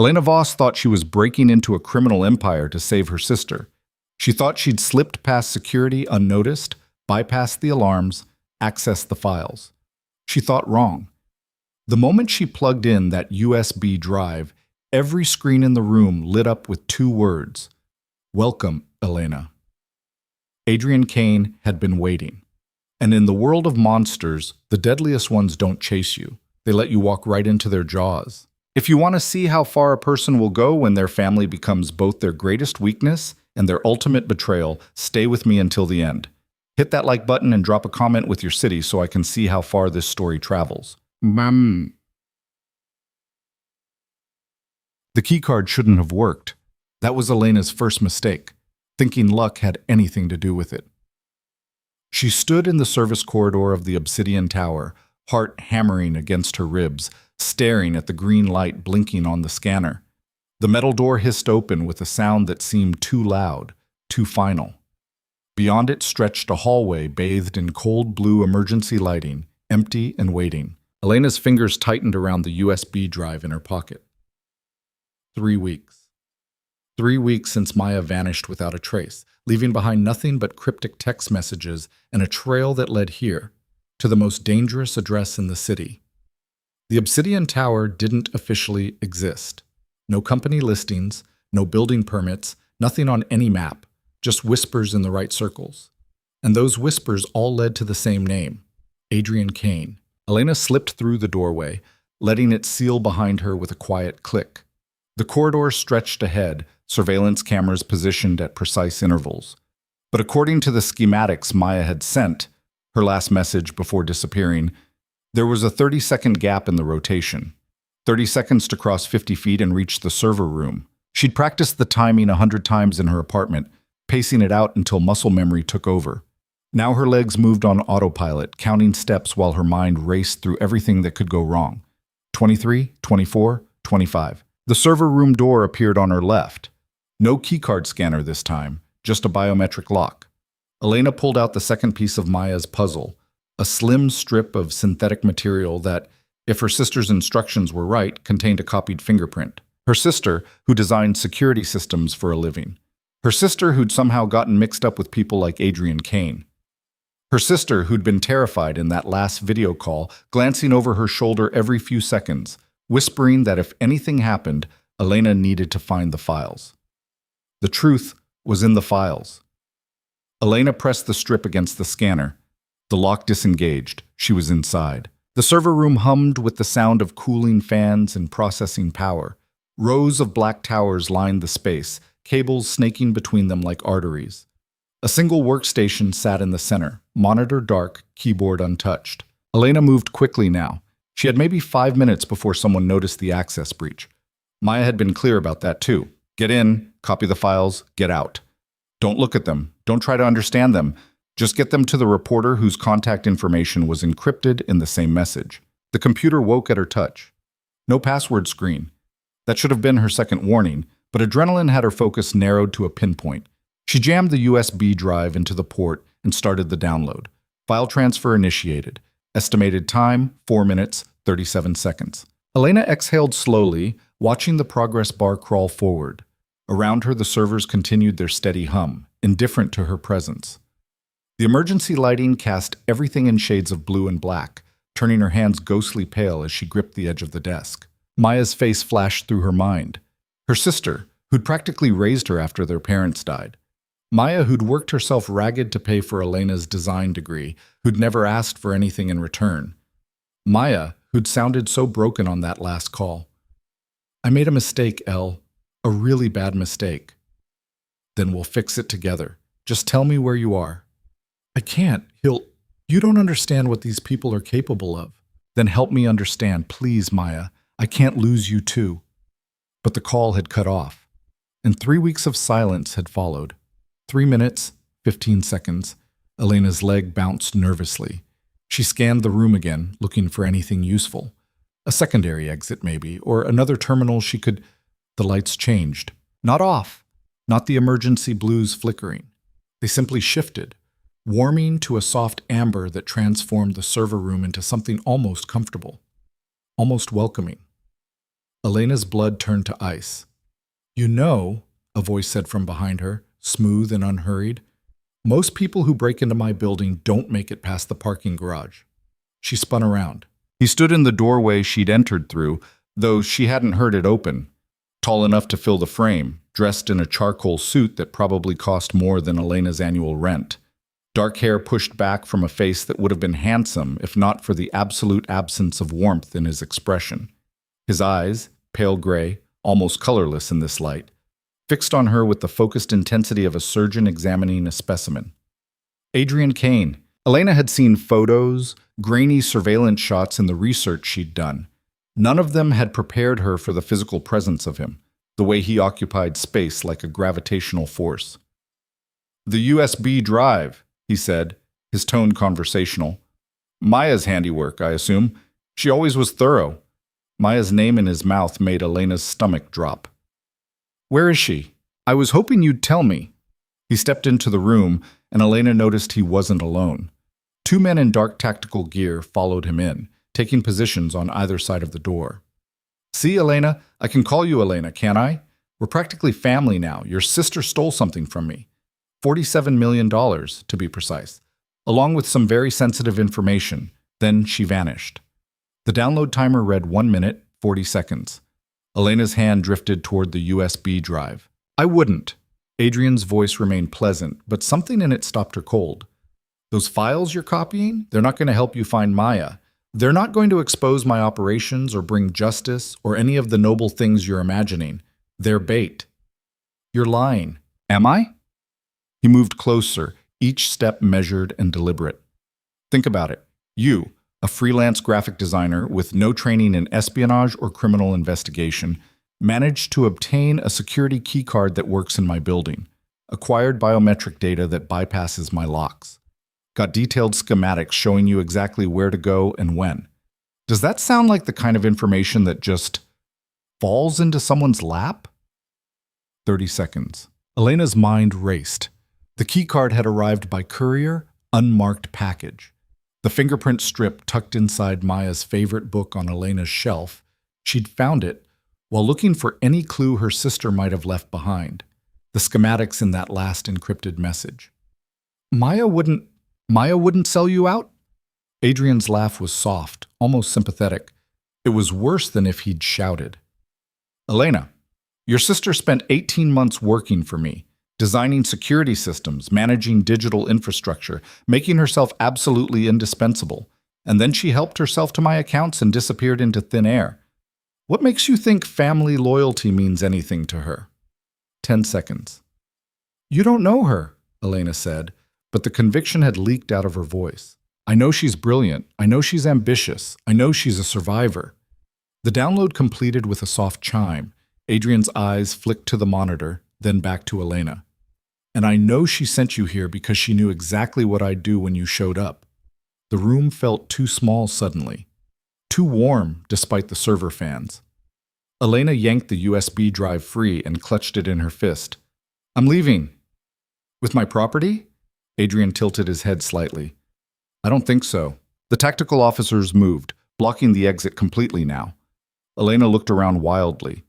Elena Voss thought she was breaking into a criminal empire to save her sister. She thought she'd slipped past security unnoticed, bypassed the alarms, accessed the files. She thought wrong. The moment she plugged in that USB drive, every screen in the room lit up with two words: "Welcome, Elena." Adrian Kane had been waiting. And in the world of monsters, the deadliest ones don't chase you. They let you walk right into their jaws. If you want to see how far a person will go when their family becomes both their greatest weakness and their ultimate betrayal, stay with me until the end. Hit that like button and drop a comment with your city so I can see how far this story travels. The keycard shouldn't have worked. That was Elena's first mistake, thinking luck had anything to do with it. She stood in the service corridor of the Obsidian Tower, heart hammering against her ribs, staring at the green light blinking on the scanner. The metal door hissed open with a sound that seemed too loud, too final. Beyond it stretched a hallway bathed in cold blue emergency lighting, empty and waiting. Elena's fingers tightened around the USB drive in her pocket. 3 weeks. 3 weeks since Maya vanished without a trace, leaving behind nothing but cryptic text messages and a trail that led here, to the most dangerous address in the city. The Obsidian Tower didn't officially exist. No company listings, no building permits, nothing on any map, just whispers in the right circles. And those whispers all led to the same name, Adrian Kane. Elena slipped through the doorway, letting it seal behind her with a quiet click. The corridor stretched ahead, surveillance cameras positioned at precise intervals. But according to the schematics Maya had sent, her last message before disappearing, there was a 30-second gap in the rotation. 30 seconds to cross 50 feet and reach the server room. She'd practiced the timing 100 times in her apartment, pacing it out until muscle memory took over. Now her legs moved on autopilot, counting steps while her mind raced through everything that could go wrong. 23, 24, 25. The server room door appeared on her left. No keycard scanner this time, just a biometric lock. Elena pulled out the second piece of Maya's puzzle, a slim strip of synthetic material that, if her sister's instructions were right, contained a copied fingerprint. Her sister, who designed security systems for a living. Her sister who'd somehow gotten mixed up with people like Adrian Kane. Her sister who'd been terrified in that last video call, glancing over her shoulder every few seconds, whispering that if anything happened, Elena needed to find the files. The truth was in the files. Elena pressed the strip against the scanner. The lock disengaged. She was inside. The server room hummed with the sound of cooling fans and processing power. Rows of black towers lined the space, cables snaking between them like arteries. A single workstation sat in the center, monitor dark, keyboard untouched. Elena moved quickly now. She had maybe 5 minutes before someone noticed the access breach. Maya had been clear about that too. Get in, copy the files, get out. Don't look at them. Don't try to understand them. Just get them to the reporter whose contact information was encrypted in the same message. The computer woke at her touch. No password screen. That should have been her second warning, but adrenaline had her focus narrowed to a pinpoint. She jammed the USB drive into the port and started the download. File transfer initiated. Estimated time, 4 minutes, 37 seconds. Elena exhaled slowly, watching the progress bar crawl forward. Around her, the servers continued their steady hum, indifferent to her presence. The emergency lighting cast everything in shades of blue and black, turning her hands ghostly pale as she gripped the edge of the desk. Maya's face flashed through her mind. Her sister, who'd practically raised her after their parents died. Maya, who'd worked herself ragged to pay for Elena's design degree, who'd never asked for anything in return. Maya, who'd sounded so broken on that last call. I made a mistake, Elle. A really bad mistake. Then we'll fix it together. Just tell me where you are. I can't. You don't understand what these people are capable of. Then help me understand, please, Maya. I can't lose you too. But the call had cut off, and 3 weeks of silence had followed. 3 minutes, 15 seconds. Elena's leg bounced nervously. She scanned the room again, looking for anything useful. A secondary exit, maybe, or another terminal she could... The lights changed. Not off. Not the emergency blues flickering. They simply shifted, warming to a soft amber that transformed the server room into something almost comfortable, almost welcoming. Elena's blood turned to ice. "You know," a voice said from behind her, smooth and unhurried, "most people who break into my building don't make it past the parking garage." She spun around. He stood in the doorway she'd entered through, though she hadn't heard it open. Tall enough to fill the frame, dressed in a charcoal suit that probably cost more than Elena's annual rent. Dark hair pushed back from a face that would have been handsome if not for the absolute absence of warmth in his expression. His eyes, pale gray, almost colorless in this light, fixed on her with the focused intensity of a surgeon examining a specimen. Adrian Kane. Elena had seen photos, grainy surveillance shots in the research she'd done. None of them had prepared her for the physical presence of him, the way he occupied space like a gravitational force. "The USB drive," he said, his tone conversational. "Maya's handiwork, I assume. She always was thorough." Maya's name in his mouth made Elena's stomach drop. "Where is she? I was hoping you'd tell me." He stepped into the room, and Elena noticed he wasn't alone. Two men in dark tactical gear followed him in, taking positions on either side of the door. "See, Elena? I can call you Elena, can't I? We're practically family now. Your sister stole something from me. $47 million, to be precise, along with some very sensitive information. Then she vanished." The download timer read 1 minute, 40 seconds. Elena's hand drifted toward the USB drive. "I wouldn't." Adrian's voice remained pleasant, but something in it stopped her cold. "Those files you're copying, they're not going to help you find Maya. They're not going to expose my operations or bring justice or any of the noble things you're imagining. They're bait." "You're lying." "Am I?" He moved closer, each step measured and deliberate. "Think about it. You, a freelance graphic designer with no training in espionage or criminal investigation, managed to obtain a security keycard that works in my building, acquired biometric data that bypasses my locks, got detailed schematics showing you exactly where to go and when. Does that sound like the kind of information that just falls into someone's lap?" 30 seconds. Elena's mind raced. The keycard had arrived by courier, unmarked package. The fingerprint strip tucked inside Maya's favorite book on Elena's shelf. She'd found it while looking for any clue her sister might have left behind. The schematics in that last encrypted message. Maya wouldn't sell you out?" Adrian's laugh was soft, almost sympathetic. It was worse than if he'd shouted. "Elena, your sister spent 18 months working for me, designing security systems, managing digital infrastructure, making herself absolutely indispensable. And then she helped herself to my accounts and disappeared into thin air. What makes you think family loyalty means anything to her?" 10 seconds. "You don't know her," Elena said, but the conviction had leaked out of her voice. "I know she's brilliant. I know she's ambitious. I know she's a survivor." The download completed with a soft chime. Adrian's eyes flicked to the monitor, then back to Elena. "And I know she sent you here because she knew exactly what I'd do when you showed up." The room felt too small suddenly. Too warm, despite the server fans. Elena yanked the USB drive free and clutched it in her fist. "I'm leaving." "With my property?" Adrian tilted his head slightly. "I don't think so." The tactical officers moved, blocking the exit completely now. Elena looked around wildly.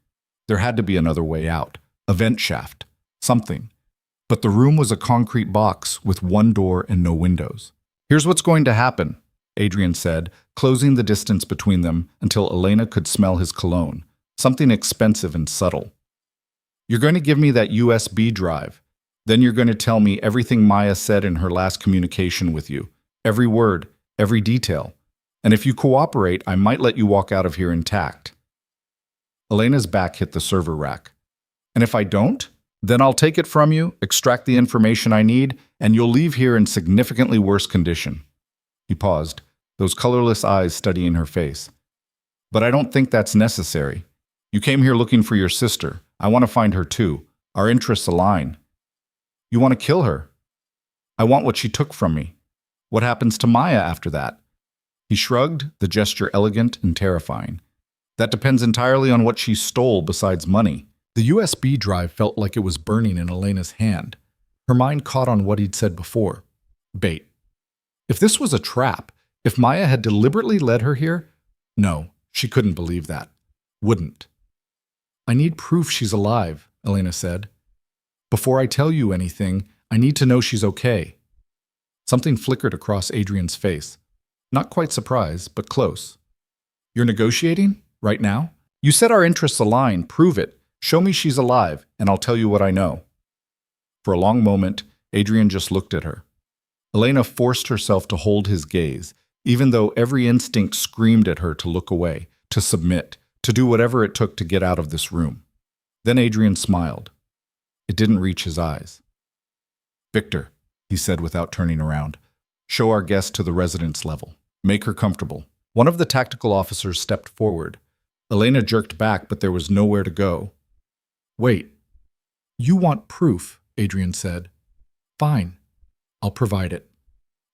There had to be another way out. A vent shaft. Something. But the room was a concrete box with one door and no windows. "Here's what's going to happen," Adrian said, closing the distance between them until Elena could smell his cologne, something expensive and subtle. "You're going to give me that USB drive. Then you're going to tell me everything Maya said in her last communication with you. Every word, every detail. And if you cooperate, I might let you walk out of here intact." Elena's back hit the server rack. "And if I don't? Then I'll take it from you, extract the information I need, and you'll leave here in significantly worse condition." He paused, those colorless eyes studying her face. "But I don't think that's necessary. You came here looking for your sister. I want to find her too. Our interests align." "You want to kill her?" "I want what she took from me." "What happens to Maya after that?" He shrugged, the gesture elegant and terrifying. "That depends entirely on what she stole besides money." The USB drive felt like it was burning in Elena's hand. Her mind caught on what he'd said before. Bait. If this was a trap, if Maya had deliberately led her here, no, she couldn't believe that. Wouldn't. I need proof she's alive, Elena said. Before I tell you anything, I need to know she's okay. Something flickered across Adrian's face. Not quite surprise, but close. You're negotiating? Right now? You said our interests align. Prove it. Show me she's alive, and I'll tell you what I know. For a long moment, Adrian just looked at her. Elena forced herself to hold his gaze, even though every instinct screamed at her to look away, to submit, to do whatever it took to get out of this room. Then Adrian smiled. It didn't reach his eyes. Victor, he said without turning around, show our guest to the residence level. Make her comfortable. One of the tactical officers stepped forward. Elena jerked back, but there was nowhere to go. Wait. You want proof, Adrian said. Fine. I'll provide it.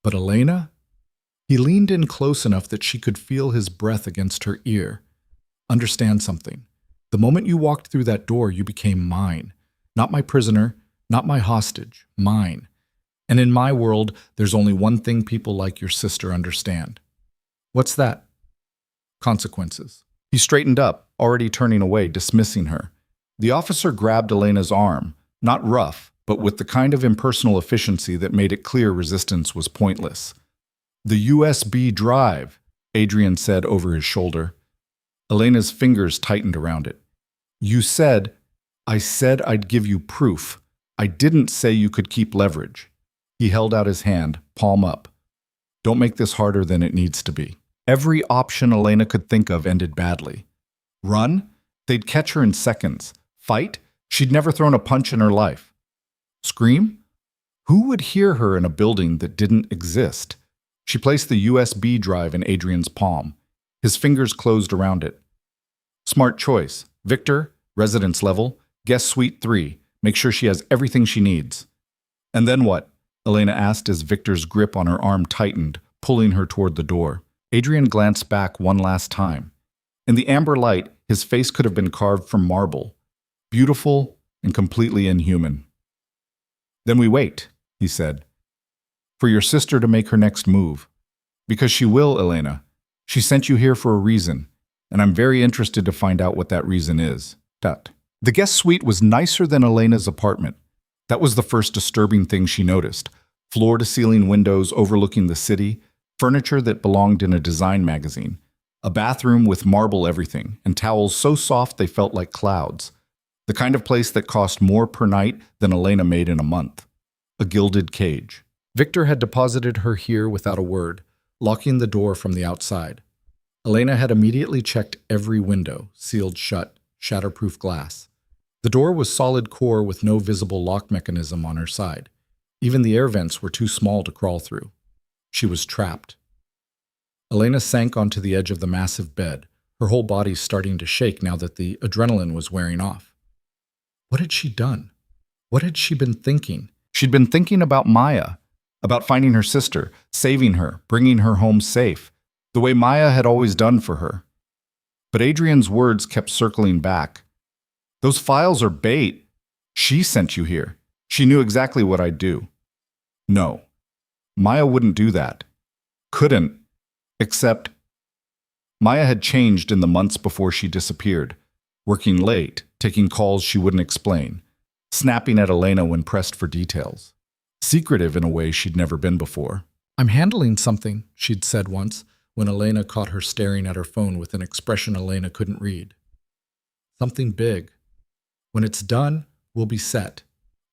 But Elena? He leaned in close enough that she could feel his breath against her ear. Understand something. The moment you walked through that door, you became mine. Not my prisoner, not my hostage, mine. And in my world, there's only one thing people like your sister understand. What's that? Consequences. He straightened up, already turning away, dismissing her. The officer grabbed Elena's arm, not rough, but with the kind of impersonal efficiency that made it clear resistance was pointless. The USB drive, Adrian said over his shoulder. Elena's fingers tightened around it. You said, I said I'd give you proof. I didn't say you could keep leverage. He held out his hand, palm up. Don't make this harder than it needs to be. Every option Elena could think of ended badly. Run? They'd catch her in seconds. Fight? She'd never thrown a punch in her life. Scream? Who would hear her in a building that didn't exist? She placed the USB drive in Adrian's palm. His fingers closed around it. Smart choice. Victor, residence level, guest suite 3. Make sure she has everything she needs. And then what? Elena asked as Victor's grip on her arm tightened, pulling her toward the door. Adrian glanced back one last time. In the amber light, his face could have been carved from marble. Beautiful and completely inhuman. Then we wait, he said, for your sister to make her next move. Because she will, Elena. She sent you here for a reason, and I'm very interested to find out what that reason is. The guest suite was nicer than Elena's apartment. That was the first disturbing thing she noticed. Floor-to-ceiling windows overlooking the city, furniture that belonged in a design magazine, a bathroom with marble everything, and towels so soft they felt like clouds. The kind of place that cost more per night than Elena made in a month. A gilded cage. Victor had deposited her here without a word, locking the door from the outside. Elena had immediately checked every window, sealed shut, shatterproof glass. The door was solid core with no visible lock mechanism on her side. Even the air vents were too small to crawl through. She was trapped. Elena sank onto the edge of the massive bed, her whole body starting to shake now that the adrenaline was wearing off. What had she done? What had she been thinking? She'd been thinking about Maya, about finding her sister, saving her, bringing her home safe, the way Maya had always done for her. But Adrian's words kept circling back. Those files are bait. She sent you here. She knew exactly what I'd do. No, Maya wouldn't do that. Couldn't. Except Maya had changed in the months before she disappeared, working late, taking calls she wouldn't explain, snapping at Elena when pressed for details. Secretive in a way she'd never been before. I'm handling something, she'd said once, when Elena caught her staring at her phone with an expression Elena couldn't read. Something big. When it's done, we'll be set.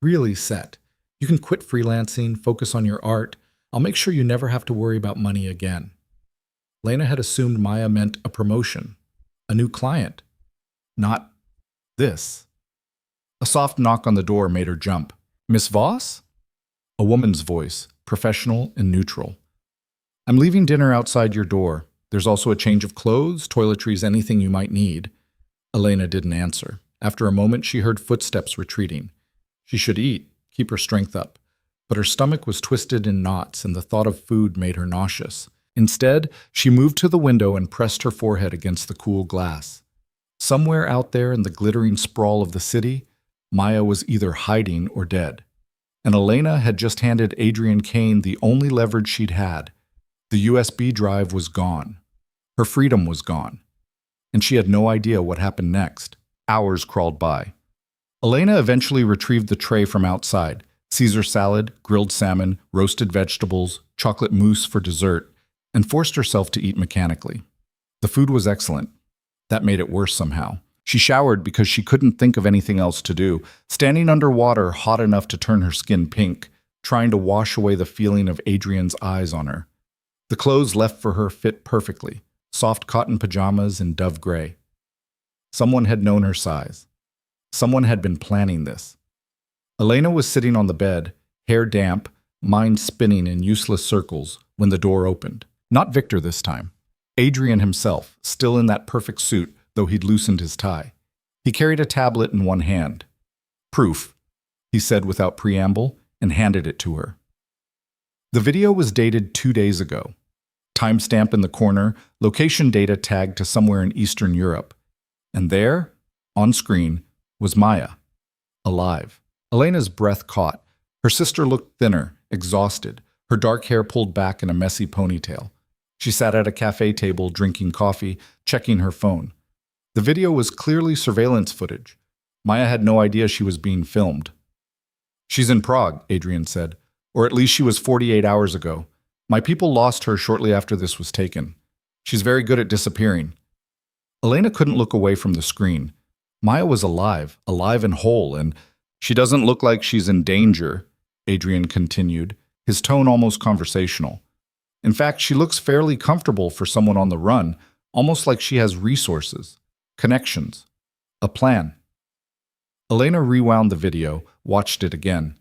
Really set. You can quit freelancing, focus on your art. I'll make sure you never have to worry about money again. Elena had assumed Maya meant a promotion, a new client. Not this. A soft knock on the door made her jump. Miss Voss? A woman's voice, professional and neutral. I'm leaving dinner outside your door. There's also a change of clothes, toiletries, anything you might need. Elena didn't answer. After a moment, she heard footsteps retreating. She should eat, keep her strength up. But her stomach was twisted in knots, and the thought of food made her nauseous. Instead, she moved to the window and pressed her forehead against the cool glass. Somewhere out there in the glittering sprawl of the city, Maya was either hiding or dead. And Elena had just handed Adrian Kane the only leverage she'd had. The USB drive was gone. Her freedom was gone. And she had no idea what happened next. Hours crawled by. Elena eventually retrieved the tray from outside. Caesar salad, grilled salmon, roasted vegetables, chocolate mousse for dessert, and forced herself to eat mechanically. The food was excellent. That made it worse somehow. She showered because she couldn't think of anything else to do, standing under water hot enough to turn her skin pink, trying to wash away the feeling of Adrian's eyes on her. The clothes left for her fit perfectly, soft cotton pajamas in dove gray. Someone had known her size. Someone had been planning this. Elena was sitting on the bed, hair damp, mind spinning in useless circles, when the door opened. Not Victor this time. Adrian himself, still in that perfect suit, though he'd loosened his tie. He carried a tablet in one hand. "Proof," he said without preamble, and handed it to her. The video was dated 2 days ago. Timestamp in the corner, location data tagged to somewhere in Eastern Europe. And there, on screen, was Maya, alive. Elena's breath caught. Her sister looked thinner, exhausted, her dark hair pulled back in a messy ponytail. She sat at a cafe table drinking coffee, checking her phone. The video was clearly surveillance footage. Maya had no idea she was being filmed. "She's in Prague," Adrian said. "Or at least she was 48 hours ago. My people lost her shortly after this was taken. She's very good at disappearing." Elena couldn't look away from the screen. Maya was alive and whole, and "She doesn't look like she's in danger," Adrian continued, his tone almost conversational. "In fact, she looks fairly comfortable for someone on the run, almost like she has resources, connections, a plan." Elena rewound the video, watched it again.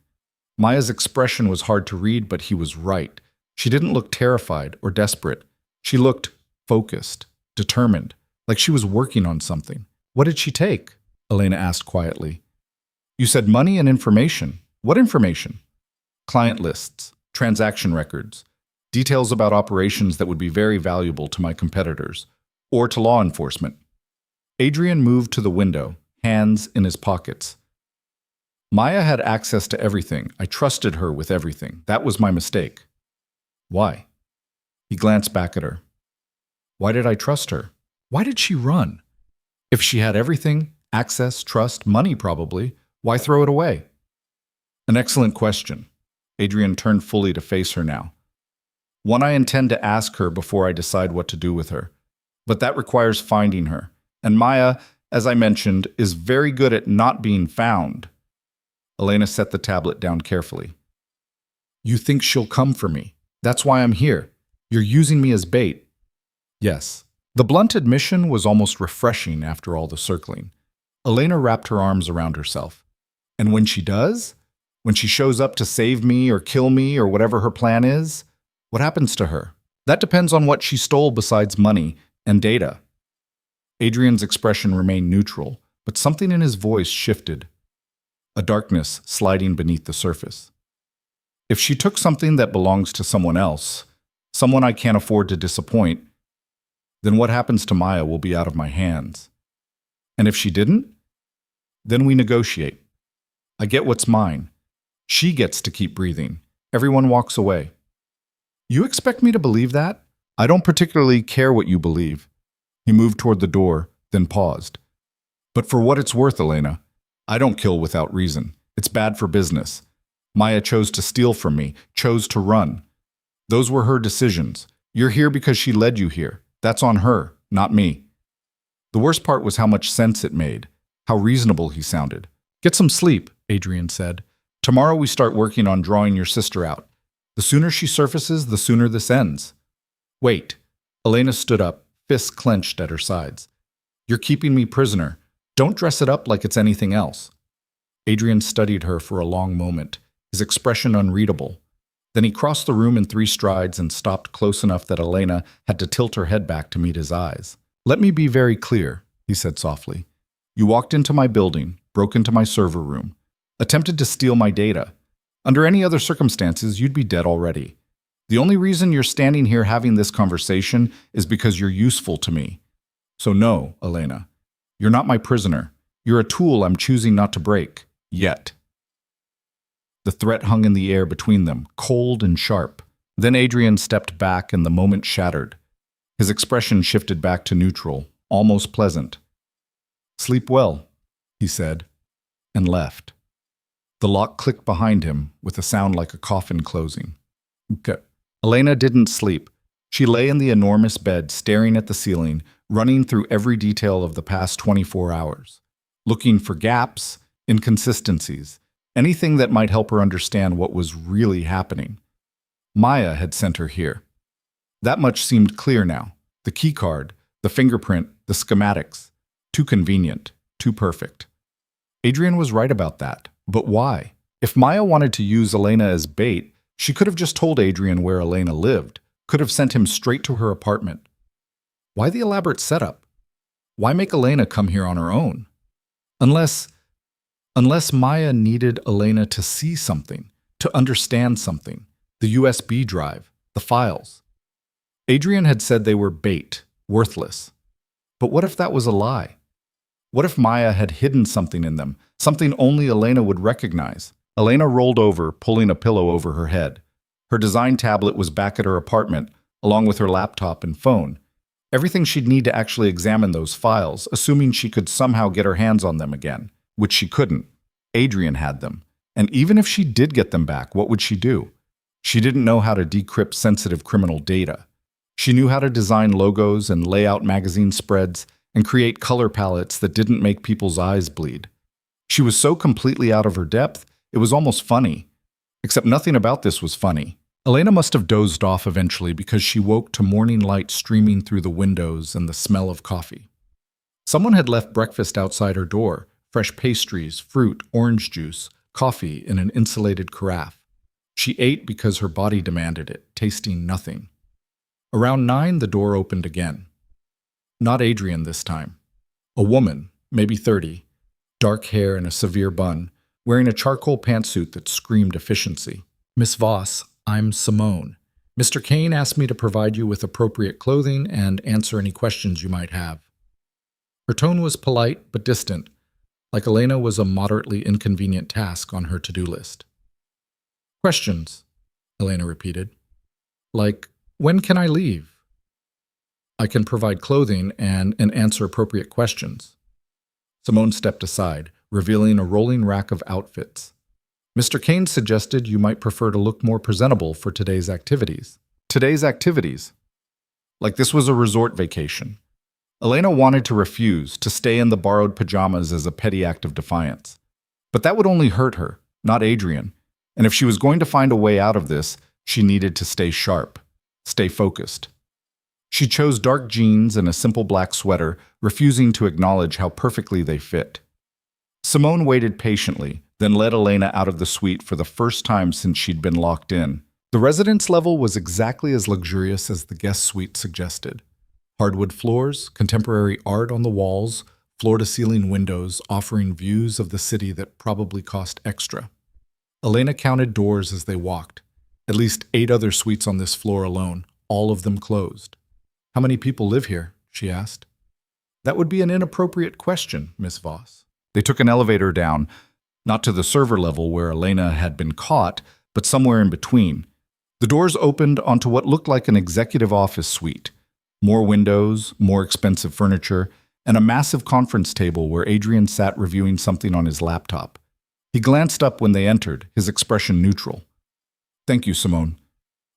Maya's expression was hard to read, but he was right. She didn't look terrified or desperate. She looked focused, determined, like she was working on something. "What did she take?" Elena asked quietly. "You said money and information. What information?" "Client lists, transaction records, details about operations that would be very valuable to my competitors, or to law enforcement." Adrian moved to the window, hands in his pockets. "Maya had access to everything. I trusted her with everything. That was my mistake." "Why?" He glanced back at her. "Why did I trust her? Why did she run? If she had everything, access, trust, money probably, why throw it away?" "An excellent question." Adrian turned fully to face her now. "One I intend to ask her before I decide what to do with her. But that requires finding her. And Maya, as I mentioned, is very good at not being found." Elena set the tablet down carefully. "You think she'll come for me? That's why I'm here. You're using me as bait." "Yes." The blunt admission was almost refreshing after all the circling. Elena wrapped her arms around herself. "And when she does? When she shows up to save me or kill me or whatever her plan is? What happens to her? That depends on what she stole besides money and data." Adrian's expression remained neutral, but something in his voice shifted. A darkness sliding beneath the surface. "If she took something that belongs to someone else, someone I can't afford to disappoint, then what happens to Maya will be out of my hands. And if she didn't, then we negotiate. I get what's mine. She gets to keep breathing. Everyone walks away." "You expect me to believe that? I don't particularly care what you believe." He moved toward the door, then paused. "But for what it's worth, Elena, I don't kill without reason. It's bad for business. Maya chose to steal from me, chose to run. Those were her decisions. You're here because she led you here. That's on her, not me." The worst part was how much sense it made, how reasonable he sounded. "Get some sleep," Adrian said. "Tomorrow we start working on drawing your sister out. The sooner she surfaces, the sooner this ends." "Wait." Elena stood up, fists clenched at her sides. "You're keeping me prisoner. Don't dress it up like it's anything else." Adrian studied her for a long moment, his expression unreadable. Then he crossed the room in 3 strides and stopped close enough that Elena had to tilt her head back to meet his eyes. "Let me be very clear," he said softly. "You walked into my building, broke into my server room, attempted to steal my data. Under any other circumstances, you'd be dead already. The only reason you're standing here having this conversation is because you're useful to me. So no, Elena, you're not my prisoner. You're a tool I'm choosing not to break. Yet." The threat hung in the air between them, cold and sharp. Then Adrian stepped back and the moment shattered. His expression shifted back to neutral, almost pleasant. "Sleep well," he said, and left. The lock clicked behind him with a sound like a coffin closing. Okay. Elena didn't sleep. She lay in the enormous bed, staring at the ceiling, running through every detail of the past 24 hours, looking for gaps, inconsistencies, anything that might help her understand what was really happening. Maya had sent her here. That much seemed clear now. The keycard, the fingerprint, the schematics. Too convenient, too perfect. Adrian was right about that. But why? If Maya wanted to use Elena as bait, she could have just told Adrian where Elena lived, could have sent him straight to her apartment. Why the elaborate setup? Why make Elena come here on her own? Unless Maya needed Elena to see something, to understand something, the USB drive, the files. Adrian had said they were bait, worthless. But what if that was a lie? What if Maya had hidden something in them, something only Elena would recognize? Elena rolled over, pulling a pillow over her head. Her design tablet was back at her apartment, along with her laptop and phone. Everything she'd need to actually examine those files, assuming she could somehow get her hands on them again, which she couldn't. Adrian had them. And even if she did get them back, what would she do? She didn't know how to decrypt sensitive criminal data. She knew how to design logos and lay out magazine spreads and create color palettes that didn't make people's eyes bleed. She was so completely out of her depth, it was almost funny. Except nothing about this was funny. Elena must have dozed off eventually because she woke to morning light streaming through the windows and the smell of coffee. Someone had left breakfast outside her door, fresh pastries, fruit, orange juice, coffee in an insulated carafe. She ate because her body demanded it, tasting nothing. Around 9, the door opened again. Not Adrian this time. A woman, maybe 30, dark hair and a severe bun, wearing a charcoal pantsuit that screamed efficiency. "Miss Voss, I'm Simone. Mr. Kane asked me to provide you with appropriate clothing and answer any questions you might have." Her tone was polite but distant, like Elena was a moderately inconvenient task on her to-do list. "Questions," Elena repeated. "Like, when can I leave?" "I can provide clothing and answer appropriate questions." Simone stepped aside, revealing a rolling rack of outfits. "Mr. Kane suggested you might prefer to look more presentable for today's activities." Today's activities? Like this was a resort vacation. Elena wanted to refuse, to stay in the borrowed pajamas as a petty act of defiance. But that would only hurt her, not Adrian. And if she was going to find a way out of this, she needed to stay sharp, stay focused. She chose dark jeans and a simple black sweater, refusing to acknowledge how perfectly they fit. Simone waited patiently, then led Elena out of the suite for the first time since she'd been locked in. The residence level was exactly as luxurious as the guest suite suggested. Hardwood floors, contemporary art on the walls, floor-to-ceiling windows offering views of the city that probably cost extra. Elena counted doors as they walked. At least 8 other suites on this floor alone, all of them closed. "How many people live here?" she asked. "That would be an inappropriate question, Miss Voss." They took an elevator down, not to the server level where Elena had been caught, but somewhere in between. The doors opened onto what looked like an executive office suite. More windows, more expensive furniture, and a massive conference table where Adrian sat reviewing something on his laptop. He glanced up when they entered, his expression neutral. "Thank you, Simone."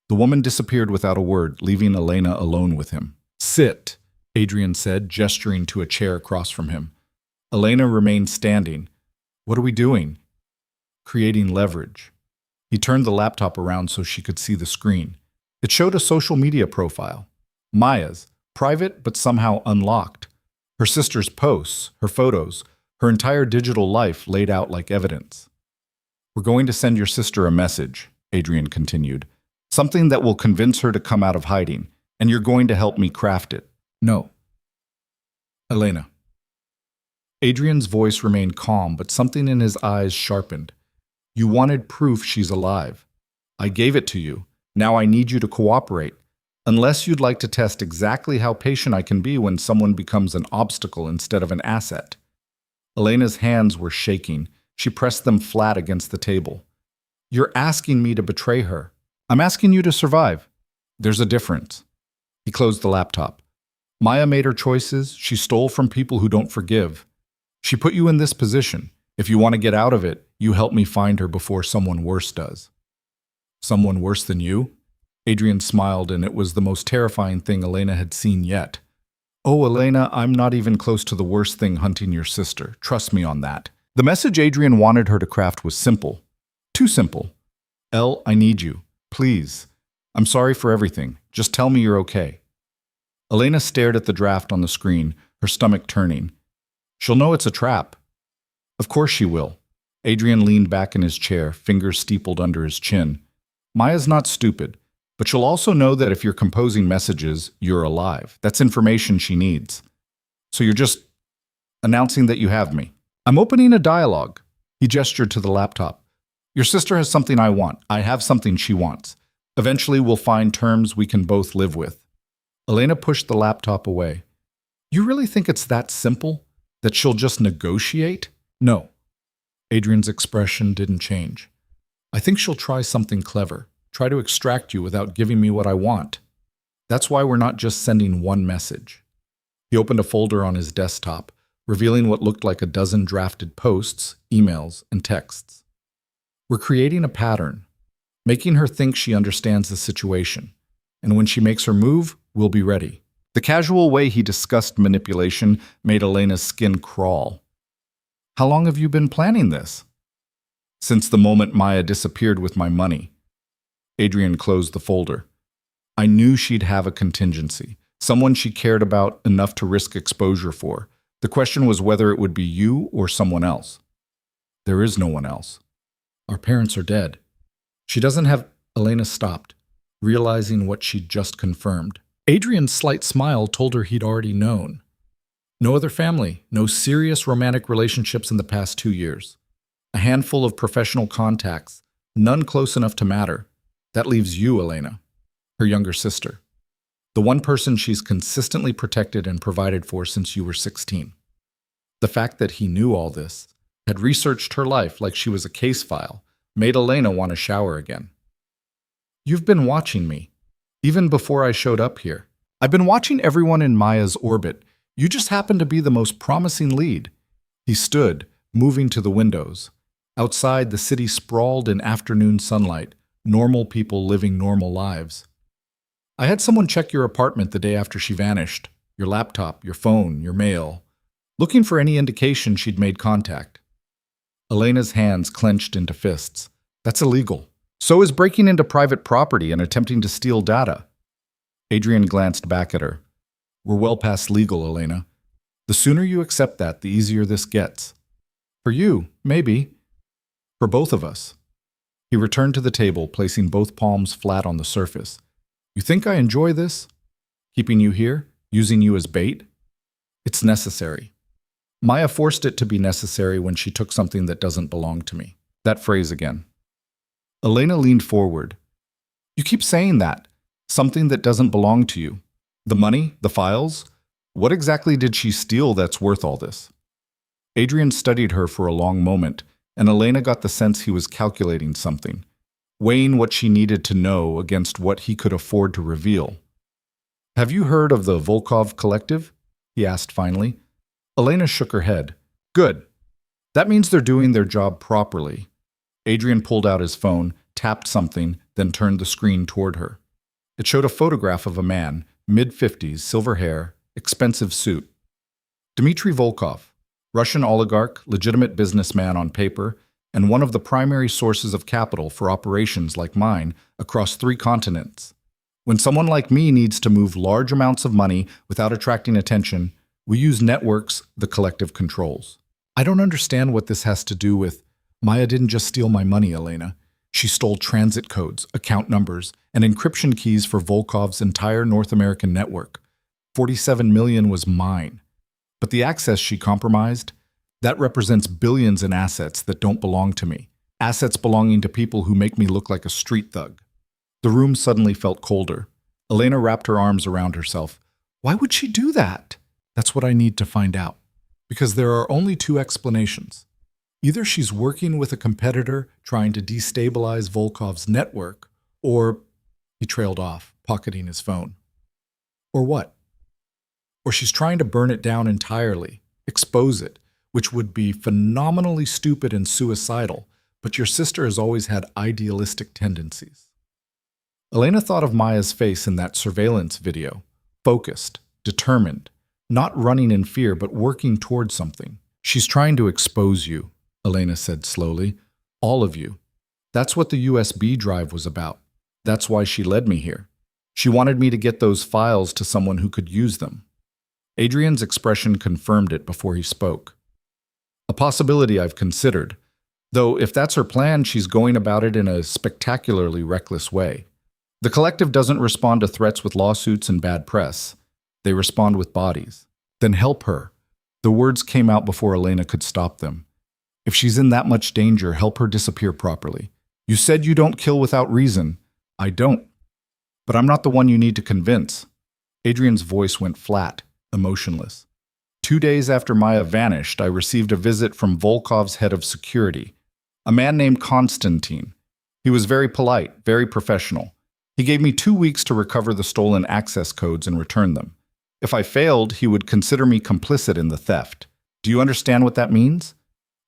The woman disappeared without a word, leaving Elena alone with him. "Sit," Adrian said, gesturing to a chair across from him. Elena remained standing. "What are we doing?" "Creating leverage." He turned the laptop around so she could see the screen. It showed a social media profile. Maya's, private but somehow unlocked. Her sister's posts, her photos, her entire digital life laid out like evidence. "We're going to send your sister a message," Adrian continued. "Something that will convince her to come out of hiding, and you're going to help me craft it." "No." "Elena." Adrian's voice remained calm, but something in his eyes sharpened. "You wanted proof she's alive. I gave it to you. Now I need you to cooperate. Unless you'd like to test exactly how patient I can be when someone becomes an obstacle instead of an asset." Elena's hands were shaking. She pressed them flat against the table. "You're asking me to betray her. I'm asking you to survive. There's a difference." He closed the laptop. Maya made her choices. She stole from people who don't forgive. She put you in this position. If you want to get out of it, you help me find her before someone worse does. Someone worse than you? Adrian smiled, and it was the most terrifying thing Elena had seen yet. Oh, Elena, I'm not even close to the worst thing hunting your sister. Trust me on that. The message Adrian wanted her to craft was simple. Too simple. Elle, I need you. Please. I'm sorry for everything. Just tell me you're okay. Elena stared at the draft on the screen, her stomach turning. She'll know it's a trap. Of course she will. Adrian leaned back in his chair, fingers steepled under his chin. Maya's not stupid, but she'll also know that if you're composing messages, you're alive. That's information she needs. So you're just announcing that you have me. I'm opening a dialogue. He gestured to the laptop. Your sister has something I want. I have something she wants. Eventually we'll find terms we can both live with. Elena pushed the laptop away. You really think it's that simple? That she'll just negotiate? No. Adrian's expression didn't change. I think she'll try something clever. Try to extract you without giving me what I want. That's why we're not just sending one message. He opened a folder on his desktop, revealing what looked like a dozen drafted posts, emails, and texts. We're creating a pattern, making her think she understands the situation. And when she makes her move, we'll be ready. The casual way he discussed manipulation made Elena's skin crawl. How long have you been planning this? Since the moment Maya disappeared with my money. Adrian closed the folder. I knew she'd have a contingency, someone she cared about enough to risk exposure for. The question was whether it would be you or someone else. There is no one else. Our parents are dead. She doesn't have... Elena stopped, realizing what she'd just confirmed. Adrian's slight smile told her he'd already known. No other family, no serious romantic relationships in the past 2 years. A handful of professional contacts, none close enough to matter. That leaves you, Elena, her younger sister. The one person she's consistently protected and provided for since you were 16. The fact that he knew all this, had researched her life like she was a case file, made Elena want to shower again. You've been watching me, even before I showed up here. I've been watching everyone in Maya's orbit. You just happen to be the most promising lead. He stood, moving to the windows. Outside, the city sprawled in afternoon sunlight, normal people living normal lives. I had someone check your apartment the day after she vanished, your laptop, your phone, your mail, looking for any indication she'd made contact. Elena's hands clenched into fists. That's illegal. So is breaking into private property and attempting to steal data. Adrian glanced back at her. We're well past legal, Elena. The sooner you accept that, the easier this gets. For you, maybe. For both of us. He returned to the table, placing both palms flat on the surface. You think I enjoy this? Keeping you here? Using you as bait? It's necessary. Maya forced it to be necessary when she took something that doesn't belong to me. That phrase again. Elena leaned forward. You keep saying that. Something that doesn't belong to you. The money? The files? What exactly did she steal that's worth all this? Adrian studied her for a long moment, and Elena got the sense he was calculating something, weighing what she needed to know against what he could afford to reveal. Have you heard of the Volkov Collective? He asked finally. Elena shook her head. Good. That means they're doing their job properly. Adrian pulled out his phone, tapped something, then turned the screen toward her. It showed a photograph of a man, mid-50s, silver hair, expensive suit. Dmitry Volkov, Russian oligarch, legitimate businessman on paper, and one of the primary sources of capital for operations like mine across 3 continents. When someone like me needs to move large amounts of money without attracting attention, we use networks the collective controls. I don't understand what this has to do with... Maya didn't just steal my money, Elena. She stole transit codes, account numbers, and encryption keys for Volkov's entire North American network. 47 million was mine. But the access she compromised, that represents billions in assets that don't belong to me. Assets belonging to people who make me look like a street thug. The room suddenly felt colder. Elena wrapped her arms around herself. Why would she do that? That's what I need to find out. Because there are only 2 explanations. Either she's working with a competitor trying to destabilize Volkov's network, or... He trailed off, pocketing his phone. Or what? Or she's trying to burn it down entirely, expose it, which would be phenomenally stupid and suicidal, but your sister has always had idealistic tendencies. Elena thought of Maya's face in that surveillance video, focused, determined, not running in fear but working towards something. She's trying to expose you, Elena said slowly. All of you. That's what the USB drive was about. That's why she led me here. She wanted me to get those files to someone who could use them. Adrian's expression confirmed it before he spoke. A possibility I've considered, though if that's her plan, she's going about it in a spectacularly reckless way. The collective doesn't respond to threats with lawsuits and bad press. They respond with bodies. Then help her. The words came out before Elena could stop them. If she's in that much danger, help her disappear properly. You said you don't kill without reason. I don't. But I'm not the one you need to convince. Adrian's voice went flat, emotionless. 2 days after Maya vanished, I received a visit from Volkov's head of security, a man named Konstantin. He was very polite, very professional. He gave me 2 weeks to recover the stolen access codes and return them. If I failed, he would consider me complicit in the theft. Do you understand what that means?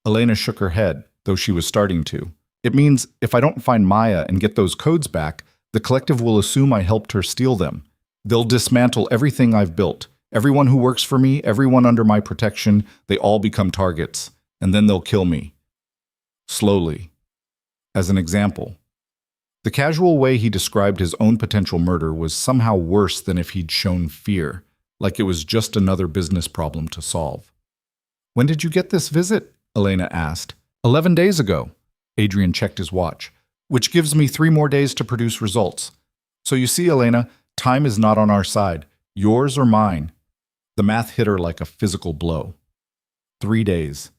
Elena shook her head, though she was starting to. It means if I don't find Maya and get those codes back, the collective will assume I helped her steal them. They'll dismantle everything I've built. Everyone who works for me, everyone under my protection, they all become targets, and then they'll kill me. Slowly. As an example, the casual way he described his own potential murder was somehow worse than if he'd shown fear, like it was just another business problem to solve. When did you get this visit? Elena asked. 11 days ago. Adrian checked his watch, which gives me 3 more days to produce results. So you see, Elena, time is not on our side, yours or mine. The math hit her like a physical blow. 3 days.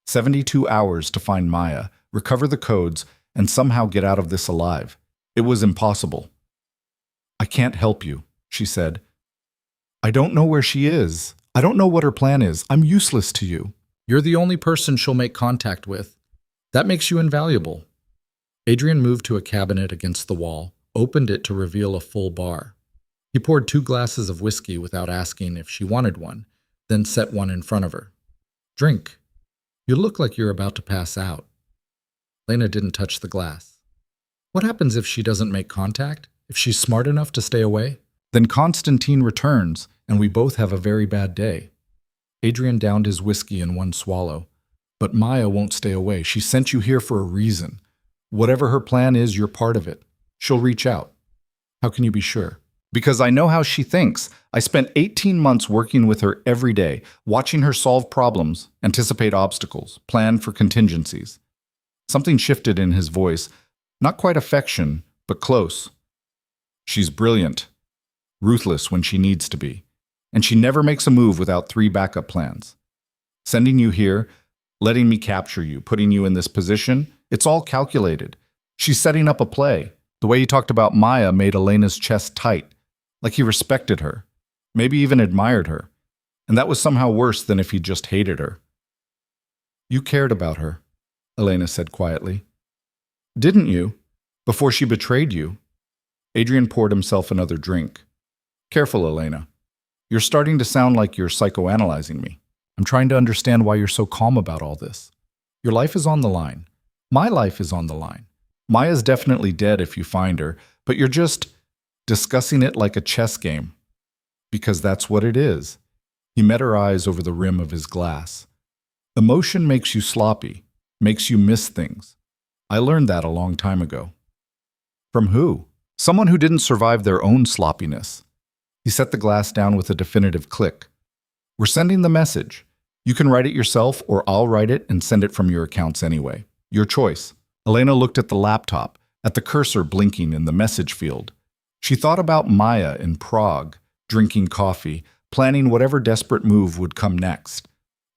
72 hours to find Maya, recover the codes, and somehow get out of this alive. It was impossible. I can't help you, she said. I don't know where she is. I don't know what her plan is. I'm useless to you. You're the only person she'll make contact with. That makes you invaluable. Adrian moved to a cabinet against the wall, opened it to reveal a full bar. He poured 2 glasses of whiskey without asking if she wanted one, then set one in front of her. Drink. You look like you're about to pass out. Lena didn't touch the glass. What happens if she doesn't make contact? If she's smart enough to stay away? Then Konstantin returns, and we both have a very bad day. Adrian downed his whiskey in one swallow. But Maya won't stay away. She sent you here for a reason. Whatever her plan is, you're part of it. She'll reach out. How can you be sure? Because I know how she thinks. I spent 18 months working with her every day, watching her solve problems, anticipate obstacles, plan for contingencies. Something shifted in his voice. Not quite affection, but close. She's brilliant, ruthless when she needs to be, and she never makes a move without 3 backup plans. Sending you here, letting me capture you, putting you in this position, it's all calculated. She's setting up a play. The way he talked about Maya made Elena's chest tight, like he respected her, maybe even admired her, and that was somehow worse than if he just hated her. You cared about her, Elena said quietly. Didn't you? Before she betrayed you? Adrian poured himself another drink. Careful, Elena. You're starting to sound like you're psychoanalyzing me. I'm trying to understand why you're so calm about all this. Your life is on the line. My life is on the line. Maya's definitely dead if you find her, but you're just discussing it like a chess game. Because that's what it is. He met her eyes over the rim of his glass. Emotion makes you sloppy, makes you miss things. I learned that a long time ago. From who? Someone who didn't survive their own sloppiness. He set the glass down with a definitive click. We're sending the message. You can write it yourself, or I'll write it and send it from your accounts anyway. Your choice. Elena looked at the laptop, at the cursor blinking in the message field. She thought about Maya in Prague, drinking coffee, planning whatever desperate move would come next.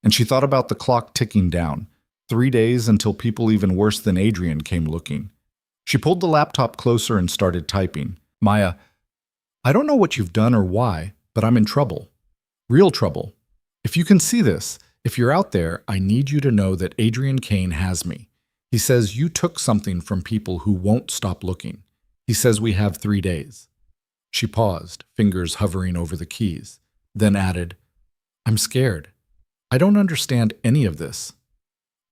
And she thought about the clock ticking down, 3 days until people even worse than Adrian came looking. She pulled the laptop closer and started typing. Maya, I don't know what you've done or why, but I'm in trouble. Real trouble. If you can see this, if you're out there, I need you to know that Adrian Kane has me. He says you took something from people who won't stop looking. He says we have 3 days. She paused, fingers hovering over the keys, then added, I'm scared. I don't understand any of this.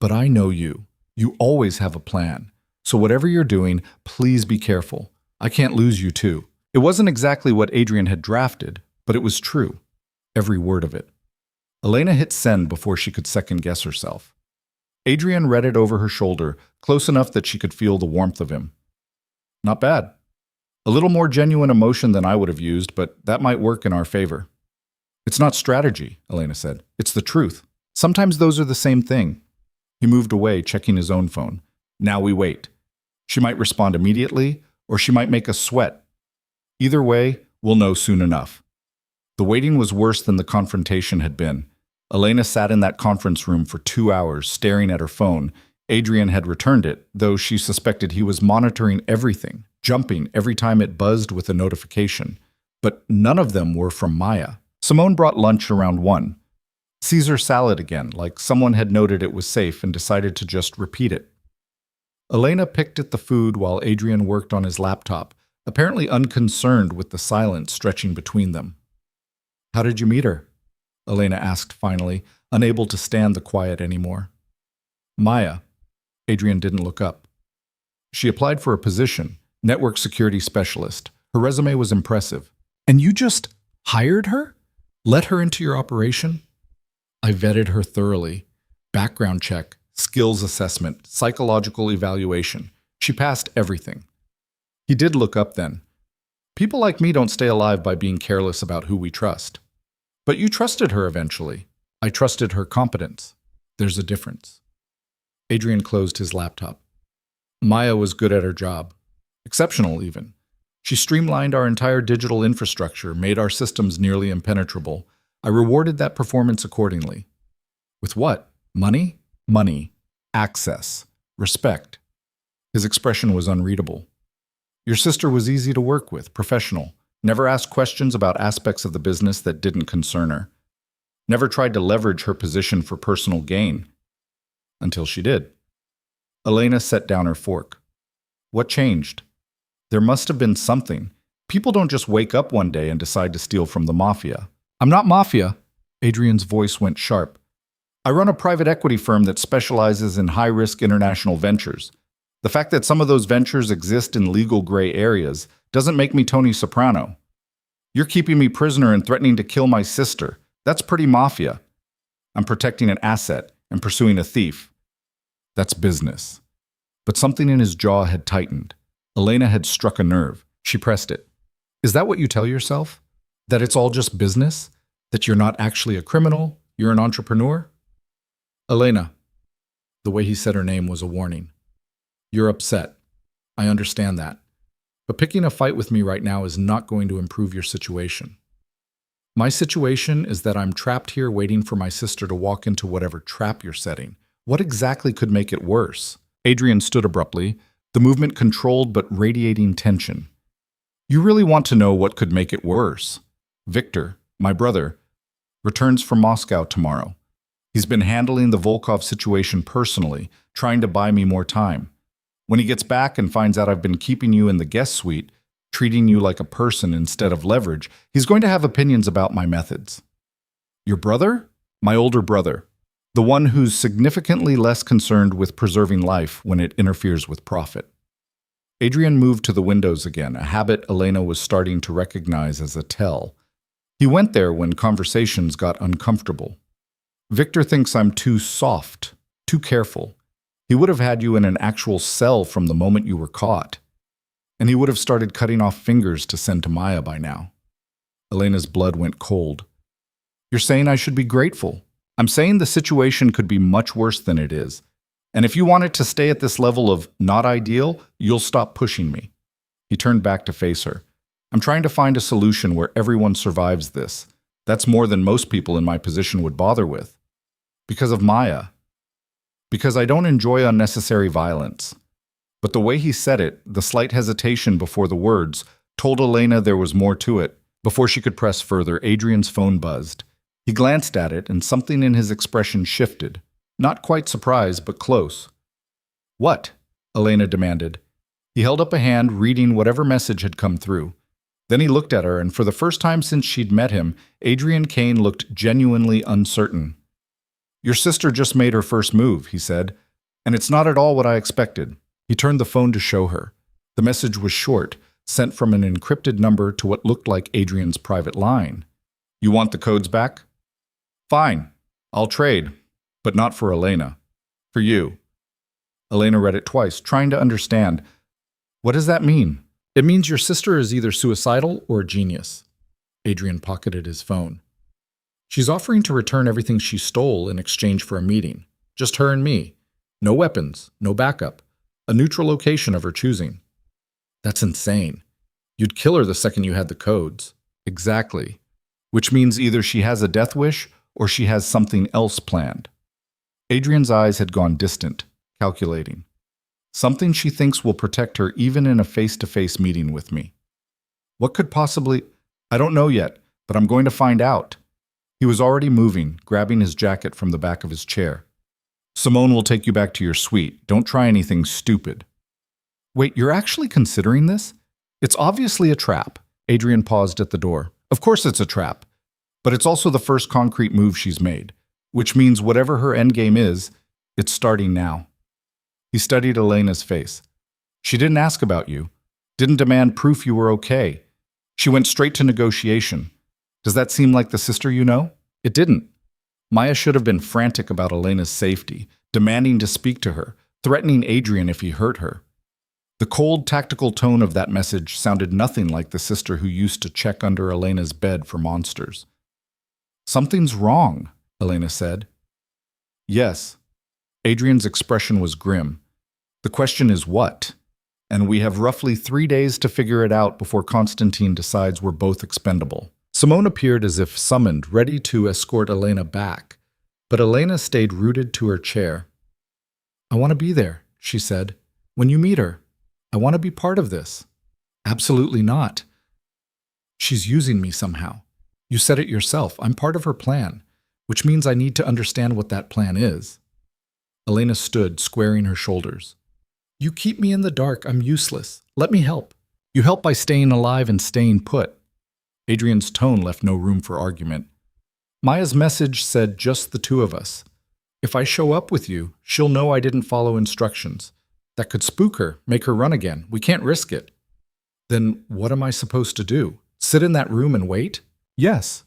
But I know you. You always have a plan. So whatever you're doing, please be careful. I can't lose you too. It wasn't exactly what Adrian had drafted, but it was true. Every word of it. Elena hit send before she could second-guess herself. Adrian read it over her shoulder, close enough that she could feel the warmth of him. Not bad. A little more genuine emotion than I would have used, but that might work in our favor. It's not strategy, Elena said. It's the truth. Sometimes those are the same thing. He moved away, checking his own phone. Now we wait. She might respond immediately, or she might make us sweat. Either way, we'll know soon enough. The waiting was worse than the confrontation had been. Elena sat in that conference room for 2 hours, staring at her phone. Adrian had returned it, though she suspected he was monitoring everything, jumping every time it buzzed with a notification. But none of them were from Maya. Simone brought lunch around 1. Caesar salad again, like someone had noted it was safe and decided to just repeat it. Elena picked at the food while Adrian worked on his laptop, apparently unconcerned with the silence stretching between them. How did you meet her? Elena asked finally, unable to stand the quiet anymore. Maya. Adrian didn't look up. She applied for a position, network security specialist. Her resume was impressive. And you just hired her? Let her into your operation? I vetted her thoroughly. Background check, skills assessment, psychological evaluation. She passed everything. He did look up then. People like me don't stay alive by being careless about who we trust. But you trusted her eventually. I trusted her competence. There's a difference. Adrian closed his laptop. Maya was good at her job. Exceptional, even. She streamlined our entire digital infrastructure, made our systems nearly impenetrable. I rewarded that performance accordingly. With what? Money? Money. Access. Respect. His expression was unreadable. Your sister was easy to work with, professional. Never asked questions about aspects of the business that didn't concern her. Never tried to leverage her position for personal gain. Until she did. Elena set down her fork. What changed? There must have been something. People don't just wake up one day and decide to steal from the Mafia. I'm not Mafia. Adrian's voice went sharp. I run a private equity firm that specializes in high-risk international ventures. The fact that some of those ventures exist in legal gray areas doesn't make me Tony Soprano. You're keeping me prisoner and threatening to kill my sister. That's pretty Mafia. I'm protecting an asset and pursuing a thief. That's business. But something in his jaw had tightened. Elena had struck a nerve. She pressed it. Is that what you tell yourself? That it's all just business? That you're not actually a criminal? You're an entrepreneur? Elena. The way he said her name was a warning. You're upset. I understand that. But picking a fight with me right now is not going to improve your situation. My situation is that I'm trapped here waiting for my sister to walk into whatever trap you're setting. What exactly could make it worse? Adrian stood abruptly, the movement controlled but radiating tension. You really want to know what could make it worse? Victor, my brother, returns from Moscow tomorrow. He's been handling the Volkov situation personally, trying to buy me more time. When he gets back and finds out I've been keeping you in the guest suite, treating you like a person instead of leverage, he's going to have opinions about my methods. Your brother? My older brother. The one who's significantly less concerned with preserving life when it interferes with profit. Adrian moved to the windows again, a habit Elena was starting to recognize as a tell. He went there when conversations got uncomfortable. Victor thinks I'm too soft, too careful. He would have had you in an actual cell from the moment you were caught. And he would have started cutting off fingers to send to Maya by now. Elena's blood went cold. You're saying I should be grateful. I'm saying the situation could be much worse than it is. And if you want it to stay at this level of not ideal, you'll stop pushing me. He turned back to face her. I'm trying to find a solution where everyone survives this. That's more than most people in my position would bother with. Because of Maya. Because I don't enjoy unnecessary violence. But the way he said it, the slight hesitation before the words, told Elena there was more to it. Before she could press further, Adrian's phone buzzed. He glanced at it, and something in his expression shifted. Not quite surprised, but close. What? Elena demanded. He held up a hand, reading whatever message had come through. Then he looked at her, and for the first time since she'd met him, Adrian Kane looked genuinely uncertain. Your sister just made her first move, he said, and it's not at all what I expected. He turned the phone to show her. The message was short, sent from an encrypted number to what looked like Adrian's private line. You want the codes back? Fine. I'll trade, but not for Elena. For you. Elena read it twice, trying to understand. What does that mean? It means your sister is either suicidal or a genius. Adrian pocketed his phone. She's offering to return everything she stole in exchange for a meeting. Just her and me. No weapons, no backup. A neutral location of her choosing. That's insane. You'd kill her the second you had the codes. Exactly. Which means either she has a death wish or she has something else planned. Adrian's eyes had gone distant, calculating. Something she thinks will protect her even in a face-to-face meeting with me. What could possibly... I don't know yet, but I'm going to find out. He was already moving, grabbing his jacket from the back of his chair. Simone will take you back to your suite. Don't try anything stupid. Wait, you're actually considering this? It's obviously a trap. Adrian paused at the door. Of course it's a trap. But it's also the first concrete move she's made, which means whatever her endgame is, it's starting now. He studied Elena's face. She didn't ask about you, didn't demand proof you were okay. She went straight to negotiation. Does that seem like the sister you know? It didn't. Maya should have been frantic about Elena's safety, demanding to speak to her, threatening Adrian if he hurt her. The cold, tactical tone of that message sounded nothing like the sister who used to check under Elena's bed for monsters. Something's wrong, Elena said. Yes. Adrian's expression was grim. The question is what? And we have roughly 3 days to figure it out before Constantine decides we're both expendable. Simone appeared as if summoned, ready to escort Elena back, but Elena stayed rooted to her chair. I want to be there, she said. When you meet her, I want to be part of this. Absolutely not. She's using me somehow. You said it yourself. I'm part of her plan, which means I need to understand what that plan is. Elena stood, squaring her shoulders. You keep me in the dark. I'm useless. Let me help. You help by staying alive and staying put. Adrian's tone left no room for argument. Maya's message said just the two of us. If I show up with you, she'll know I didn't follow instructions. That could spook her, make her run again. We can't risk it. Then what am I supposed to do? Sit in that room and wait? Yes.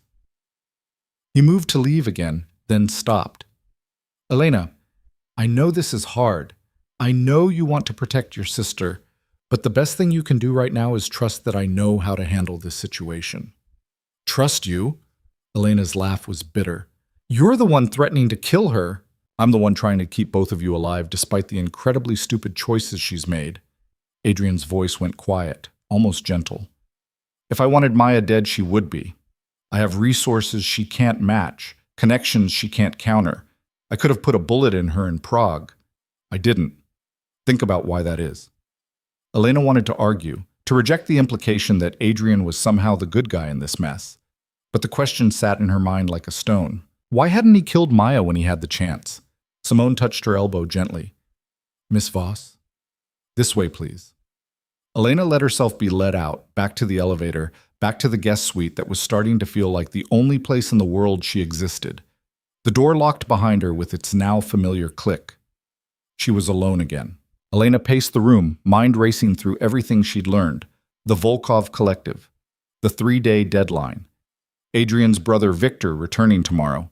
He moved to leave again, then stopped. Elena, I know this is hard. I know you want to protect your sister, but the best thing you can do right now is trust that I know how to handle this situation. Trust you? Elena's laugh was bitter. You're the one threatening to kill her. I'm the one trying to keep both of you alive despite the incredibly stupid choices she's made. Adrian's voice went quiet, almost gentle. If I wanted Maya dead, she would be. I have resources she can't match, connections she can't counter. I could have put a bullet in her in Prague. I didn't. Think about why that is. Elena wanted to argue, to reject the implication that Adrian was somehow the good guy in this mess. But the question sat in her mind like a stone. Why hadn't he killed Maya when he had the chance? Simone touched her elbow gently. Miss Voss? This way, please. Elena let herself be led out, back to the elevator, back to the guest suite that was starting to feel like the only place in the world she existed. The door locked behind her with its now familiar click. She was alone again. Elena paced the room, mind racing through everything she'd learned. The Volkov Collective. The 3-day deadline. Adrian's brother Victor returning tomorrow.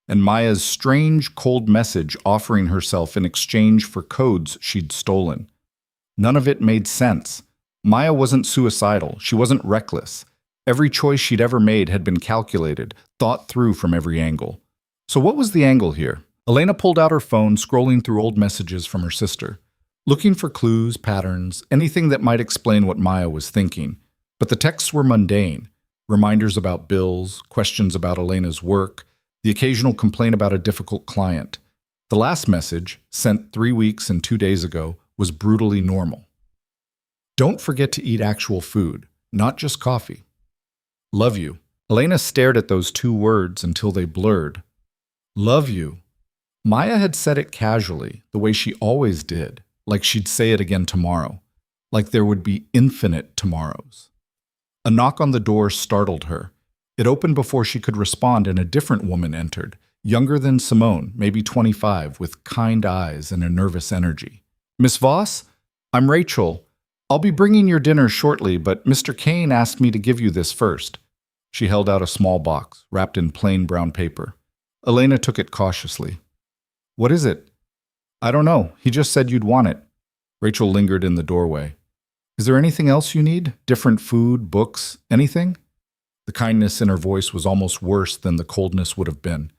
And Maya's strange, cold message offering herself in exchange for codes she'd stolen. None of it made sense. Maya wasn't suicidal. She wasn't reckless. Every choice she'd ever made had been calculated, thought through from every angle. So what was the angle here? Elena pulled out her phone, scrolling through old messages from her sister, looking for clues, patterns, anything that might explain what Maya was thinking. But the texts were mundane. Reminders about bills, questions about Elena's work, the occasional complaint about a difficult client. The last message, sent 3 weeks and 2 days ago, was brutally normal. Don't forget to eat actual food, not just coffee. Love you. Elena stared at those 2 words until they blurred. Love you. Maya had said it casually, the way she always did, like she'd say it again tomorrow, like there would be infinite tomorrows. A knock on the door startled her. It opened before she could respond and a different woman entered, younger than Simone, maybe 25, with kind eyes and a nervous energy. "Miss Voss? I'm Rachel. I'll be bringing your dinner shortly, but Mr. Kane asked me to give you this first." She held out a small box, wrapped in plain brown paper. Elena took it cautiously. "What is it?" "I don't know. He just said you'd want it." Rachel lingered in the doorway. "Is there anything else you need? Different food, books, anything?" The kindness in her voice was almost worse than the coldness would have been.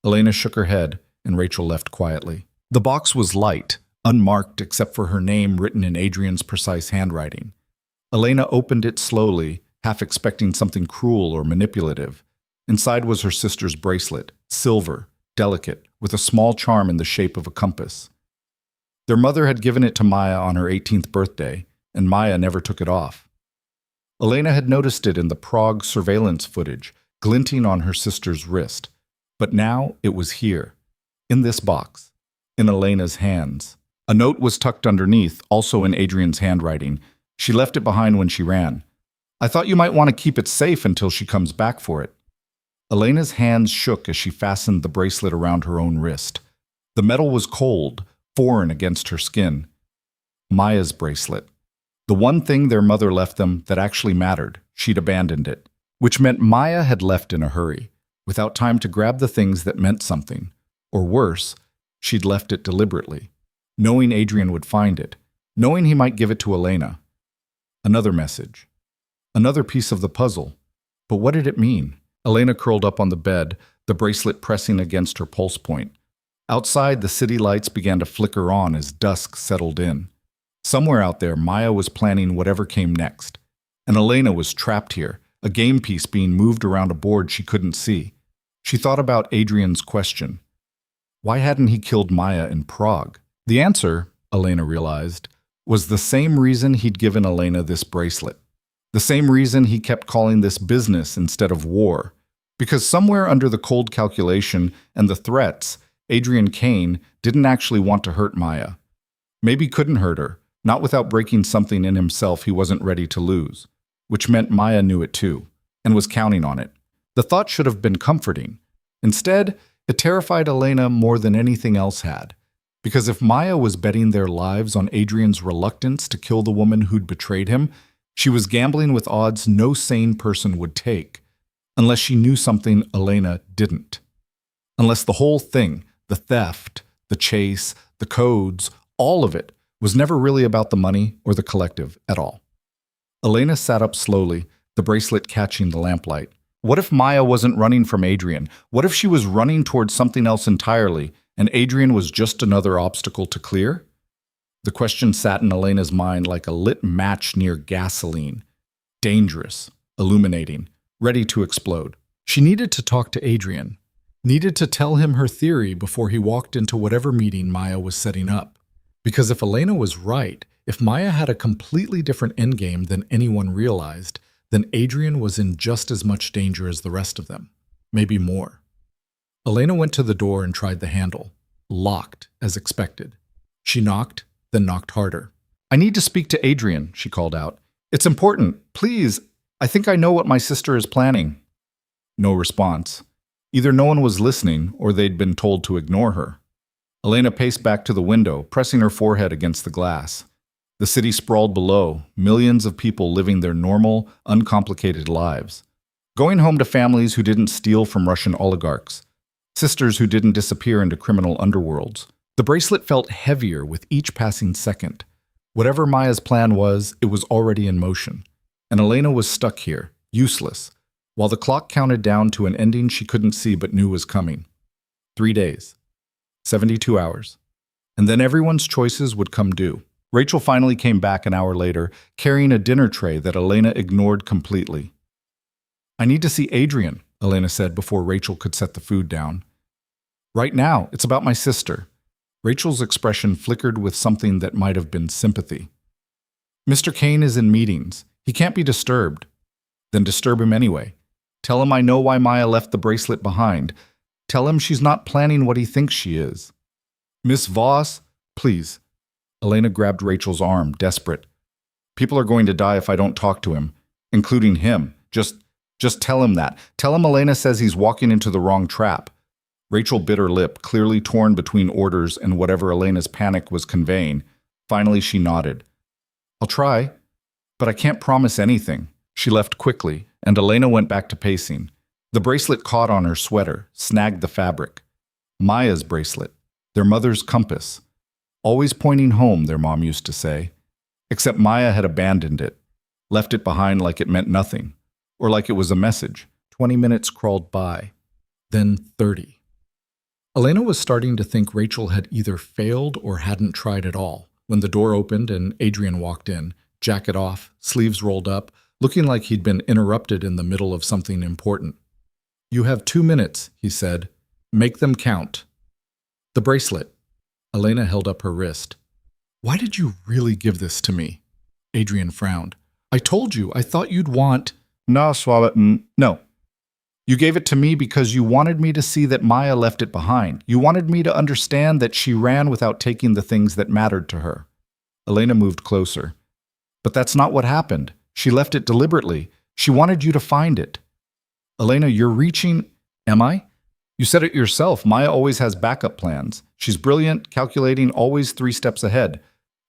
Elena shook her head, and Rachel left quietly. The box was light, unmarked except for her name written in Adrian's precise handwriting. Elena opened it slowly, half expecting something cruel or manipulative. Inside was her sister's bracelet, silver, delicate, with a small charm in the shape of a compass. Their mother had given it to Maya on her 18th birthday, and Maya never took it off. Elena had noticed it in the Prague surveillance footage, glinting on her sister's wrist. But now it was here, in this box, in Elena's hands. A note was tucked underneath, also in Adrian's handwriting. She left it behind when she ran. "I thought you might want to keep it safe until she comes back for it." Elena's hands shook as she fastened the bracelet around her own wrist. The metal was cold, foreign against her skin. Maya's bracelet. The one thing their mother left them that actually mattered, she'd abandoned it. Which meant Maya had left in a hurry, without time to grab the things that meant something. Or worse, she'd left it deliberately, knowing Adrian would find it, knowing he might give it to Elena. Another message. Another piece of the puzzle. But what did it mean? Elena curled up on the bed, the bracelet pressing against her pulse point. Outside, the city lights began to flicker on as dusk settled in. Somewhere out there, Maya was planning whatever came next. And Elena was trapped here, a game piece being moved around a board she couldn't see. She thought about Adrian's question. Why hadn't he killed Maya in Prague? The answer, Elena realized, was the same reason he'd given Elena this bracelet. The same reason he kept calling this business instead of war. Because somewhere under the cold calculation and the threats, Adrian Kane didn't actually want to hurt Maya. Maybe couldn't hurt her, not without breaking something in himself he wasn't ready to lose. Which meant Maya knew it too, and was counting on it. The thought should have been comforting. Instead, it terrified Elena more than anything else had. Because if Maya was betting their lives on Adrian's reluctance to kill the woman who'd betrayed him, she was gambling with odds no sane person would take. Unless she knew something Elena didn't. Unless the whole thing, the theft, the chase, the codes, all of it, was never really about the money or the collective at all. Elena sat up slowly, the bracelet catching the lamplight. What if Maya wasn't running from Adrian? What if she was running towards something else entirely, and Adrian was just another obstacle to clear? The question sat in Elena's mind like a lit match near gasoline. Dangerous, illuminating, ready to explode. She needed to talk to Adrian, needed to tell him her theory before he walked into whatever meeting Maya was setting up. Because if Elena was right, if Maya had a completely different endgame than anyone realized, then Adrian was in just as much danger as the rest of them, maybe more. Elena went to the door and tried the handle, locked as expected. She knocked, then knocked harder. "I need to speak to Adrian," she called out. "It's important. Please, I think I know what my sister is planning." No response. Either no one was listening or they'd been told to ignore her. Elena paced back to the window, pressing her forehead against the glass. The city sprawled below, millions of people living their normal, uncomplicated lives. Going home to families who didn't steal from Russian oligarchs. Sisters who didn't disappear into criminal underworlds. The bracelet felt heavier with each passing second. Whatever Maya's plan was, it was already in motion. And Elena was stuck here, useless, while the clock counted down to an ending she couldn't see but knew was coming. 3 days. 72 hours. And then everyone's choices would come due. Rachel finally came back an hour later, carrying a dinner tray that Elena ignored completely. "I need to see Adrian," Elena said before Rachel could set the food down. "Right now, it's about my sister." Rachel's expression flickered with something that might have been sympathy. "Mr. Kane is in meetings. He can't be disturbed." "Then disturb him anyway. Tell him I know why Maya left the bracelet behind. Tell him she's not planning what he thinks she is." "Miss Voss, please." Elena grabbed Rachel's arm, desperate. "People are going to die if I don't talk to him, including him. Just tell him that. Tell him Elena says he's walking into the wrong trap. Rachel bit her lip, clearly torn between orders and whatever Elena's panic was conveying. Finally, she nodded. I'll try, but I can't promise anything. She left quickly, and Elena went back to pacing. The bracelet caught on her sweater, snagged the fabric. Maya's bracelet, their mother's compass. Always pointing home, their mom used to say. Except Maya had abandoned it, left it behind like it meant nothing, or like it was a message. 20 minutes crawled by, then 30. Elena was starting to think Rachel had either failed or hadn't tried at all when the door opened and Adrian walked in, jacket off, sleeves rolled up, looking like he'd been interrupted in the middle of something important. You have 2 minutes, he said. Make them count. The bracelet. Elena held up her wrist. Why did you really give this to me? Adrian frowned. I told you, I thought you'd want… No, Swallow, no. You gave it to me because you wanted me to see that Maya left it behind. You wanted me to understand that she ran without taking the things that mattered to her. Elena moved closer. But that's not what happened. She left it deliberately. She wanted you to find it. Elena, you're reaching… Am I? You said it yourself. Maya always has backup plans. She's brilliant, calculating, always 3 steps ahead.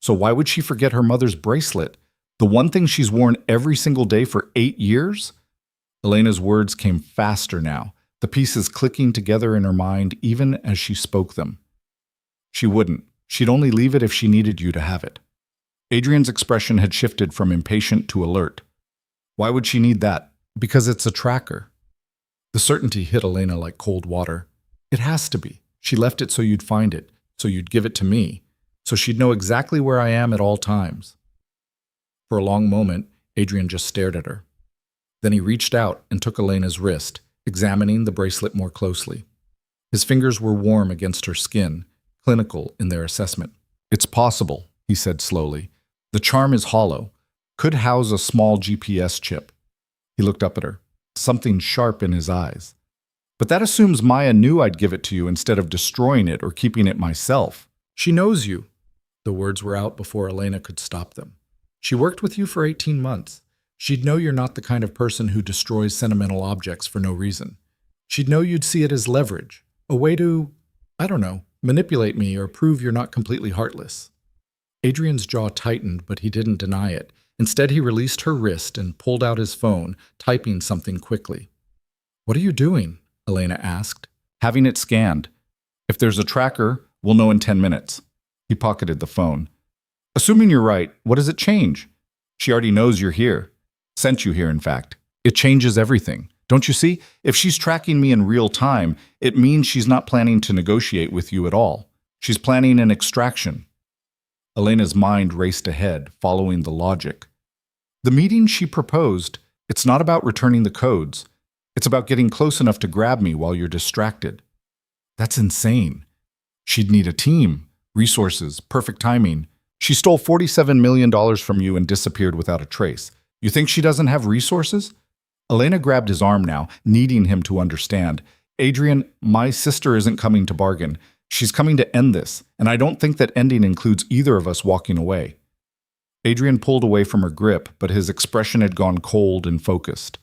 So why would she forget her mother's bracelet? The one thing she's worn every single day for 8 years? Elena's words came faster now, the pieces clicking together in her mind even as she spoke them. She wouldn't. She'd only leave it if she needed you to have it. Adrian's expression had shifted from impatient to alert. Why would she need that? Because it's a tracker. The certainty hit Elena like cold water. It has to be. She left it so you'd find it, so you'd give it to me, so she'd know exactly where I am at all times. For a long moment, Adrian just stared at her. Then he reached out and took Elena's wrist, examining the bracelet more closely. His fingers were warm against her skin, clinical in their assessment. It's possible, he said slowly. The charm is hollow, could house a small GPS chip. He looked up at her, something sharp in his eyes. But that assumes Maya knew I'd give it to you instead of destroying it or keeping it myself. She knows you. The words were out before Elena could stop them. She worked with you for 18 months. She'd know you're not the kind of person who destroys sentimental objects for no reason. She'd know you'd see it as leverage, a way to, I don't know, manipulate me or prove you're not completely heartless. Adrian's jaw tightened, but he didn't deny it. Instead, he released her wrist and pulled out his phone, typing something quickly. What are you doing? Elena asked. Having it scanned. If there's a tracker, we'll know in 10 minutes. He pocketed the phone. Assuming you're right, what does it change? She already knows you're here. Sent you here, in fact. It changes everything. Don't you see? If she's tracking me in real time, it means she's not planning to negotiate with you at all. She's planning an extraction. Elena's mind raced ahead, following the logic. The meeting she proposed, it's not about returning the codes. It's about getting close enough to grab me while you're distracted. That's insane. She'd need a team, resources, perfect timing. She stole $47 million from you and disappeared without a trace. You think she doesn't have resources? Elena grabbed his arm now, needing him to understand. Adrian, my sister isn't coming to bargain. She's coming to end this, and I don't think that ending includes either of us walking away. Adrian pulled away from her grip, but his expression had gone cold and focused.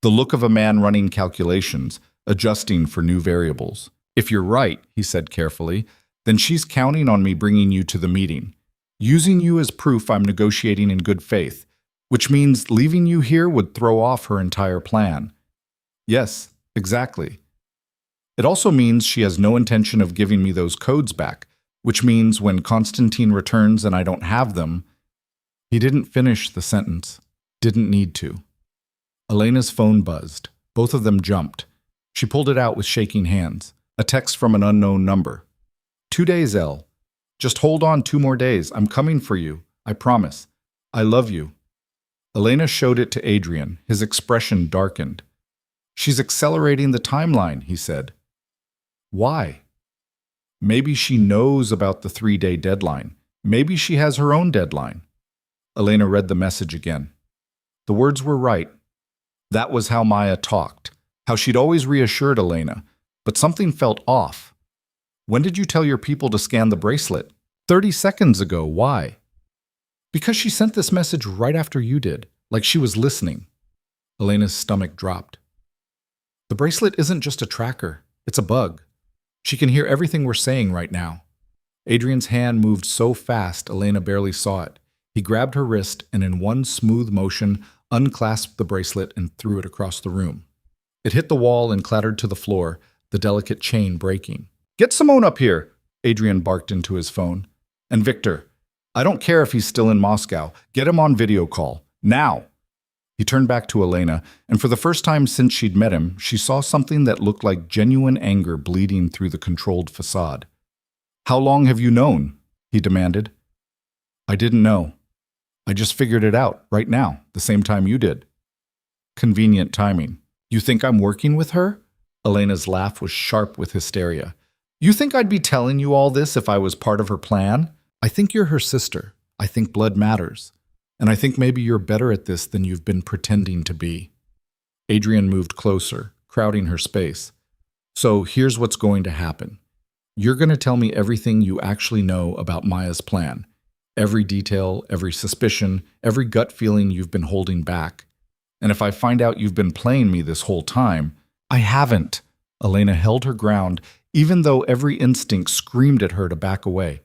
The look of a man running calculations, adjusting for new variables. If you're right, he said carefully, then she's counting on me bringing you to the meeting. Using you as proof I'm negotiating in good faith, which means leaving you here would throw off her entire plan. Yes, exactly. It also means she has no intention of giving me those codes back, which means when Constantine returns and I don't have them… He didn't finish the sentence. Didn't need to. Elena's phone buzzed. Both of them jumped. She pulled it out with shaking hands. A text from an unknown number. 2 days, Elle. Just hold on 2 more days. I'm coming for you. I promise. I love you. Elena showed it to Adrian. His expression darkened. She's accelerating the timeline, he said. Why? Maybe she knows about the 3-day deadline. Maybe she has her own deadline. Elena read the message again. The words were right. That was how Maya talked, how she'd always reassured Elena, but something felt off. When did you tell your people to scan the bracelet? 30 seconds ago. Why? Because she sent this message right after you did, like she was listening. Elena's stomach dropped. The bracelet isn't just a tracker. It's a bug. She can hear everything we're saying right now. Adrian's hand moved so fast, Elena barely saw it. He grabbed her wrist and in one smooth motion unclasped the bracelet and threw it across the room. It hit the wall and clattered to the floor, the delicate chain breaking. "Get Simone up here," Adrian barked into his phone. "And Victor, I don't care if he's still in Moscow. Get him on video call. Now!" He turned back to Elena, and for the first time since she'd met him, she saw something that looked like genuine anger bleeding through the controlled facade. "How long have you known?" he demanded. "I didn't know. I just figured it out, right now, the same time you did." "Convenient timing. You think I'm working with her?" Elena's laugh was sharp with hysteria. "You think I'd be telling you all this if I was part of her plan? I think you're her sister. I think blood matters. And I think maybe you're better at this than you've been pretending to be." Adrian moved closer, crowding her space. "So here's what's going to happen. You're going to tell me everything you actually know about Maya's plan. Every detail, every suspicion, every gut feeling you've been holding back. And if I find out you've been playing me this whole time—" "I haven't." Elena held her ground, even though every instinct screamed at her to back away.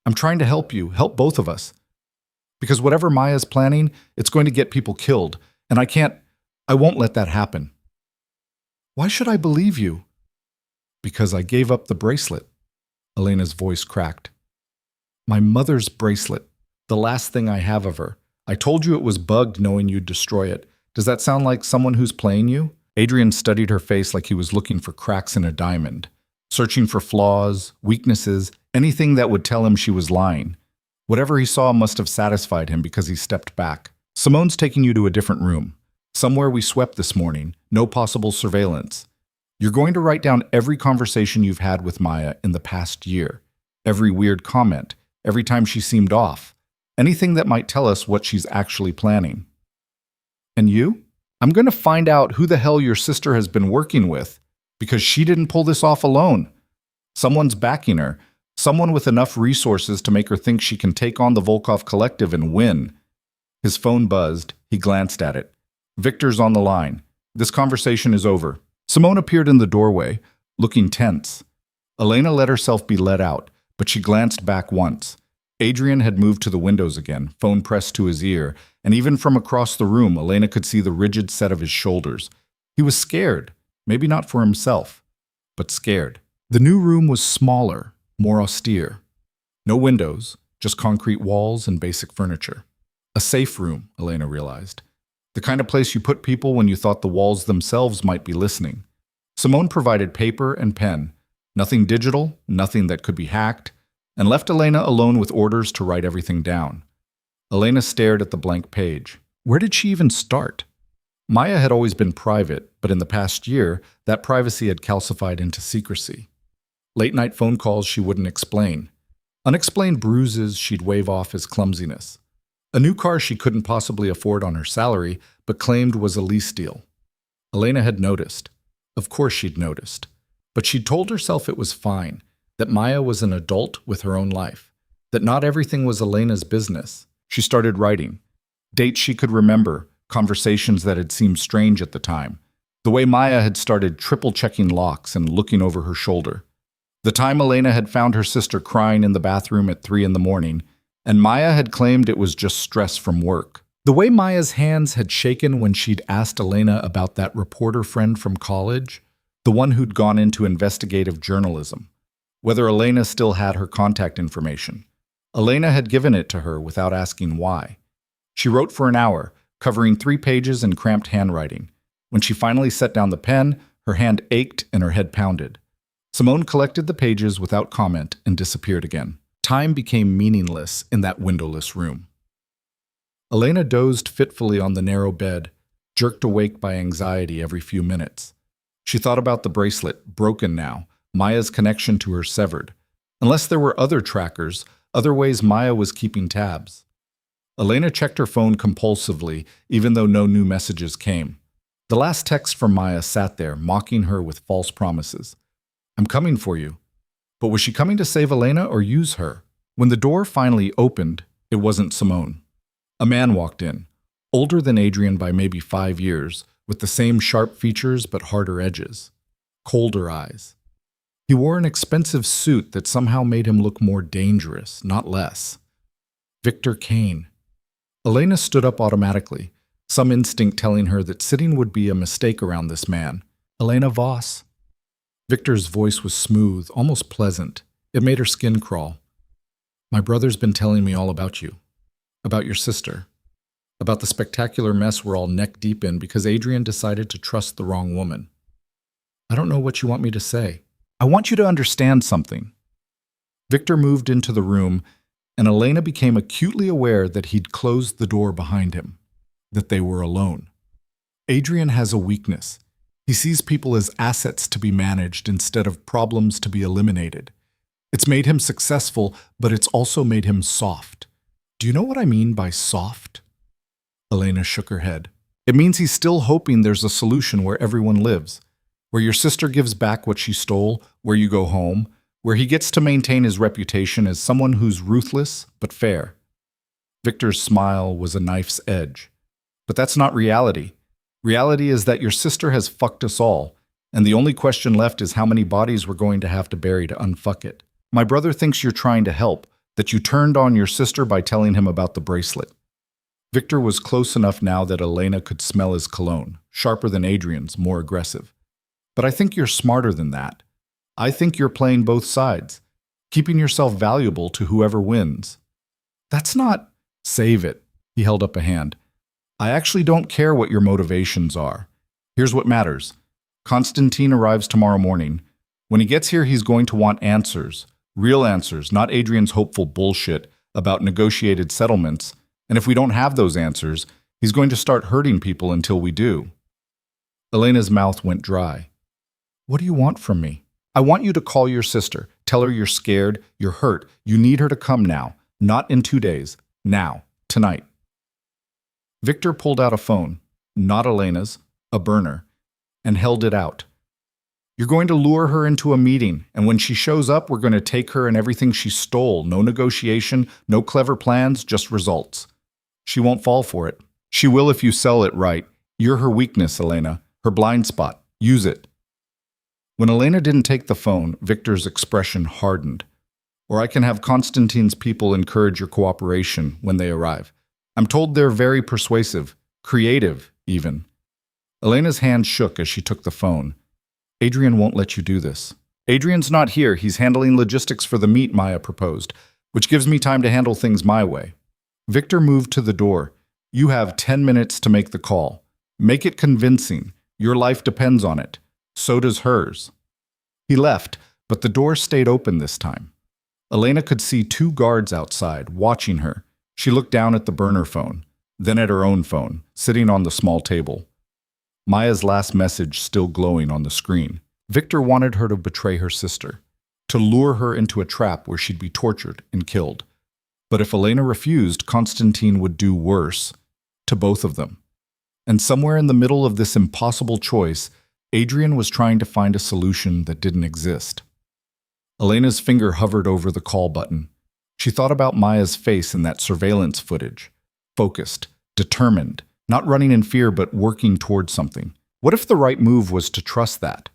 "I'm trying to help you, help both of us. Because whatever Maya's planning, it's going to get people killed, and I won't let that happen." "Why should I believe you?" "Because I gave up the bracelet." Elena's voice cracked. "My mother's bracelet, the last thing I have of her. I told you it was bugged knowing you'd destroy it. Does that sound like someone who's playing you?" Adrian studied her face like he was looking for cracks in a diamond, searching for flaws, weaknesses, anything that would tell him she was lying. Whatever he saw must have satisfied him because he stepped back. "Simone's taking you to a different room. Somewhere we swept this morning, no possible surveillance. You're going to write down every conversation you've had with Maya in the past year, every weird comment, every time she seemed off, anything that might tell us what she's actually planning." "And you? I'm going to find out who the hell your sister has been working with, because she didn't pull this off alone. Someone's backing her, someone with enough resources to make her think she can take on the Volkov Collective and win." His phone buzzed. He glanced at it. "Victor's on the line. This conversation is over." Simone appeared in the doorway, looking tense. Elena let herself be led out, but she glanced back once. Adrian had moved to the windows again, phone pressed to his ear, and even from across the room, Elena could see the rigid set of his shoulders. He was scared, maybe not for himself, but scared. The new room was smaller, more austere. No windows, just concrete walls and basic furniture. A safe room, Elena realized. The kind of place you put people when you thought the walls themselves might be listening. Simone provided paper and pen, nothing digital, nothing that could be hacked, and left Elena alone with orders to write everything down. Elena stared at the blank page. Where did she even start? Maya had always been private, but in the past year, that privacy had calcified into secrecy. Late-night phone calls she wouldn't explain. Unexplained bruises she'd wave off as clumsiness. A new car she couldn't possibly afford on her salary, but claimed was a lease deal. Elena had noticed. Of course she'd noticed. But she'd told herself it was fine, that Maya was an adult with her own life, that not everything was Elena's business. She started writing. Dates she could remember, conversations that had seemed strange at the time. The way Maya had started triple-checking locks and looking over her shoulder. The time Elena had found her sister crying in the bathroom at 3 a.m, and Maya had claimed it was just stress from work. The way Maya's hands had shaken when she'd asked Elena about that reporter friend from college, the one who'd gone into investigative journalism. Whether Elena still had her contact information. Elena had given it to her without asking why. She wrote for an hour, covering 3 pages in cramped handwriting. When she finally set down the pen, her hand ached and her head pounded. Simone collected the pages without comment and disappeared again. Time became meaningless in that windowless room. Elena dozed fitfully on the narrow bed, jerked awake by anxiety every few minutes. She thought about the bracelet, broken now, Maya's connection to her severed. Unless there were other trackers, other ways Maya was keeping tabs. Elena checked her phone compulsively, even though no new messages came. The last text from Maya sat there, mocking her with false promises. "I'm coming for you." But was she coming to save Elena or use her? When the door finally opened, it wasn't Simone. A man walked in, older than Adrian by maybe 5 years, with the same sharp features but harder edges. Colder eyes. He wore an expensive suit that somehow made him look more dangerous, not less. Victor Kane. Elena stood up automatically, some instinct telling her that sitting would be a mistake around this man. Elena Voss. Victor's voice was smooth, almost pleasant. It made her skin crawl. My brother's been telling me all about you. About your sister. About the spectacular mess we're all neck deep in because Adrian decided to trust the wrong woman. I don't know what you want me to say. I want you to understand something. Victor moved into the room, and Elena became acutely aware that he'd closed the door behind him, that they were alone. Adrian has a weakness. He sees people as assets to be managed instead of problems to be eliminated. It's made him successful, but it's also made him soft. Do you know what I mean by soft? Elena shook her head. It means he's still hoping there's a solution where everyone lives, where your sister gives back what she stole, where you go home, where he gets to maintain his reputation as someone who's ruthless but fair. Victor's smile was a knife's edge. But that's not reality. Reality is that your sister has fucked us all, and the only question left is how many bodies we're going to have to bury to unfuck it. My brother thinks you're trying to help, that you turned on your sister by telling him about the bracelet. Victor was close enough now that Elena could smell his cologne, sharper than Adrian's, more aggressive. But I think you're smarter than that. I think you're playing both sides, keeping yourself valuable to whoever wins. That's not... Save it. He held up a hand. I actually don't care what your motivations are. Here's what matters. Constantine arrives tomorrow morning. When he gets here, he's going to want answers. Real answers, not Adrian's hopeful bullshit about negotiated settlements. And if we don't have those answers, he's going to start hurting people until we do. Elena's mouth went dry. What do you want from me? I want you to call your sister. Tell her you're scared, you're hurt. You need her to come now. Not in 2 days. Now. Tonight. Victor pulled out a phone, not Elena's, a burner, and held it out. You're going to lure her into a meeting, and when she shows up, we're going to take her and everything she stole. No negotiation, no clever plans, just results. She won't fall for it. She will if you sell it right. You're her weakness, Elena, her blind spot. Use it. When Elena didn't take the phone, Victor's expression hardened. Or I can have Constantine's people encourage your cooperation when they arrive. I'm told they're very persuasive, creative, even. Elena's hand shook as she took the phone. Adrian won't let you do this. Adrian's not here. He's handling logistics for the meet Maya proposed, which gives me time to handle things my way. Victor moved to the door. You have 10 minutes to make the call. Make it convincing. Your life depends on it. So does hers. He left, but the door stayed open this time. Elena could see 2 guards outside, watching her. She looked down at the burner phone, then at her own phone, sitting on the small table. Maya's last message still glowing on the screen. Victor wanted her to betray her sister, to lure her into a trap where she'd be tortured and killed. But if Elena refused, Constantine would do worse, to both of them. And somewhere in the middle of this impossible choice, Adrian was trying to find a solution that didn't exist. Elena's finger hovered over the call button. She thought about Maya's face in that surveillance footage. Focused, determined, not running in fear but working towards something. What if the right move was to trust that?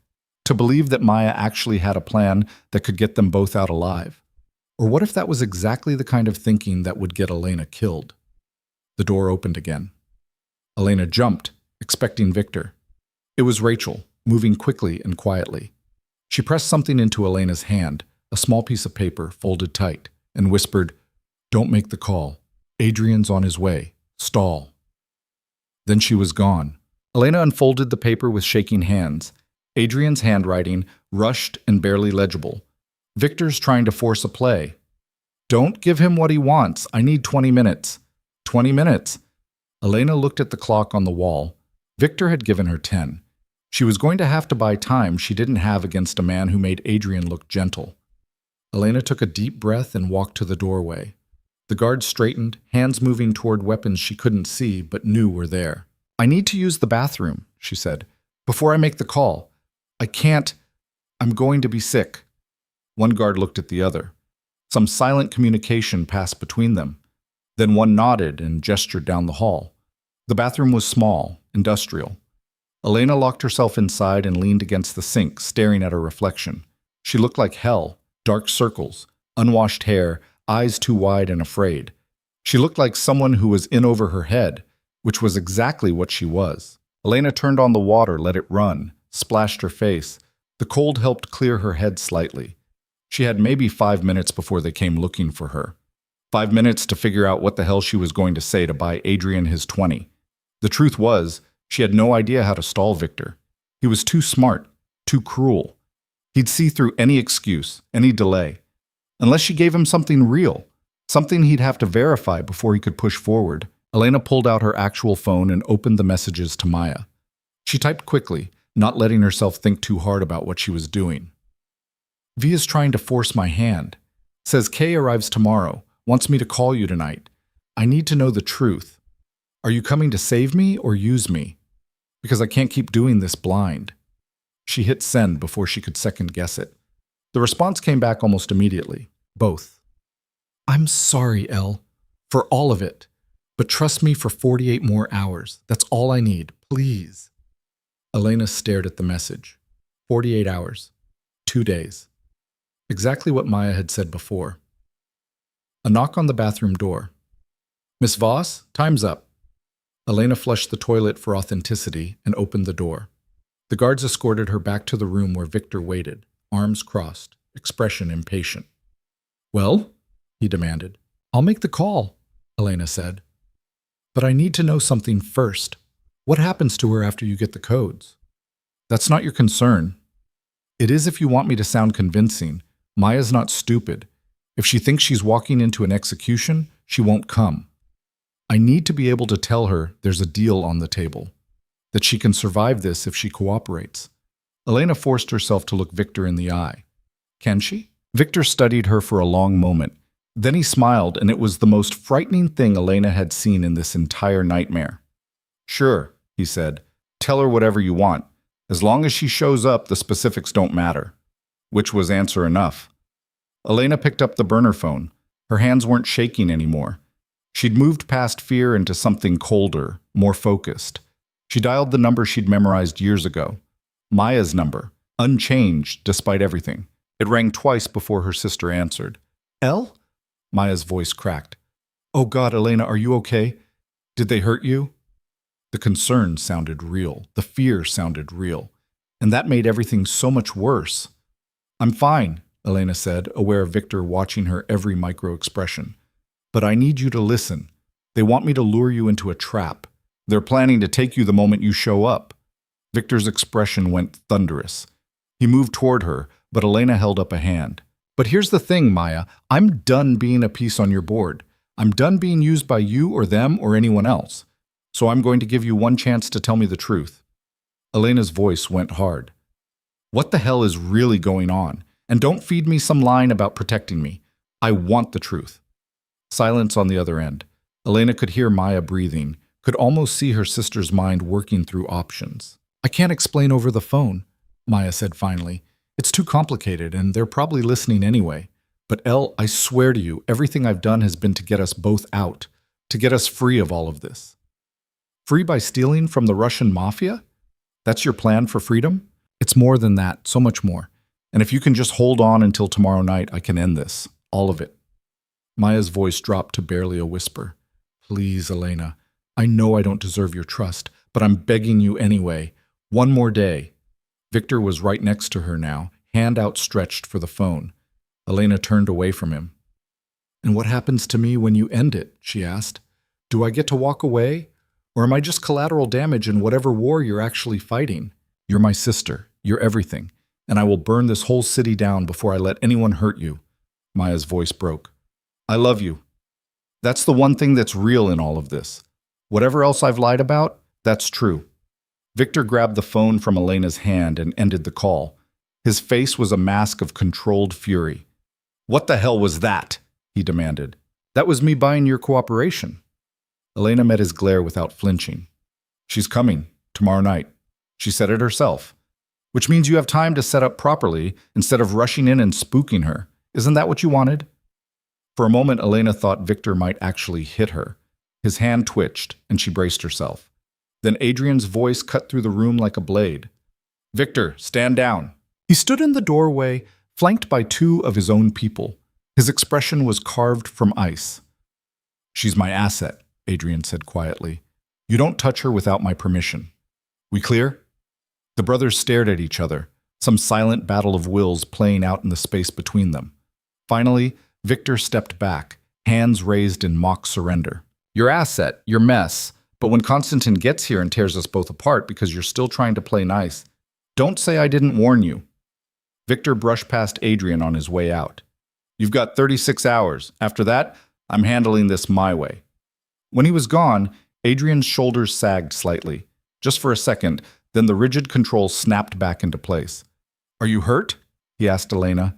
To believe that Maya actually had a plan that could get them both out alive? Or what if that was exactly the kind of thinking that would get Elena killed? The door opened again. Elena jumped, expecting Victor. It was Rachel, moving quickly and quietly. She pressed something into Elena's hand, a small piece of paper folded tight, and whispered, "Don't make the call. Adrian's on his way. Stall." Then she was gone. Elena unfolded the paper with shaking hands. Adrian's handwriting, rushed and barely legible. Victor's trying to force a play. Don't give him what he wants. I need 20 minutes. 20 minutes. Elena looked at the clock on the wall. Victor had given her 10. She was going to have to buy time she didn't have against a man who made Adrian look gentle. Elena took a deep breath and walked to the doorway. The guard straightened, hands moving toward weapons she couldn't see but knew were there. I need to use the bathroom, she said, before I make the call. I can't. I'm going to be sick. One guard looked at the other. Some silent communication passed between them. Then one nodded and gestured down the hall. The bathroom was small, industrial. Elena locked herself inside and leaned against the sink, staring at her reflection. She looked like hell, dark circles, unwashed hair, eyes too wide and afraid. She looked like someone who was in over her head, which was exactly what she was. Elena turned on the water, let it run, splashed her face. The cold helped clear her head slightly. She had maybe 5 minutes before they came looking for her. 5 minutes to figure out what the hell she was going to say to buy Adrian his 20. The truth was, she had no idea how to stall Victor. He was too smart, too cruel. He'd see through any excuse, any delay. Unless she gave him something real, something he'd have to verify before he could push forward. Elena pulled out her actual phone and opened the messages to Maya. She typed quickly, not letting herself think too hard about what she was doing. Via's trying to force my hand. Says Kay arrives tomorrow, wants me to call you tonight. I need to know the truth. Are you coming to save me or use me? Because I can't keep doing this blind. She hit send before she could second guess it. The response came back almost immediately. Both. I'm sorry, Elle, for all of it. But trust me for 48 more hours. That's all I need, please. Elena stared at the message. 48 hours. 2 days. Exactly what Maya had said before. A knock on the bathroom door. Miss Voss, time's up. Elena flushed the toilet for authenticity and opened the door. The guards escorted her back to the room where Victor waited, arms crossed, expression impatient. Well? He demanded. I'll make the call, Elena said. But I need to know something first. What happens to her after you get the codes? That's not your concern. It is if you want me to sound convincing. Maya's not stupid. If she thinks she's walking into an execution, she won't come. I need to be able to tell her there's a deal on the table, that she can survive this if she cooperates. Elena forced herself to look Victor in the eye. Can she? Victor studied her for a long moment. Then he smiled, and it was the most frightening thing Elena had seen in this entire nightmare. Sure, he said. Tell her whatever you want. As long as she shows up, the specifics don't matter. Which was answer enough. Elena picked up the burner phone. Her hands weren't shaking anymore. She'd moved past fear into something colder, more focused. She dialed the number she'd memorized years ago. Maya's number, unchanged despite everything. It rang twice before her sister answered. Elle? Maya's voice cracked. Oh God, Elena, are you okay? Did they hurt you? The concern sounded real. The fear sounded real. And that made everything so much worse. I'm fine, Elena said, aware of Victor watching her every micro-expression. But I need you to listen. They want me to lure you into a trap. They're planning to take you the moment you show up. Victor's expression went thunderous. He moved toward her, but Elena held up a hand. But here's the thing, Maya. I'm done being a piece on your board. I'm done being used by you or them or anyone else. So I'm going to give you one chance to tell me the truth. Elena's voice went hard. What the hell is really going on? And don't feed me some line about protecting me. I want the truth. Silence on the other end. Elena could hear Maya breathing, could almost see her sister's mind working through options. I can't explain over the phone, Maya said finally. It's too complicated, and they're probably listening anyway. But Elle, I swear to you, everything I've done has been to get us both out, to get us free of all of this. Free by stealing from the Russian mafia? That's your plan for freedom? It's more than that, so much more. And if you can just hold on until tomorrow night, I can end this. All of it. Maya's voice dropped to barely a whisper. Please, Elena. I know I don't deserve your trust, but I'm begging you anyway. One more day. Victor was right next to her now, hand outstretched for the phone. Elena turned away from him. And what happens to me when you end it? She asked. Do I get to walk away? Or am I just collateral damage in whatever war you're actually fighting? You're my sister. You're everything. And I will burn this whole city down before I let anyone hurt you. Maya's voice broke. I love you. That's the one thing that's real in all of this. Whatever else I've lied about, that's true. Victor grabbed the phone from Elena's hand and ended the call. His face was a mask of controlled fury. What the hell was that? He demanded. That was me buying your cooperation. Elena met his glare without flinching. She's coming, tomorrow night. She said it herself. Which means you have time to set up properly instead of rushing in and spooking her. Isn't that what you wanted? For a moment, Elena thought Victor might actually hit her. His hand twitched, and she braced herself. Then Adrian's voice cut through the room like a blade. Victor, stand down. He stood in the doorway, flanked by two of his own people. His expression was carved from ice. "She's my asset," Adrian said quietly. "You don't touch her without my permission. We clear?" The brothers stared at each other, some silent battle of wills playing out in the space between them. Finally, Victor stepped back, hands raised in mock surrender. "Your asset, your mess. But when Constantine gets here and tears us both apart because you're still trying to play nice, don't say I didn't warn you." Victor brushed past Adrian on his way out. "You've got 36 hours. After that, I'm handling this my way." When he was gone, Adrian's shoulders sagged slightly. Just for a second, then the rigid control snapped back into place. "Are you hurt?" he asked Elena.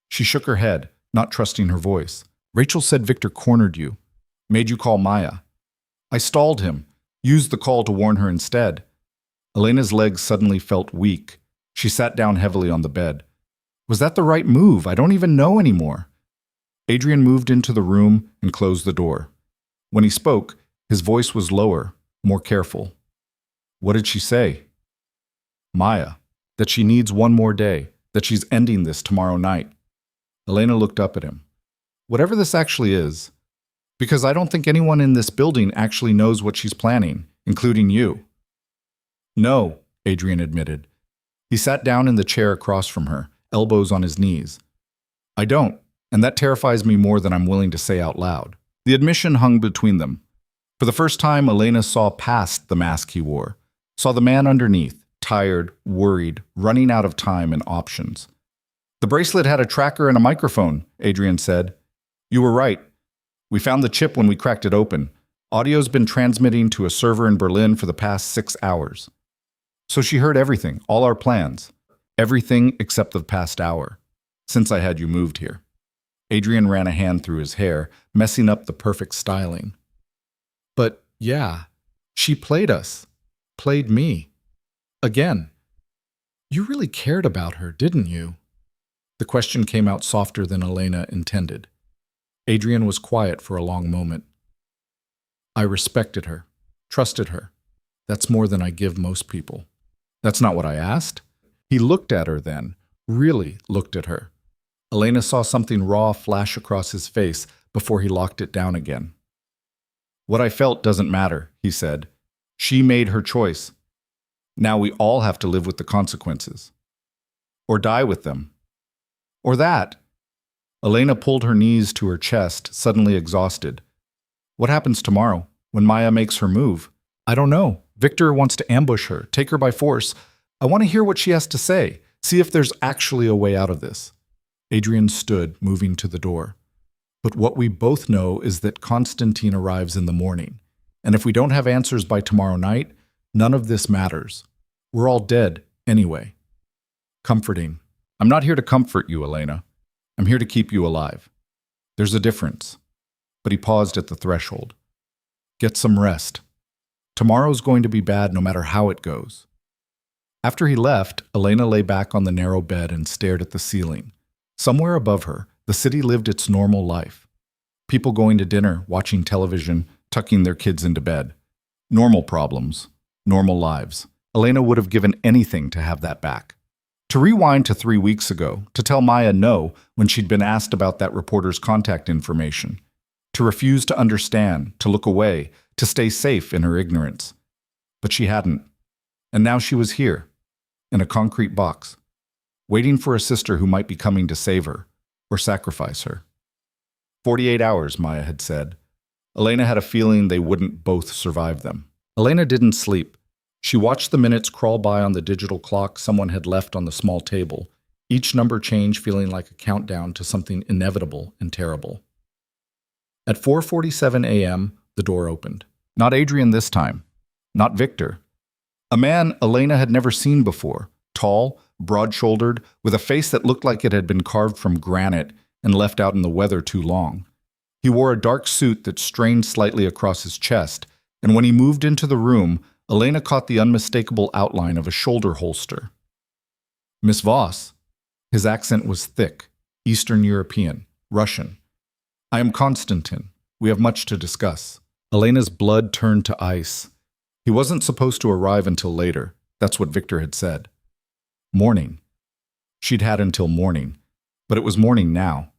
She shook her head, not trusting her voice. "Rachel said Victor cornered you. Made you call Maya." "I stalled him. Used the call to warn her instead." Elena's legs suddenly felt weak. She sat down heavily on the bed. "Was that the right move? I don't even know anymore." Adrian moved into the room and closed the door. When he spoke, his voice was lower, more careful. "What did she say?" "Maya. That she needs one more day. That she's ending this tomorrow night." Elena looked up at him. "Whatever this actually is, because I don't think anyone in this building actually knows what she's planning, including you." "No," Adrian admitted. He sat down in the chair across from her, elbows on his knees. "I don't, and that terrifies me more than I'm willing to say out loud." The admission hung between them. For the first time, Elena saw past the mask he wore, saw the man underneath, tired, worried, running out of time and options. "The bracelet had a tracker and a microphone," Adrian said. "You were right. We found the chip when we cracked it open. Audio's been transmitting to a server in Berlin for the past 6 hours. So she heard everything, all our plans. Everything except the past hour, since I had you moved here." Adrian ran a hand through his hair, messing up the perfect styling. "But, yeah, she played us. Played me. Again. You really cared about her, didn't you?" The question came out softer than Elena intended. Adrian was quiet for a long moment. "I respected her, trusted her. That's more than I give most people." "That's not what I asked." He looked at her then, really looked at her. Elena saw something raw flash across his face before he locked it down again. "What I felt doesn't matter," he said. "She made her choice. Now we all have to live with the consequences. Or die with them. Or that." Elena pulled her knees to her chest, suddenly exhausted. "What happens tomorrow, when Maya makes her move?" "I don't know. Victor wants to ambush her, take her by force. I want to hear what she has to say, see if there's actually a way out of this." Adrian stood, moving to the door. "But what we both know is that Constantine arrives in the morning. And if we don't have answers by tomorrow night, none of this matters. We're all dead, anyway." Comforting. "I'm not here to comfort you, Elena. I'm here to keep you alive. There's a difference." But he paused at the threshold. "Get some rest. Tomorrow's going to be bad no matter how it goes." After he left, Elena lay back on the narrow bed and stared at the ceiling. Somewhere above her, the city lived its normal life. People going to dinner, watching television, tucking their kids into bed. Normal problems, normal lives. Elena would have given anything to have that back. To rewind to 3 weeks ago, to tell Maya no when she'd been asked about that reporter's contact information. To refuse to understand, to look away, to stay safe in her ignorance. But she hadn't. And now she was here, in a concrete box, waiting for a sister who might be coming to save her, or sacrifice her. 48 hours, Maya had said. Elena had a feeling they wouldn't both survive them. Elena didn't sleep. She watched the minutes crawl by on the digital clock someone had left on the small table, each number change feeling like a countdown to something inevitable and terrible. At 4:47 a.m., the door opened. Not Adrian this time. Not Victor. A man Elena had never seen before, tall, broad-shouldered, with a face that looked like it had been carved from granite and left out in the weather too long. He wore a dark suit that strained slightly across his chest, and when he moved into the room, Elena caught the unmistakable outline of a shoulder holster. "Miss Voss." His accent was thick, Eastern European, Russian. "I am Constantine. We have much to discuss." Elena's blood turned to ice. He wasn't supposed to arrive until later. That's what Victor had said. Morning. She'd had until morning. But it was morning now,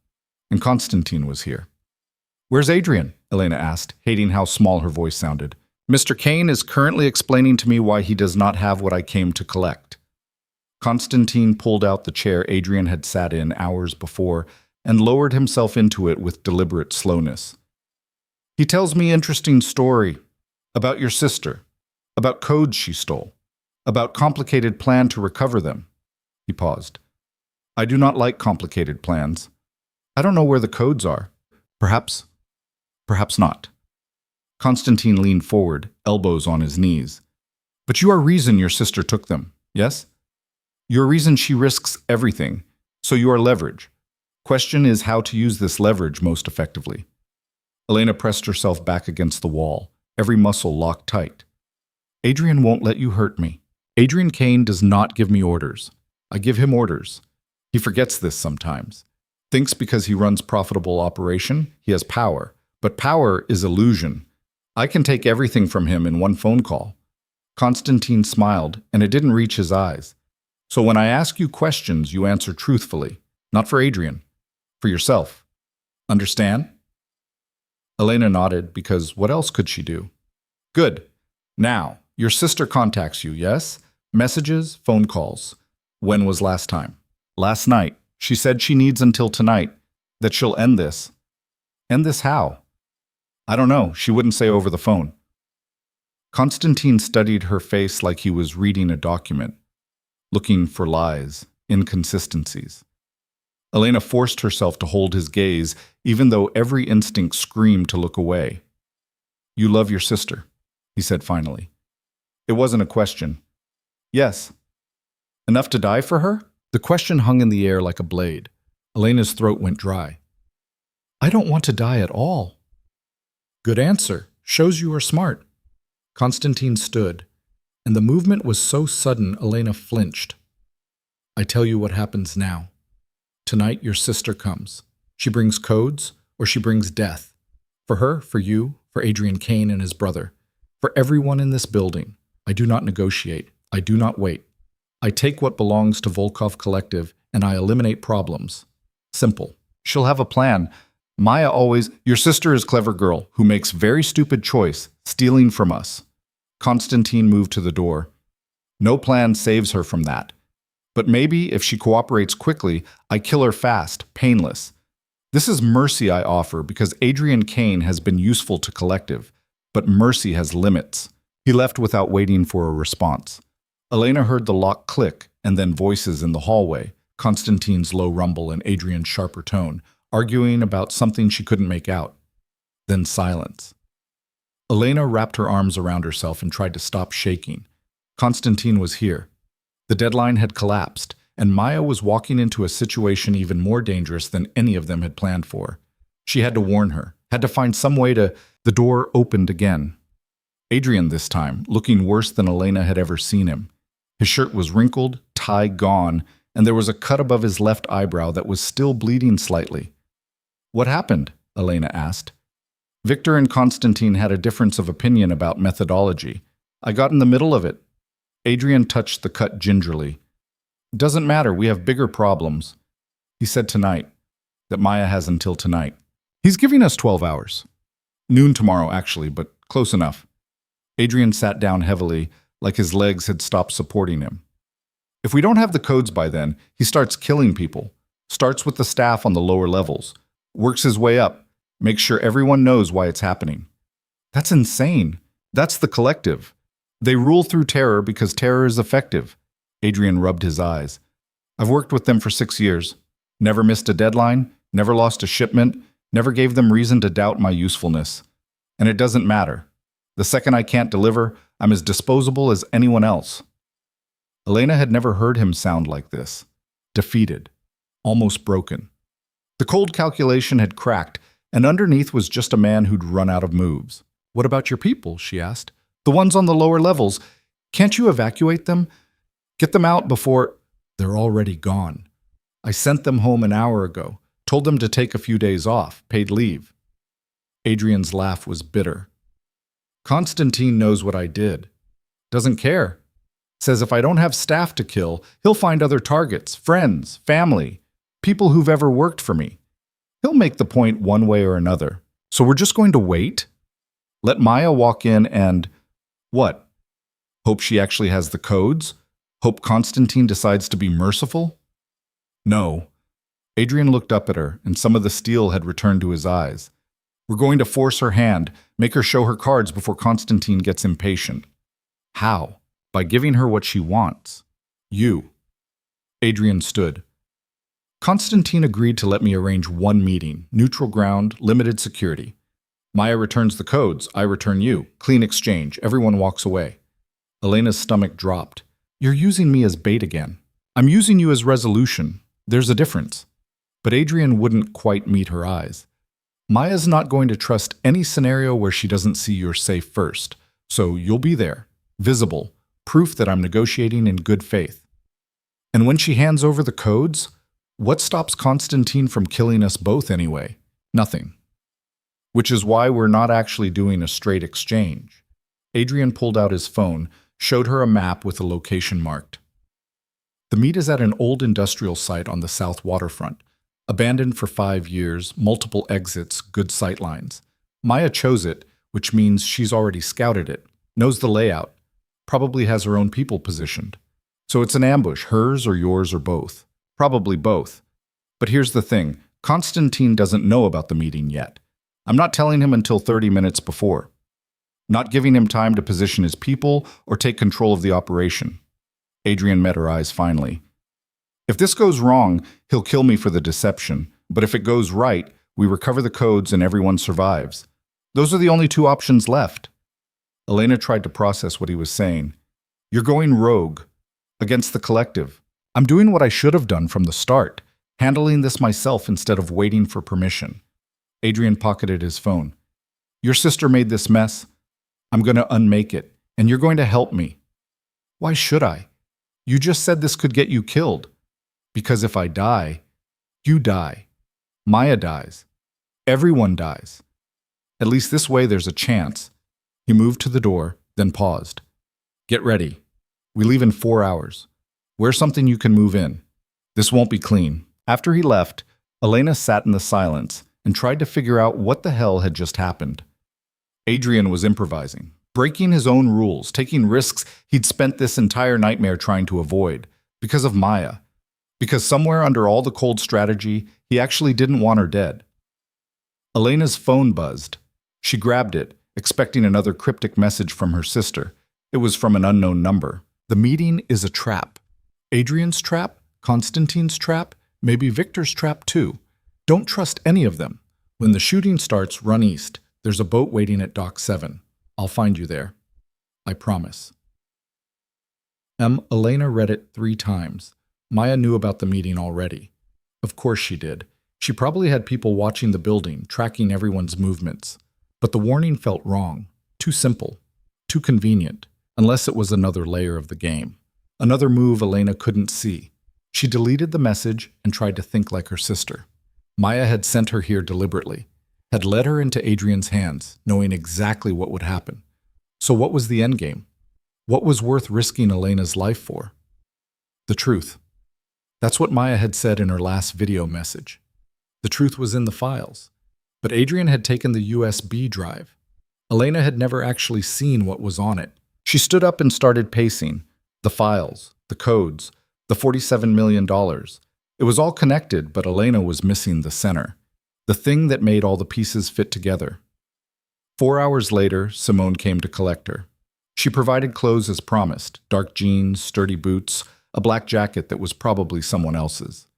and Constantine was here. "Where's Adrian?" Elena asked, hating how small her voice sounded. "Mr. Kane is currently explaining to me why he does not have what I came to collect." Constantine pulled out the chair Adrian had sat in hours before and lowered himself into it with deliberate slowness. "He tells me interesting story about your sister, about codes she stole, about complicated plan to recover them." He paused. "I do not like complicated plans. I don't know where the codes are. Perhaps not." Constantine leaned forward, elbows on his knees. "But you are reason your sister took them, yes? You're reason she risks everything, so you are leverage. Question is how to use this leverage most effectively." Elena pressed herself back against the wall, every muscle locked tight. "Adrian won't let you hurt me. Adrian Kane does not give me orders. I give him orders. He forgets this sometimes. Thinks because he runs profitable operation, he has power. But power is illusion. I can take everything from him in one phone call." Constantine smiled, and it didn't reach his eyes. "So when I ask you questions, you answer truthfully. Not for Adrian. For yourself. Understand?" Elena nodded, because what else could she do? "Good. Now, your sister contacts you, yes? Messages, phone calls. When was last time?" "Last night. She said she needs until tonight, that she'll end this." "End this how?" "I don't know. She wouldn't say over the phone." Constantine studied her face like he was reading a document, looking for lies, inconsistencies. Elena forced herself to hold his gaze, even though every instinct screamed to look away. "You love your sister," he said finally. It wasn't a question. "Yes." "Enough to die for her?" The question hung in the air like a blade. Elena's throat went dry. "I don't want to die at all." "Good answer. Shows you are smart." Constantine stood, and the movement was so sudden Elena flinched. "I tell you what happens now. Tonight your sister comes. She brings codes, or she brings death. For her, for you, for Adrian Kane and his brother. For everyone in this building. I do not negotiate. I do not wait. I take what belongs to Volkov Collective, and I eliminate problems. Simple. She'll have a plan. Maya always, your sister is a clever girl who makes very stupid choice, stealing from us." Constantine moved to the door. "No plan saves her from that. But maybe if she cooperates quickly, I kill her fast, painless. This is mercy I offer because Adrian Kane has been useful to Collective, but mercy has limits." He left without waiting for a response. Elena heard the lock click and then voices in the hallway, Constantine's low rumble and Adrian's sharper tone, arguing about something she couldn't make out. Then silence. Elena wrapped her arms around herself and tried to stop shaking. Constantine was here. The deadline had collapsed, and Maya was walking into a situation even more dangerous than any of them had planned for. She had to warn her, had to find some way to... The door opened again. Adrian this time, looking worse than Elena had ever seen him. His shirt was wrinkled, tie gone, and there was a cut above his left eyebrow that was still bleeding slightly. "What happened?" Elena asked. Victor and Constantine had a difference of opinion about methodology. "I got in the middle of it." Adrian touched the cut gingerly. "Doesn't matter, we have bigger problems." He said tonight, that Maya has until tonight. "He's giving us 12 hours. Noon tomorrow, actually, but close enough." Adrian sat down heavily, like his legs had stopped supporting him. "If we don't have the codes by then, he starts killing people. Starts with the staff on the lower levels. Works his way up. Makes sure everyone knows why it's happening." "That's insane. That's the Collective. They rule through terror because terror is effective." Adrian rubbed his eyes. "I've worked with them for 6 years. Never missed a deadline, never lost a shipment, never gave them reason to doubt my usefulness. And it doesn't matter. The second I can't deliver, I'm as disposable as anyone else." Elena had never heard him sound like this. Defeated. Almost broken. The cold calculation had cracked, and underneath was just a man who'd run out of moves. "What about your people?" she asked. "The ones on the lower levels. Can't you evacuate them? Get them out before—" "They're already gone. I sent them home an hour ago. Told them to take a few days off, paid leave." Adrian's laugh was bitter. "Constantine knows what I did. Doesn't care. Says if I don't have staff to kill, he'll find other targets, friends, family. People who've ever worked for me. He'll make the point one way or another. So we're just going to wait? Let Maya walk in and… what? Hope she actually has the codes? Hope Constantine decides to be merciful? No. Adrian looked up at her, and some of the steel had returned to his eyes. We're going to force her hand, make her show her cards before Constantine gets impatient. How? By giving her what she wants. You. Adrian stood. Constantine agreed to let me arrange one meeting, neutral ground, limited security. Maya returns the codes, I return you. Clean exchange, everyone walks away. Elena's stomach dropped. You're using me as bait again. I'm using you as resolution. There's a difference. But Adrian wouldn't quite meet her eyes. Maya's not going to trust any scenario where she doesn't see you're safe first. So you'll be there, visible, proof that I'm negotiating in good faith. And when she hands over the codes, what stops Constantine from killing us both anyway? Nothing. Which is why we're not actually doing a straight exchange. Adrian pulled out his phone, showed her a map with a location marked. The meet is at an old industrial site on the south waterfront. Abandoned for 5 years, multiple exits, good sightlines. Maya chose it, which means she's already scouted it, knows the layout, probably has her own people positioned. So it's an ambush, hers or yours or both. Probably both. But here's the thing, Constantine doesn't know about the meeting yet. I'm not telling him until 30 minutes before. Not giving him time to position his people or take control of the operation. Adrian met her eyes finally. If this goes wrong, he'll kill me for the deception. But if it goes right, we recover the codes and everyone survives. Those are the only two options left. Elena tried to process what he was saying. You're going rogue. Against the collective. I'm doing what I should have done from the start. Handling this myself instead of waiting for permission. Adrian pocketed his phone. Your sister made this mess. I'm going to unmake it. And you're going to help me. Why should I? You just said this could get you killed. Because if I die, you die. Maya dies. Everyone dies. At least this way there's a chance. He moved to the door, then paused. Get ready. We leave in 4 hours. Wear something you can move in. This won't be clean. After he left, Elena sat in the silence and tried to figure out what the hell had just happened. Adrian was improvising, breaking his own rules, taking risks he'd spent this entire nightmare trying to avoid. Because of Maya. Because somewhere under all the cold strategy, he actually didn't want her dead. Elena's phone buzzed. She grabbed it, expecting another cryptic message from her sister. It was from an unknown number. The meeting is a trap. Adrian's trap? Constantine's trap? Maybe Victor's trap too. Don't trust any of them. When the shooting starts, run east. There's a boat waiting at Dock 7. I'll find you there. I promise. Elena read it 3 times. Maya knew about the meeting already. Of course she did. She probably had people watching the building, tracking everyone's movements. But the warning felt wrong. Too simple. Too convenient. Unless it was another layer of the game. Another move Elena couldn't see. She deleted the message and tried to think like her sister. Maya had sent her here deliberately. Had led her into Adrian's hands, knowing exactly what would happen. So what was the endgame? What was worth risking Elena's life for? The truth. That's what Maya had said in her last video message. The truth was in the files. But Adrian had taken the USB drive. Elena had never actually seen what was on it. She stood up and started pacing. The files, the codes, the $47 million. It was all connected, but Elena was missing the center. The thing that made all the pieces fit together. 4 hours later, Simone came to collect her. She provided clothes as promised, dark jeans, sturdy boots, a black jacket that was probably someone else's.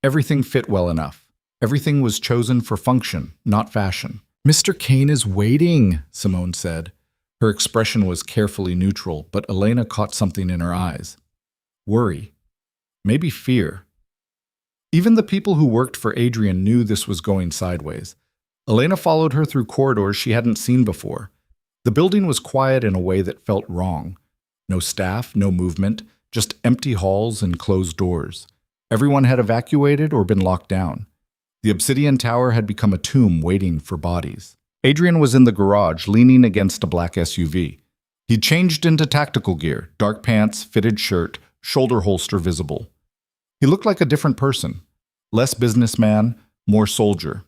Everything fit well enough. Everything was chosen for function, not fashion. Mr. Kane is waiting, Simone said. Her expression was carefully neutral, but Elena caught something in her eyes. Worry. Maybe fear. Even the people who worked for Adrian knew this was going sideways. Elena followed her through corridors she hadn't seen before. The building was quiet in a way that felt wrong. No staff, no movement, just empty halls and closed doors. Everyone had evacuated or been locked down. The obsidian tower had become a tomb waiting for bodies. Adrian was in the garage, leaning against a black SUV. He'd changed into tactical gear, dark pants, fitted shirt, shoulder holster visible. He looked like a different person. Less businessman, more soldier.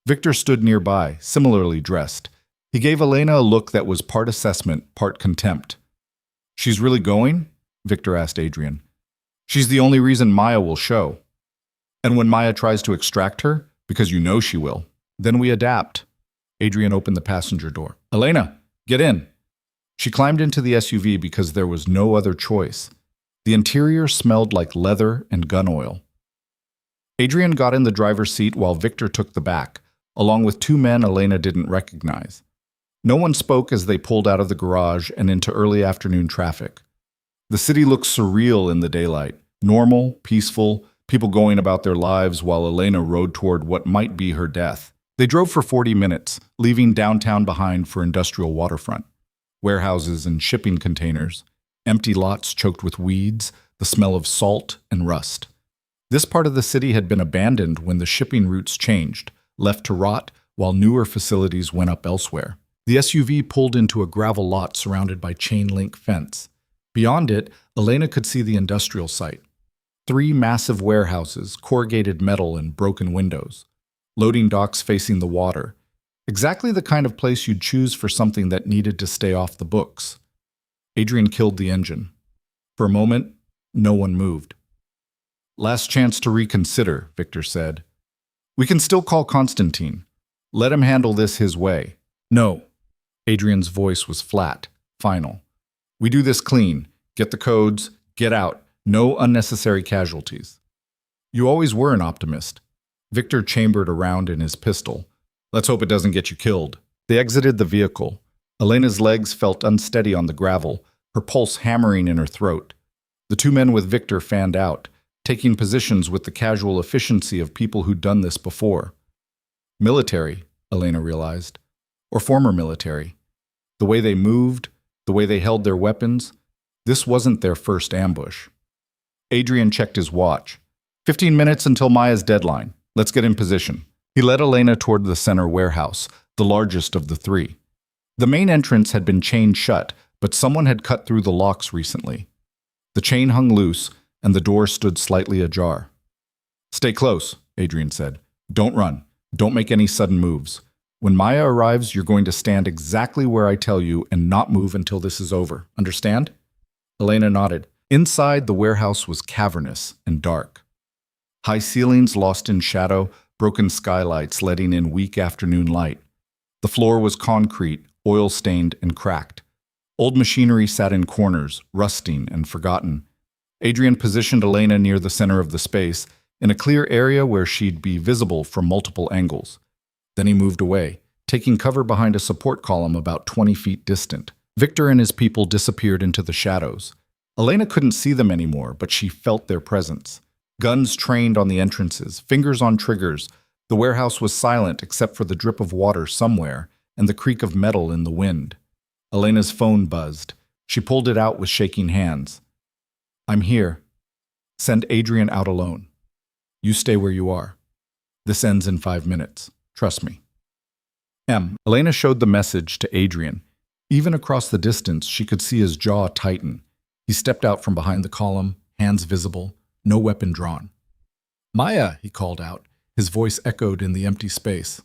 Victor stood nearby, similarly dressed. He gave Elena a look that was part assessment, part contempt. "She's really going?" Victor asked Adrian. "She's the only reason Maya will show. And when Maya tries to extract her, because you know she will, then we adapt." Adrian opened the passenger door. "Elena, get in." She climbed into the SUV because there was no other choice. The interior smelled like leather and gun oil. Adrian got in the driver's seat while Victor took the back, along with two men Elena didn't recognize. No one spoke as they pulled out of the garage and into early afternoon traffic. The city looked surreal in the daylight, normal, peaceful, people going about their lives while Elena rode toward what might be her death. They drove for 40 minutes, leaving downtown behind for industrial waterfront. Warehouses and shipping containers, empty lots choked with weeds, the smell of salt and rust. This part of the city had been abandoned when the shipping routes changed, left to rot while newer facilities went up elsewhere. The SUV pulled into a gravel lot surrounded by chain-link fence. Beyond it, Elena could see the industrial site. 3 massive warehouses, corrugated metal and broken windows. Loading docks facing the water. Exactly the kind of place you'd choose for something that needed to stay off the books. Adrian killed the engine. For a moment, no one moved. "Last chance to reconsider," Victor said. "We can still call Constantine. Let him handle this his way." "No." Adrian's voice was flat, final. "We do this clean. Get the codes, get out. No unnecessary casualties." "You always were an optimist." Victor chambered a round in his pistol. "Let's hope it doesn't get you killed." They exited the vehicle. Elena's legs felt unsteady on the gravel, her pulse hammering in her throat. The 2 men with Victor fanned out, taking positions with the casual efficiency of people who'd done this before. Military, Elena realized. Or former military. The way they moved, the way they held their weapons, this wasn't their first ambush. Adrian checked his watch. 15 minutes until Maya's deadline. Let's get in position. He led Elena toward the center warehouse, the largest of the 3. The main entrance had been chained shut, but someone had cut through the locks recently. The chain hung loose, and the door stood slightly ajar. "Stay close," Adrian said. "Don't run. Don't make any sudden moves. When Maya arrives, you're going to stand exactly where I tell you and not move until this is over. Understand?" Elena nodded. Inside, the warehouse was cavernous and dark. High ceilings lost in shadow, broken skylights letting in weak afternoon light. The floor was concrete, oil-stained and cracked. Old machinery sat in corners, rusting and forgotten. Adrian positioned Elena near the center of the space, in a clear area where she'd be visible from multiple angles. Then he moved away, taking cover behind a support column about 20 feet distant. Victor and his people disappeared into the shadows. Elena couldn't see them anymore, but she felt their presence. Guns trained on the entrances, fingers on triggers. The warehouse was silent except for the drip of water somewhere and the creak of metal in the wind. Elena's phone buzzed. She pulled it out with shaking hands. "I'm here. Send Adrian out alone. You stay where you are. This ends in 5 minutes. Trust me." Elena showed the message to Adrian. Even across the distance, she could see his jaw tighten. He stepped out from behind the column, hands visible, no weapon drawn. "Maya," he called out. His voice echoed in the empty space.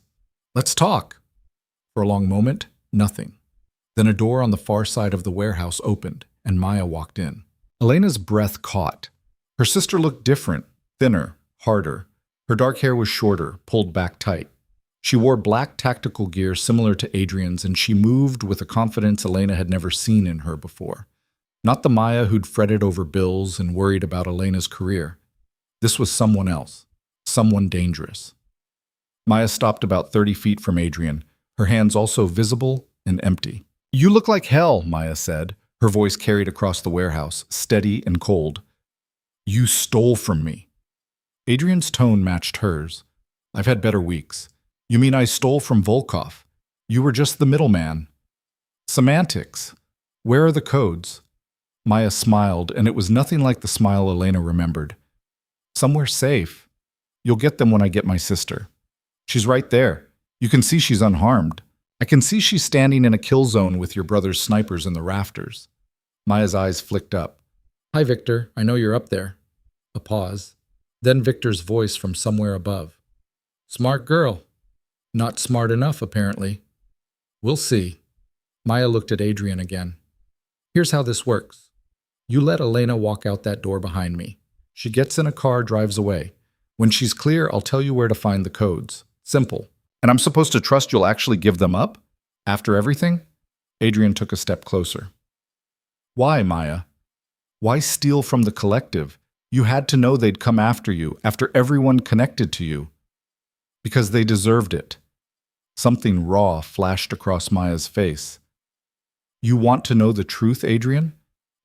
"Let's talk." For a long moment, nothing. Then a door on the far side of the warehouse opened, and Maya walked in. Elena's breath caught. Her sister looked different, thinner, harder. Her dark hair was shorter, pulled back tight. She wore black tactical gear similar to Adrian's, and she moved with a confidence Elena had never seen in her before. Not the Maya who'd fretted over bills and worried about Elena's career. This was someone else, someone dangerous. Maya stopped about 30 feet from Adrian, her hands also visible and empty. "You look like hell," Maya said, her voice carried across the warehouse, steady and cold. "You stole from me." Adrian's tone matched hers. "I've had better weeks. You mean I stole from Volkov? You were just the middleman." "Semantics. Where are the codes?" Maya smiled, and it was nothing like the smile Elena remembered. "Somewhere safe. You'll get them when I get my sister. She's right there. You can see she's unharmed. I can see she's standing in a kill zone with your brother's snipers in the rafters." Maya's eyes flicked up. "Hi, Victor. I know you're up there." A pause. Then Victor's voice from somewhere above. Smart girl. Not smart enough, apparently. We'll see. Maya looked at Adrian again. Here's how this works. You let Elena walk out that door behind me. She gets in a car, drives away. When she's clear, I'll tell you where to find the codes. Simple. And I'm supposed to trust you'll actually give them up? After everything? Adrian took a step closer. Why, Maya? Why steal from the collective? You had to know they'd come after you, after everyone connected to you. Because they deserved it. Something raw flashed across Maya's face. You want to know the truth, Adrian?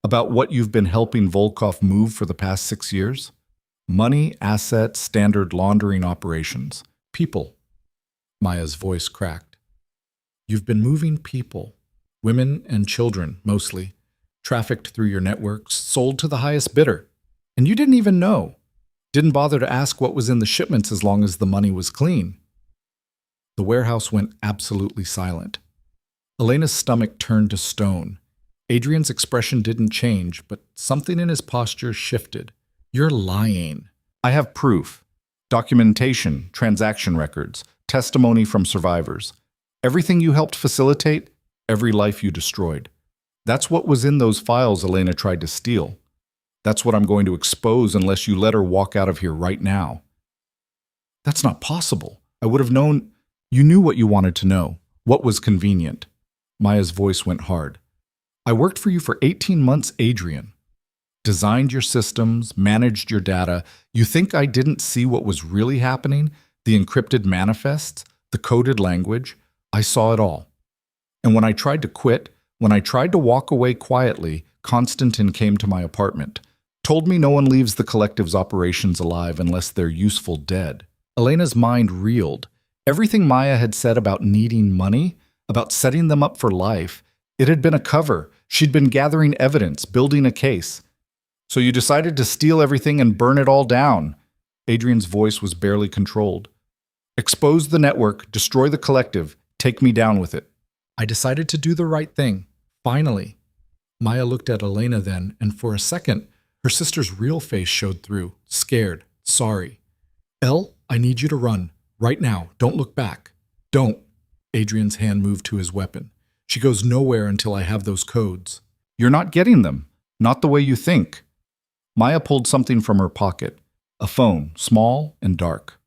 About what you've been helping Volkov move for the past 6 years? Money, assets, standard laundering operations. People. Maya's voice cracked. You've been moving people. Women and children, mostly. Trafficked through your networks, sold to the highest bidder. And you didn't even know. Didn't bother to ask what was in the shipments as long as the money was clean. The warehouse went absolutely silent. Elena's stomach turned to stone. Adrian's expression didn't change, but something in his posture shifted. You're lying. I have proof. Documentation, transaction records, testimony from survivors. Everything you helped facilitate, every life you destroyed. That's what was in those files Elena tried to steal. That's what I'm going to expose unless you let her walk out of here right now. That's not possible. I would have known. You knew what you wanted to know. What was convenient. Maya's voice went hard. I worked for you for 18 months, Adrian. Designed your systems, managed your data. You think I didn't see what was really happening? The encrypted manifests, the coded language. I saw it all. And when I tried to quit, when I tried to walk away quietly, Konstantin came to my apartment. Told me no one leaves the collective's operations alive unless they're useful dead. Elena's mind reeled. Everything Maya had said about needing money, about setting them up for life, it had been a cover. She'd been gathering evidence, building a case. So you decided to steal everything and burn it all down. Adrian's voice was barely controlled. Expose the network, destroy the collective, take me down with it. I decided to do the right thing. Finally. Maya looked at Elena then, and for a second, her sister's real face showed through, scared, sorry. Elle, I need you to run. Right now. Don't look back. Don't. Adrian's hand moved to his weapon. She goes nowhere until I have those codes. You're not getting them. Not the way you think. Maya pulled something from her pocket. A phone, small and dark.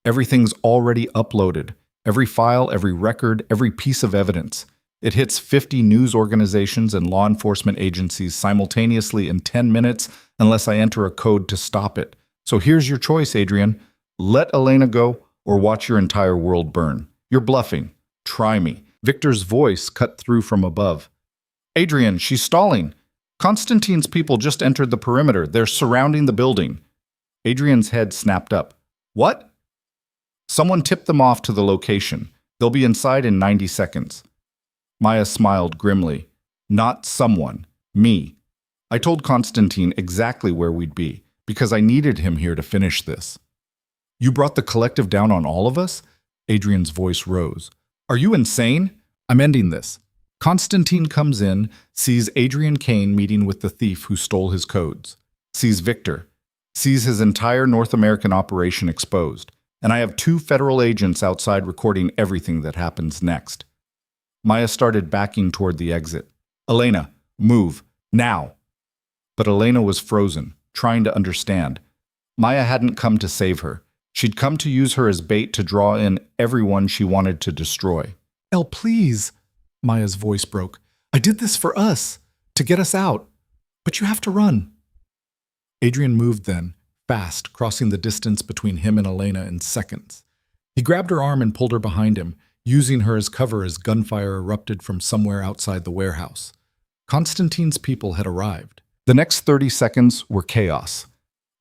Everything's already uploaded. Every file, every record, every piece of evidence. It hits 50 news organizations and law enforcement agencies simultaneously in 10 minutes unless I enter a code to stop it. So here's your choice, Adrian. Let Elena go or watch your entire world burn. You're bluffing. Try me. Victor's voice cut through from above. Adrian, she's stalling. Konstantin's people just entered the perimeter. They're surrounding the building. Adrian's head snapped up. What? Someone tipped them off to the location. They'll be inside in 90 seconds. Maya smiled grimly. Not someone. Me. I told Konstantin exactly where we'd be, because I needed him here to finish this. You brought the collective down on all of us? Adrian's voice rose. Are you insane? I'm ending this. Konstantin comes in, sees Adrian Kane meeting with the thief who stole his codes, sees Victor, sees his entire North American operation exposed, and I have 2 federal agents outside recording everything that happens next. Maya started backing toward the exit. Elena, move, now. But Elena was frozen, trying to understand. Maya hadn't come to save her. She'd come to use her as bait to draw in everyone she wanted to destroy. Elle, please. Maya's voice broke. I did this for us, to get us out. But you have to run. Adrian moved then, fast, crossing the distance between him and Elena in seconds. He grabbed her arm and pulled her behind him, using her as cover as gunfire erupted from somewhere outside the warehouse. Konstantin's people had arrived. The next 30 seconds were chaos.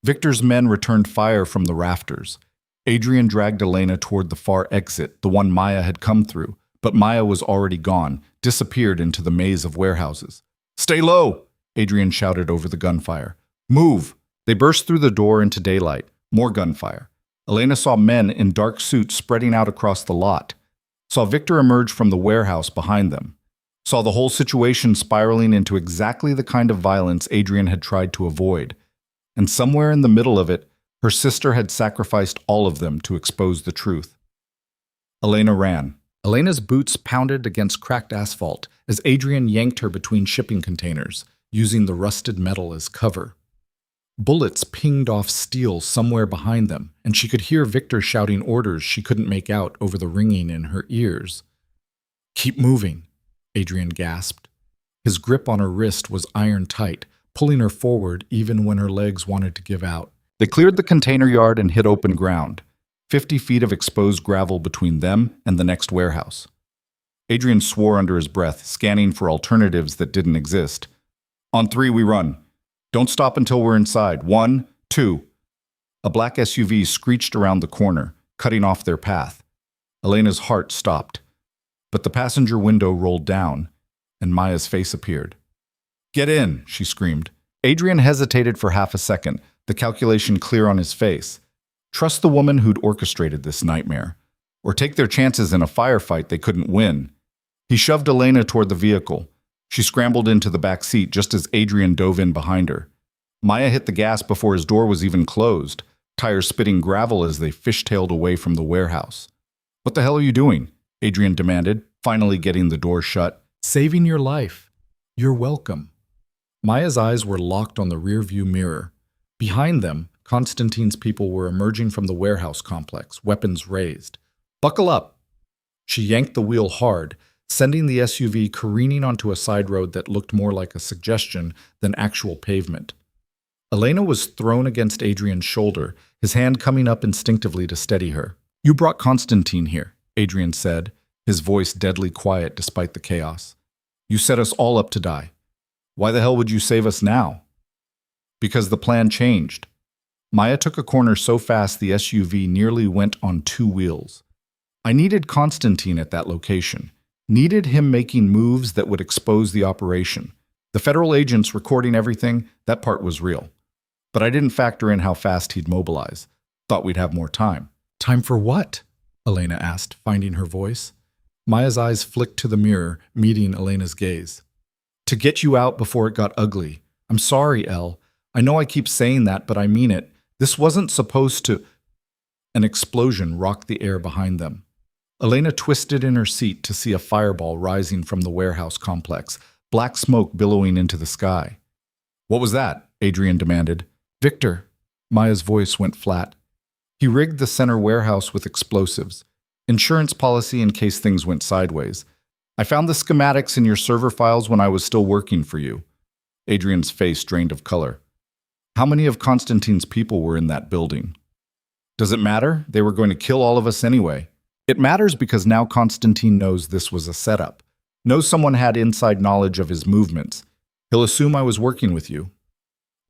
Victor's men returned fire from the rafters. Adrian dragged Elena toward the far exit, the one Maya had come through, but Maya was already gone, disappeared into the maze of warehouses. Stay low, Adrian shouted over the gunfire. Move! They burst through the door into daylight. More gunfire. Elena saw men in dark suits spreading out across the lot. Saw Victor emerge from the warehouse behind them. Saw the whole situation spiraling into exactly the kind of violence Adrian had tried to avoid. And somewhere in the middle of it, Her sister had sacrificed all of them to expose the truth. Elena ran. Elena's boots pounded against cracked asphalt as Adrian yanked her between shipping containers, using the rusted metal as cover. Bullets pinged off steel somewhere behind them, and she could hear Victor shouting orders she couldn't make out over the ringing in her ears. "Keep moving," Adrian gasped. His grip on her wrist was iron tight, pulling her forward even when her legs wanted to give out. They cleared the container yard and hit open ground, 50 feet of exposed gravel between them and the next warehouse. Adrian swore under his breath, scanning for alternatives that didn't exist. "On 3, we run. Don't stop until we're inside. 1, 2. A black SUV screeched around the corner, cutting off their path. Elena's heart stopped, but the passenger window rolled down, and Maya's face appeared. "Get in," she screamed. Adrian hesitated for half a second, the calculation clear on his face. Trust the woman who'd orchestrated this nightmare, or take their chances in a firefight they couldn't win. He shoved Elena toward the vehicle. She scrambled into the back seat just as Adrian dove in behind her. Maya hit the gas before his door was even closed, tires spitting gravel as they fishtailed away from the warehouse. "What the hell are you doing?" Adrian demanded, finally getting the door shut. "Saving your life. You're welcome." Maya's eyes were locked on the rearview mirror. Behind them, Constantine's people were emerging from the warehouse complex, weapons raised. "Buckle up!" She yanked the wheel hard, sending the SUV careening onto a side road that looked more like a suggestion than actual pavement. Elena was thrown against Adrian's shoulder, his hand coming up instinctively to steady her. "You brought Constantine here," Adrian said, his voice deadly quiet despite the chaos. "You set us all up to die. Why the hell would you save us now?" "Because the plan changed." Maya took a corner so fast the SUV nearly went on 2 wheels. "I needed Constantine at that location. Needed him making moves that would expose the operation. The federal agents recording everything, that part was real. But I didn't factor in how fast he'd mobilize. Thought we'd have more time." "Time for what?" Elena asked, finding her voice. Maya's eyes flicked to the mirror, meeting Elena's gaze. "To get you out before it got ugly. I'm sorry, Elle. I know I keep saying that, but I mean it. This wasn't supposed to—" An explosion rocked the air behind them. Elena twisted in her seat to see a fireball rising from the warehouse complex, black smoke billowing into the sky. "What was that?" Adrian demanded. "Victor." Maya's voice went flat. "He rigged the center warehouse with explosives. Insurance policy in case things went sideways. I found the schematics in your server files when I was still working for you." Adrian's face drained of color. "How many of Constantine's people were in that building?" "Does it matter? They were going to kill all of us anyway." "It matters because now Constantine knows this was a setup. Knows someone had inside knowledge of his movements. He'll assume I was working with you."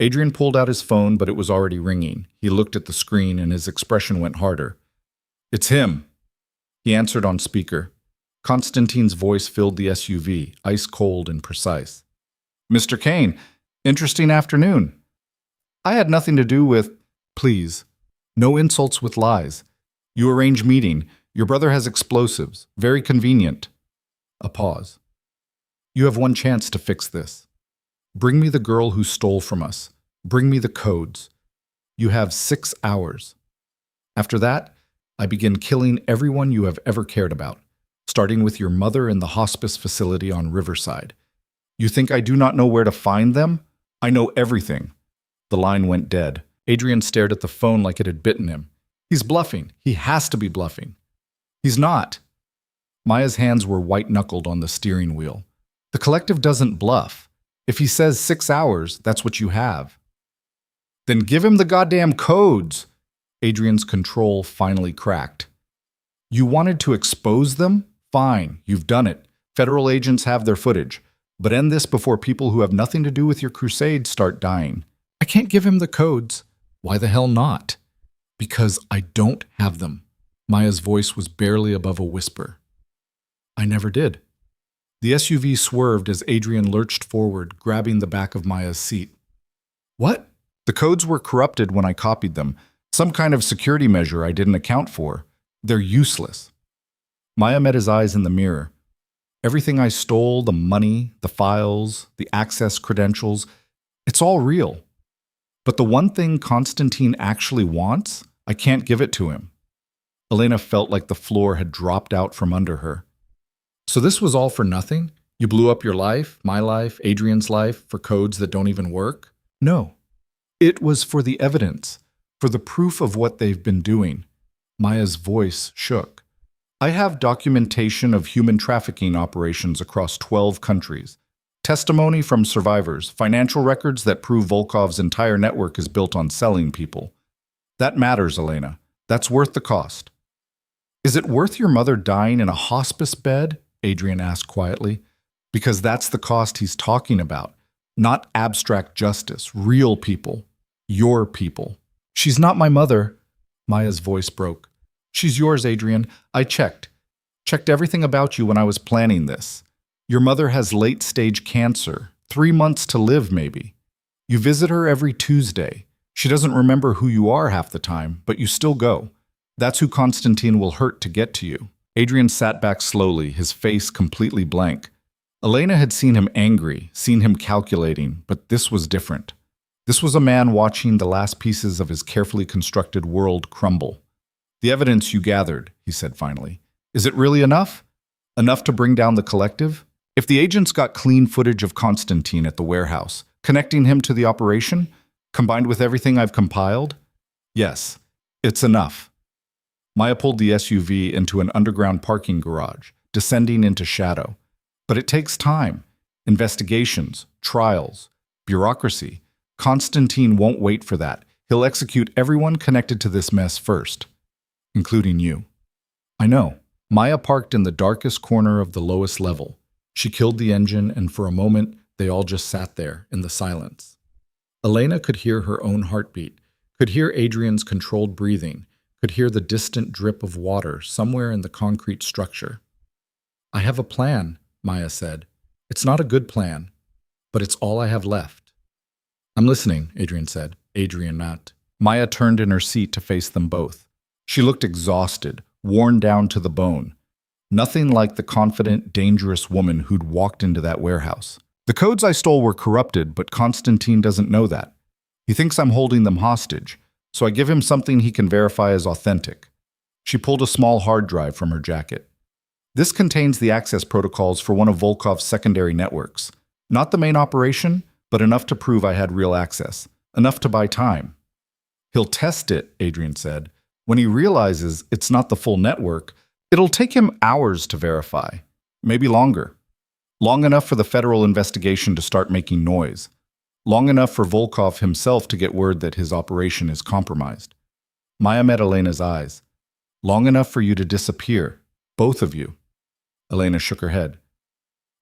Adrian pulled out his phone, but it was already ringing. He looked at the screen and his expression went harder. "It's him." He answered on speaker. Constantine's voice filled the SUV, ice cold and precise. "Mr. Kane, interesting afternoon. I had nothing to do with—" "Please. No insults with lies. You arrange meeting. Your brother has explosives. Very convenient." A pause. "You have one chance to fix this. Bring me the girl who stole from us. Bring me the codes. You have 6 hours. After that, I begin killing everyone you have ever cared about, starting with your mother in the hospice facility on Riverside. You think I do not know where to find them? I know everything." The line went dead. Adrian stared at the phone like it had bitten him. "He's bluffing. He has to be bluffing." "He's not." Maya's hands were white-knuckled on the steering wheel. "The collective doesn't bluff. If he says 6 hours, that's what you have." "Then give him the goddamn codes." Adrian's control finally cracked. "You wanted to expose them? Fine, you've done it. Federal agents have their footage. But end this before people who have nothing to do with your crusade start dying." "I can't give him the codes." "Why the hell not?" "Because I don't have them." Maya's voice was barely above a whisper. "I never did." The SUV swerved as Adrian lurched forward, grabbing the back of Maya's seat. "What?" "The codes were corrupted when I copied them. Some kind of security measure I didn't account for. They're useless." Maya met his eyes in the mirror. "Everything I stole, the money, the files, the access credentials, it's all real. But the one thing Constantine actually wants, I can't give it to him. Elena felt like the floor had dropped out from under her. So this was all for nothing? You blew up your life, my life, Adrian's life, for codes that don't even work? No. It was for the evidence, for the proof of what they've been doing. Maya's voice shook. I have documentation of human trafficking operations across 12 countries. Testimony from survivors, financial records that prove Volkov's entire network is built on selling people. That matters, Elena. That's worth the cost. Is it worth your mother dying in a hospice bed? Adrian asked quietly. Because that's the cost he's talking about. Not abstract justice, real people. Your people. She's not my mother. Maya's voice broke. She's yours, Adrian. I checked. Checked everything about you when I was planning this. Your mother has late-stage cancer. 3 months to live, maybe. You visit her every Tuesday. She doesn't remember who you are half the time, but you still go. That's who Constantine will hurt to get to you. Adrian sat back slowly, his face completely blank. Elena had seen him angry, seen him calculating, but this was different. This was a man watching the last pieces of his carefully constructed world crumble. The evidence you gathered, he said finally. Is it really enough? Enough to bring down the collective? If the agents got clean footage of Constantine at the warehouse, connecting him to the operation, combined with everything I've compiled? Yes, it's enough. Maya pulled the SUV into an underground parking garage, descending into shadow. But it takes time. Investigations, trials, bureaucracy. Constantine won't wait for that. He'll execute everyone connected to this mess first, including you. I know. Maya parked in the darkest corner of the lowest level. She killed the engine, and for a moment, they all just sat there in the silence. Elena could hear her own heartbeat, could hear Adrian's controlled breathing, could hear the distant drip of water somewhere in the concrete structure. I have a plan, Maya said. It's not a good plan, but it's all I have left. I'm listening, Adrian said. Adrian not. Maya turned in her seat to face them both. She looked exhausted, worn down to the bone. Nothing like the confident, dangerous woman who'd walked into that warehouse. The codes I stole were corrupted, but Constantine doesn't know that. He thinks I'm holding them hostage, so I give him something he can verify as authentic. She pulled a small hard drive from her jacket. This contains the access protocols for one of Volkov's secondary networks. Not the main operation, but enough to prove I had real access. Enough to buy time. He'll test it, Adrian said. When he realizes it's not the full network, it'll take him hours to verify. Maybe longer. Long enough for the federal investigation to start making noise. Long enough for Volkov himself to get word that his operation is compromised. Maya met Elena's eyes. Long enough for you to disappear. Both of you. Elena shook her head.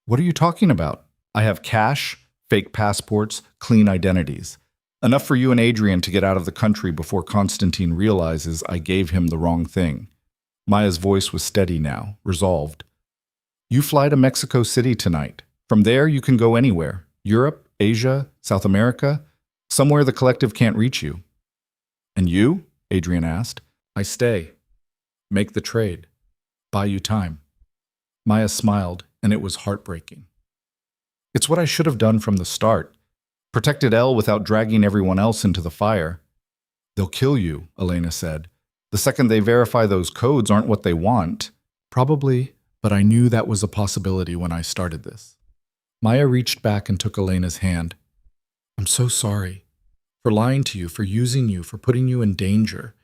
What are you talking about? I have cash, fake passports, clean identities. Enough for you and Adrian to get out of the country before Constantine realizes I gave him the wrong thing. Maya's voice was steady now, resolved. You fly to Mexico City tonight. From there, you can go anywhere. Europe, Asia, South America, somewhere the collective can't reach you. And you? Adrian asked. I stay. Make the trade. Buy you time. Maya smiled, and it was heartbreaking. It's what I should have done from the start. Protected Elle without dragging everyone else into the fire. They'll kill you, Elena said. The second they verify those codes aren't what they want. Probably, but I knew that was a possibility when I started this. Maya reached back and took Elena's hand. I'm so sorry. For lying to you, for using you, for putting you in danger.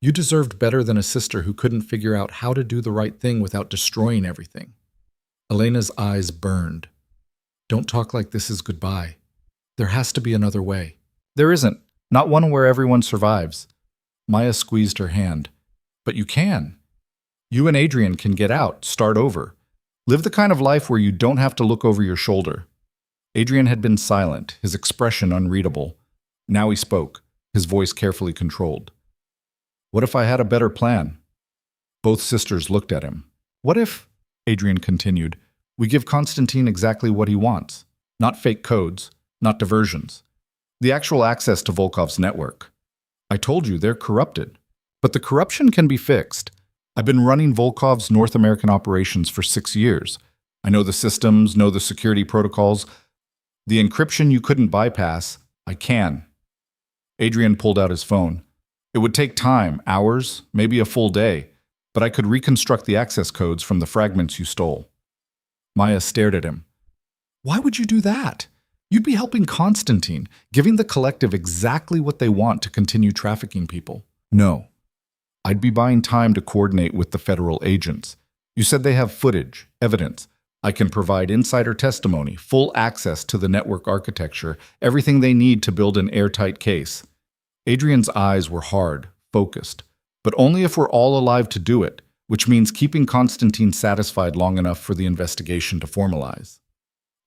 You deserved better than a sister who couldn't figure out how to do the right thing without destroying everything. Elena's eyes burned. Don't talk like this is goodbye. There has to be another way. There isn't. Not one where everyone survives. Maya squeezed her hand. But you can. You and Adrian can get out, start over. Live the kind of life where you don't have to look over your shoulder. Adrian had been silent, his expression unreadable. Now he spoke, his voice carefully controlled. What if I had a better plan? Both sisters looked at him. What if, Adrian continued, we give Constantine exactly what he wants? Not fake codes, not diversions. The actual access to Volkov's network. I told you they're corrupted. But the corruption can be fixed. I've been running Volkov's North American operations for 6 years. I know the systems, know the security protocols. The encryption you couldn't bypass, I can. Adrian pulled out his phone. It would take time, hours, maybe a full day, but I could reconstruct the access codes from the fragments you stole. Maya stared at him. Why would you do that? You'd be helping Constantine, giving the collective exactly what they want to continue trafficking people. No. I'd be buying time to coordinate with the federal agents. You said they have footage, evidence. I can provide insider testimony, full access to the network architecture, everything they need to build an airtight case. Adrian's eyes were hard, focused, but only if we're all alive to do it, which means keeping Constantine satisfied long enough for the investigation to formalize.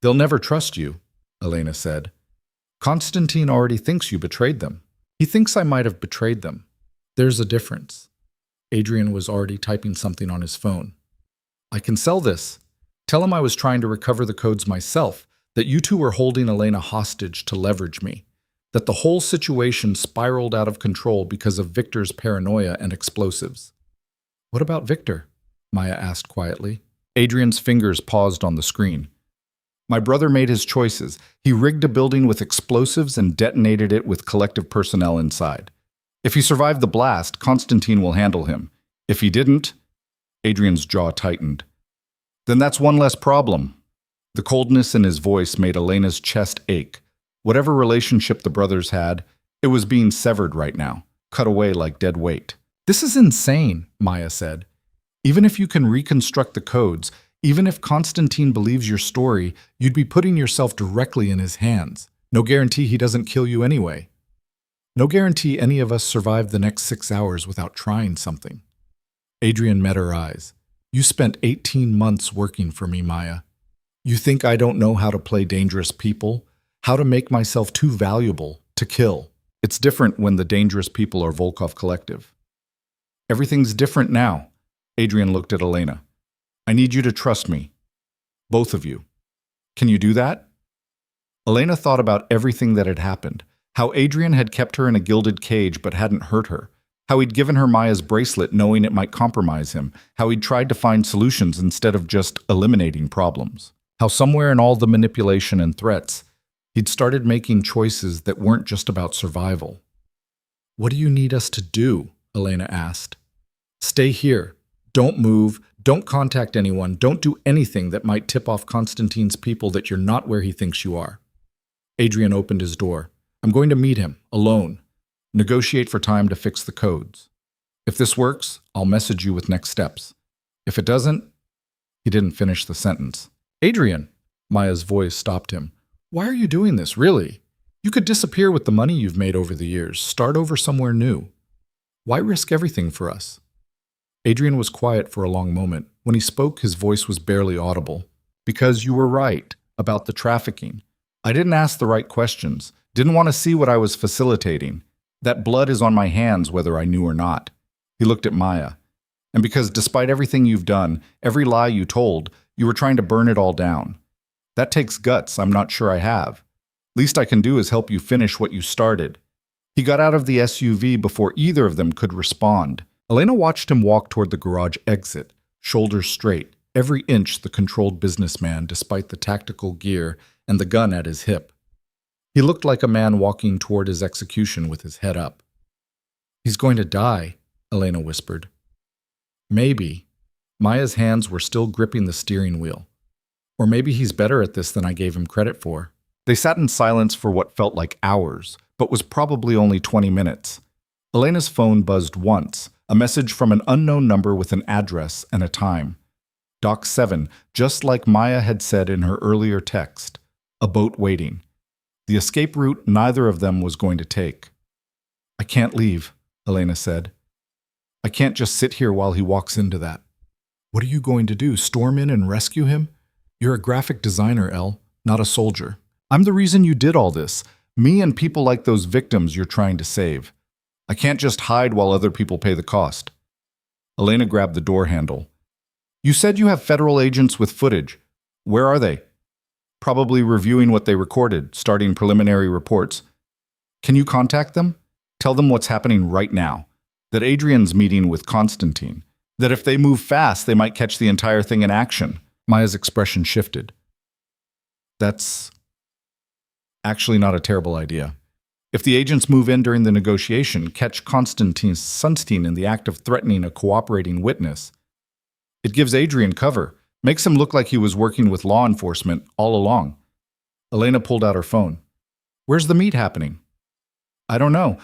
They'll never trust you, Elena said. Constantine already thinks you betrayed them. He thinks I might have betrayed them. There's a difference. Adrian was already typing something on his phone. I can sell this. Tell him I was trying to recover the codes myself, that you two were holding Elena hostage to leverage me, that the whole situation spiraled out of control because of Victor's paranoia and explosives. What about Victor? Maya asked quietly. Adrian's fingers paused on the screen. My brother made his choices. He rigged a building with explosives and detonated it with collective personnel inside. If he survived the blast, Constantine will handle him. If he didn't, Adrian's jaw tightened. Then that's one less problem. The coldness in his voice made Elena's chest ache. Whatever relationship the brothers had, it was being severed right now, cut away like dead weight. This is insane, Maya said. Even if you can reconstruct the codes, even if Constantine believes your story, you'd be putting yourself directly in his hands. No guarantee he doesn't kill you anyway. No guarantee any of us survive the next 6 hours without trying something. Adrian met her eyes. You spent 18 months working for me, Maya. You think I don't know how to play dangerous people? How to make myself too valuable to kill? It's different when the dangerous people are Volkov Collective. Everything's different now. Adrian looked at Elena. I need you to trust me. Both of you. Can you do that? Elena thought about everything that had happened. How Adrian had kept her in a gilded cage but hadn't hurt her. How he'd given her Maya's bracelet knowing it might compromise him. How he'd tried to find solutions instead of just eliminating problems. How somewhere in all the manipulation and threats, he'd started making choices that weren't just about survival. What do you need us to do? Elena asked. Stay here. Don't move. Don't contact anyone. Don't do anything that might tip off Constantine's people that you're not where he thinks you are. Adrian opened his door. I'm going to meet him, alone. Negotiate for time to fix the codes. If this works, I'll message you with next steps. If it doesn't, he didn't finish the sentence. Adrian, Maya's voice stopped him. Why are you doing this, really? You could disappear with the money you've made over the years, start over somewhere new. Why risk everything for us? Adrian was quiet for a long moment. When he spoke, his voice was barely audible. Because you were right about the trafficking. I didn't ask the right questions, didn't want to see what I was facilitating. That blood is on my hands whether I knew or not. He looked at Maya. And because despite everything you've done, every lie you told, you were trying to burn it all down. That takes guts I'm not sure I have. Least I can do is help you finish what you started. He got out of the SUV before either of them could respond. Elena watched him walk toward the garage exit, shoulders straight, every inch the controlled businessman despite the tactical gear and the gun at his hip. He looked like a man walking toward his execution with his head up. He's going to die, Elena whispered. Maybe. Maya's hands were still gripping the steering wheel. Or maybe he's better at this than I gave him credit for. They sat in silence for what felt like hours, but was probably only 20 minutes. Elena's phone buzzed once, a message from an unknown number with an address and a time. Dock 7, just like Maya had said in her earlier text. A boat waiting. The escape route neither of them was going to take. I can't leave, Elena said. I can't just sit here while he walks into that. What are you going to do, storm in and rescue him? You're a graphic designer, Elle, not a soldier. I'm the reason you did all this. Me and people like those victims you're trying to save. I can't just hide while other people pay the cost. Elena grabbed the door handle. You said you have federal agents with footage. Where are they? Probably reviewing what they recorded, starting preliminary reports. Can you contact them? Tell them what's happening right now. That Adrian's meeting with Constantine. That if they move fast, they might catch the entire thing in action. Maya's expression shifted. That's actually not a terrible idea. If the agents move in during the negotiation, catch Konstantin Sunstein in the act of threatening a cooperating witness, it gives Adrian cover, makes him look like he was working with law enforcement all along. Elena pulled out her phone. Where's the meet happening? I don't know.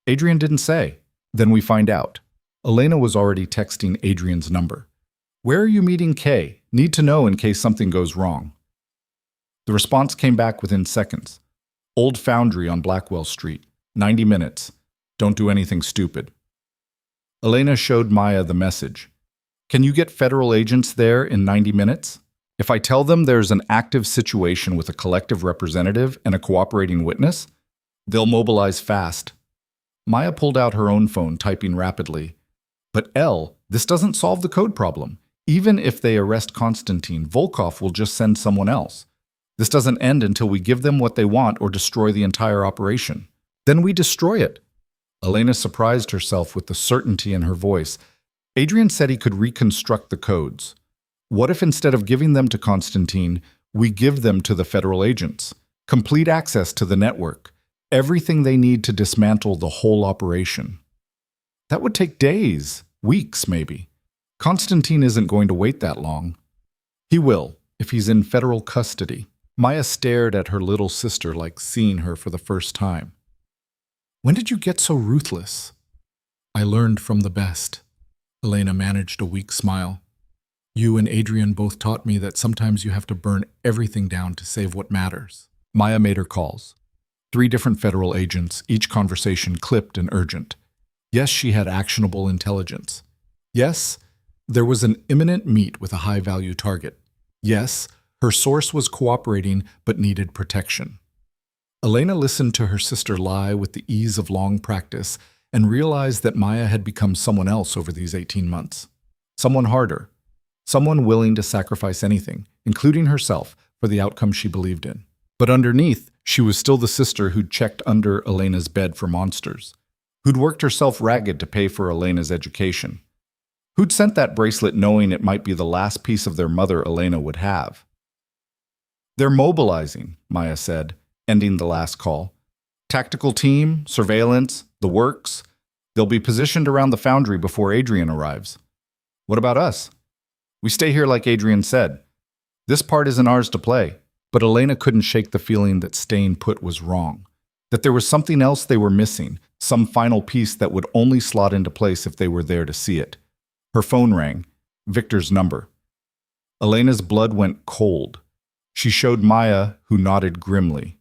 Adrian didn't say. Then we find out. Elena was already texting Adrian's number. Where are you meeting Kay? Need to know in case something goes wrong. The response came back within seconds. Old Foundry on Blackwell Street. 90 minutes. Don't do anything stupid. Elena showed Maya the message. Can you get federal agents there in 90 minutes? If I tell them there's an active situation with a collective representative and a cooperating witness, they'll mobilize fast. Maya pulled out her own phone, typing rapidly. But this doesn't solve the code problem. Even if they arrest Konstantin, Volkov will just send someone else. This doesn't end until we give them what they want or destroy the entire operation. Then we destroy it. Elena surprised herself with the certainty in her voice. Adrian said he could reconstruct the codes. What if instead of giving them to Konstantin, we give them to the federal agents? Complete access to the network. Everything they need to dismantle the whole operation. That would take days, weeks maybe. Konstantin isn't going to wait that long. He will, if he's in federal custody. Maya stared at her little sister like seeing her for the first time. When did you get so ruthless? I learned from the best. Elena managed a weak smile. You and Adrian both taught me that sometimes you have to burn everything down to save what matters. Maya made her calls. 3 different federal agents, each conversation clipped and urgent. Yes, she had actionable intelligence. Yes, there was an imminent meet with a high-value target. Yes, her source was cooperating but needed protection. Elena listened to her sister lie with the ease of long practice and realized that Maya had become someone else over these 18 months. Someone harder. Someone willing to sacrifice anything, including herself, for the outcome she believed in. But underneath, she was still the sister who'd checked under Elena's bed for monsters, who'd worked herself ragged to pay for Elena's education, who'd sent that bracelet knowing it might be the last piece of their mother Elena would have. They're mobilizing, Maya said, ending the last call. Tactical team, surveillance, the works. They'll be positioned around the foundry before Adrian arrives. What about us? We stay here like Adrian said. This part isn't ours to play. But Elena couldn't shake the feeling that staying put was wrong, that there was something else they were missing, some final piece that would only slot into place if they were there to see it. Her phone rang, Victor's number. Elena's blood went cold. She showed Maya, who nodded grimly.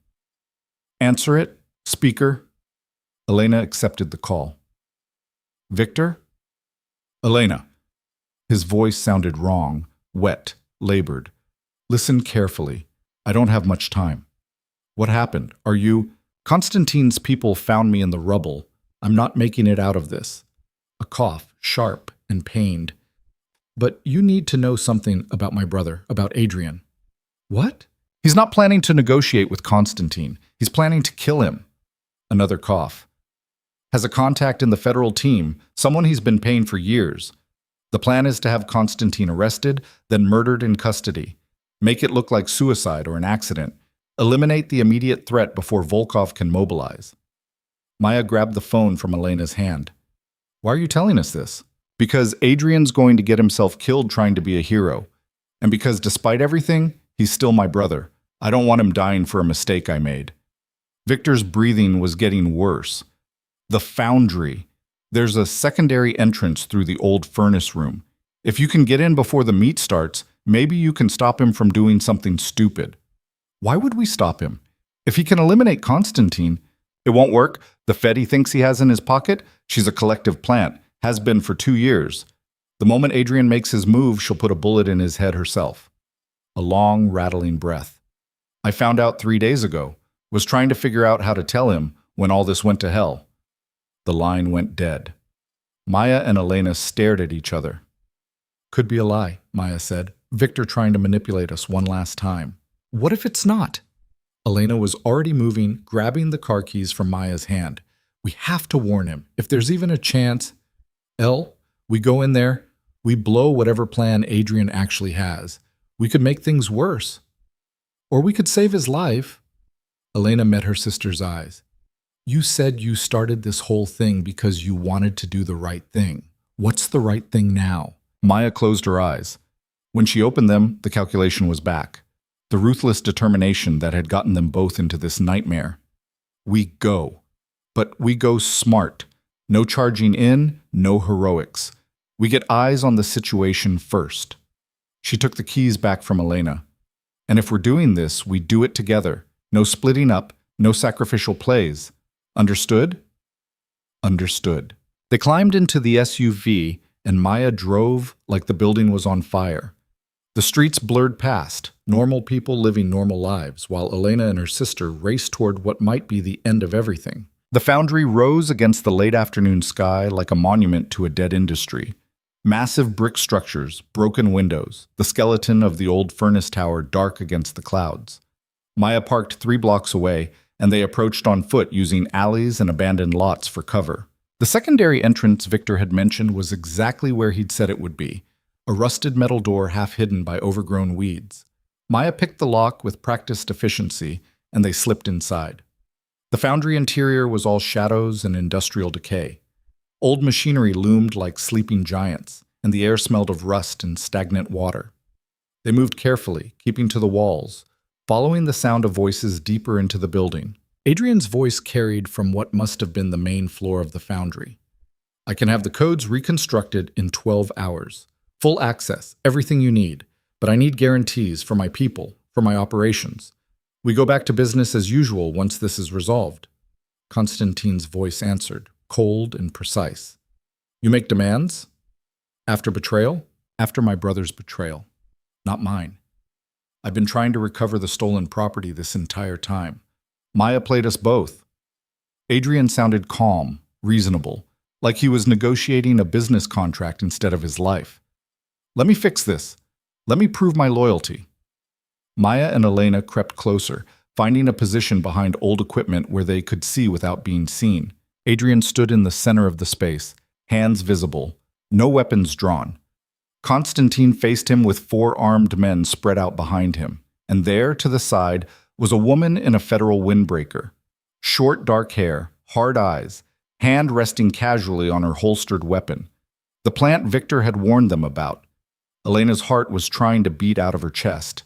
Answer it, speaker. Elena accepted the call. Victor? Elena. His voice sounded wrong, wet, labored. Listen carefully. I don't have much time. What happened? Are you... Konstantin's people found me in the rubble. I'm not making it out of this. A cough, sharp and pained. But you need to know something about my brother, about Adrian. What? He's not planning to negotiate with Konstantin. He's planning to kill him. Another cough. Has a contact in the federal team, someone he's been paying for years. The plan is to have Konstantin arrested, then murdered in custody. Make it look like suicide or an accident. Eliminate the immediate threat before Volkov can mobilize. Maya grabbed the phone from Elena's hand. Why are you telling us this? Because Adrian's going to get himself killed trying to be a hero. And because despite everything, he's still my brother. I don't want him dying for a mistake I made. Victor's breathing was getting worse. The foundry. There's a secondary entrance through the old furnace room. If you can get in before the meet starts, maybe you can stop him from doing something stupid. Why would we stop him? If he can eliminate Konstantin, it won't work. The Fed he thinks he has in his pocket, she's a collective plant, has been for 2 years. The moment Adrian makes his move, she'll put a bullet in his head herself. A long, rattling breath. I found out 3 days ago, was trying to figure out how to tell him when all this went to hell. The line went dead. Maya and Elena stared at each other. Could be a lie, Maya said. Victor trying to manipulate us one last time. What if it's not? Elena was already moving, grabbing the car keys from Maya's hand. We have to warn him. If there's even a chance... we go in there, we blow whatever plan Adrian actually has. We could make things worse. Or we could save his life. Elena met her sister's eyes. You said you started this whole thing because you wanted to do the right thing. What's the right thing now? Maya closed her eyes. When she opened them, the calculation was back. The ruthless determination that had gotten them both into this nightmare. We go. But we go smart. No charging in, no heroics. We get eyes on the situation first. She took the keys back from Elena. And if we're doing this, we do it together. No splitting up, no sacrificial plays. Understood? Understood. They climbed into the SUV, and Maya drove like the building was on fire. The streets blurred past, normal people living normal lives, while Elena and her sister raced toward what might be the end of everything. The foundry rose against the late afternoon sky like a monument to a dead industry. Massive brick structures, broken windows, the skeleton of the old furnace tower dark against the clouds. Maya parked 3 blocks away, and they approached on foot using alleys and abandoned lots for cover. The secondary entrance Victor had mentioned was exactly where he'd said it would be, a rusted metal door half hidden by overgrown weeds. Maya picked the lock with practiced efficiency, and they slipped inside. The foundry interior was all shadows and industrial decay. Old machinery loomed like sleeping giants, and the air smelled of rust and stagnant water. They moved carefully, keeping to the walls, following the sound of voices deeper into the building. Adrian's voice carried from what must have been the main floor of the foundry. I can have the codes reconstructed in 12 hours. Full access, everything you need. But I need guarantees for my people, for my operations. We go back to business as usual once this is resolved. Constantine's voice answered, cold and precise. You make demands? After betrayal? After my brother's betrayal. Not mine. I've been trying to recover the stolen property this entire time. Maya played us both. Adrian sounded calm, reasonable, like he was negotiating a business contract instead of his life. Let me fix this. Let me prove my loyalty. Maya and Elena crept closer, finding a position behind old equipment where they could see without being seen. Adrian stood in the center of the space, hands visible, no weapons drawn. Constantine faced him with 4 armed men spread out behind him, and there, to the side, was a woman in a federal windbreaker. Short, dark hair, hard eyes, hand resting casually on her holstered weapon. The plant Victor had warned them about. Elena's heart was trying to beat out of her chest.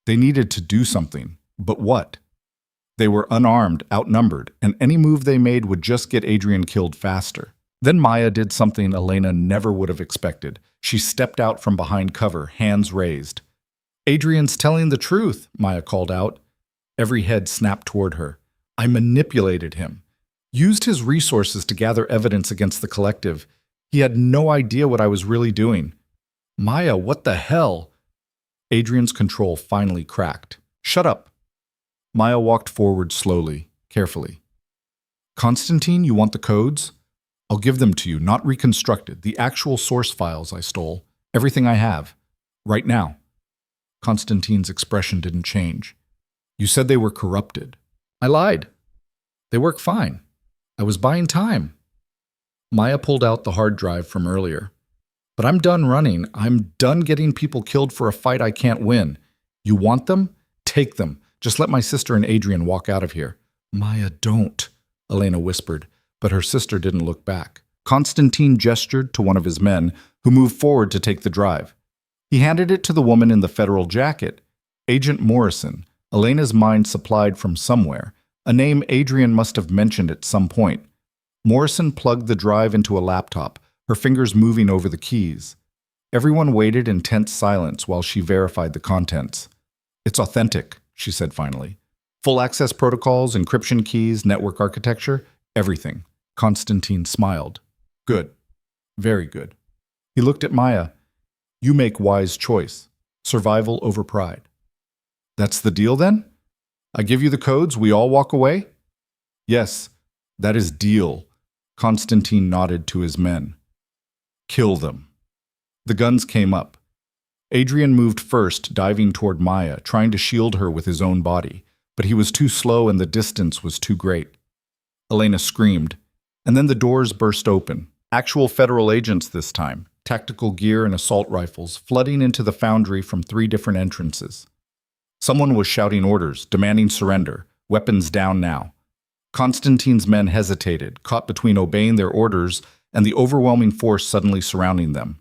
They needed to do something, but what? They were unarmed, outnumbered, and any move they made would just get Adrian killed faster. Then Maya did something Elena never would have expected. She stepped out from behind cover, hands raised. Adrian's telling the truth, Maya called out. Every head snapped toward her. I manipulated him. Used his resources to gather evidence against the collective. He had no idea what I was really doing. Maya, what the hell? Adrian's control finally cracked. Shut up. Maya walked forward slowly, carefully. Constantine, you want the codes? I'll give them to you, not reconstructed. The actual source files I stole. Everything I have. Right now. Constantine's expression didn't change. You said they were corrupted. I lied. They work fine. I was buying time. Maya pulled out the hard drive from earlier. But I'm done running. I'm done getting people killed for a fight I can't win. You want them? Take them. Just let my sister and Adrian walk out of here. Maya, don't, Elena whispered, but her sister didn't look back. Constantine gestured to one of his men, who moved forward to take the drive. He handed it to the woman in the federal jacket. Agent Morrison, Elena's mind supplied from somewhere, a name Adrian must have mentioned at some point. Morrison plugged the drive into a laptop, her fingers moving over the keys. Everyone waited in tense silence while she verified the contents. It's authentic, she said finally. Full access protocols, encryption keys, network architecture, everything. Constantine smiled. Good. Very good. He looked at Maya. You make wise choice. Survival over pride. That's the deal then? I give you the codes, we all walk away? Yes, that is deal. Constantine nodded to his men. Kill them. The guns came up. Adrian moved first, diving toward Maya, trying to shield her with his own body, but he was too slow and the distance was too great. Elena screamed, and then the doors burst open. Actual federal agents this time, tactical gear and assault rifles, flooding into the foundry from 3 different entrances. Someone was shouting orders, demanding surrender, weapons down now. Constantine's men hesitated, caught between obeying their orders and the overwhelming force suddenly surrounding them.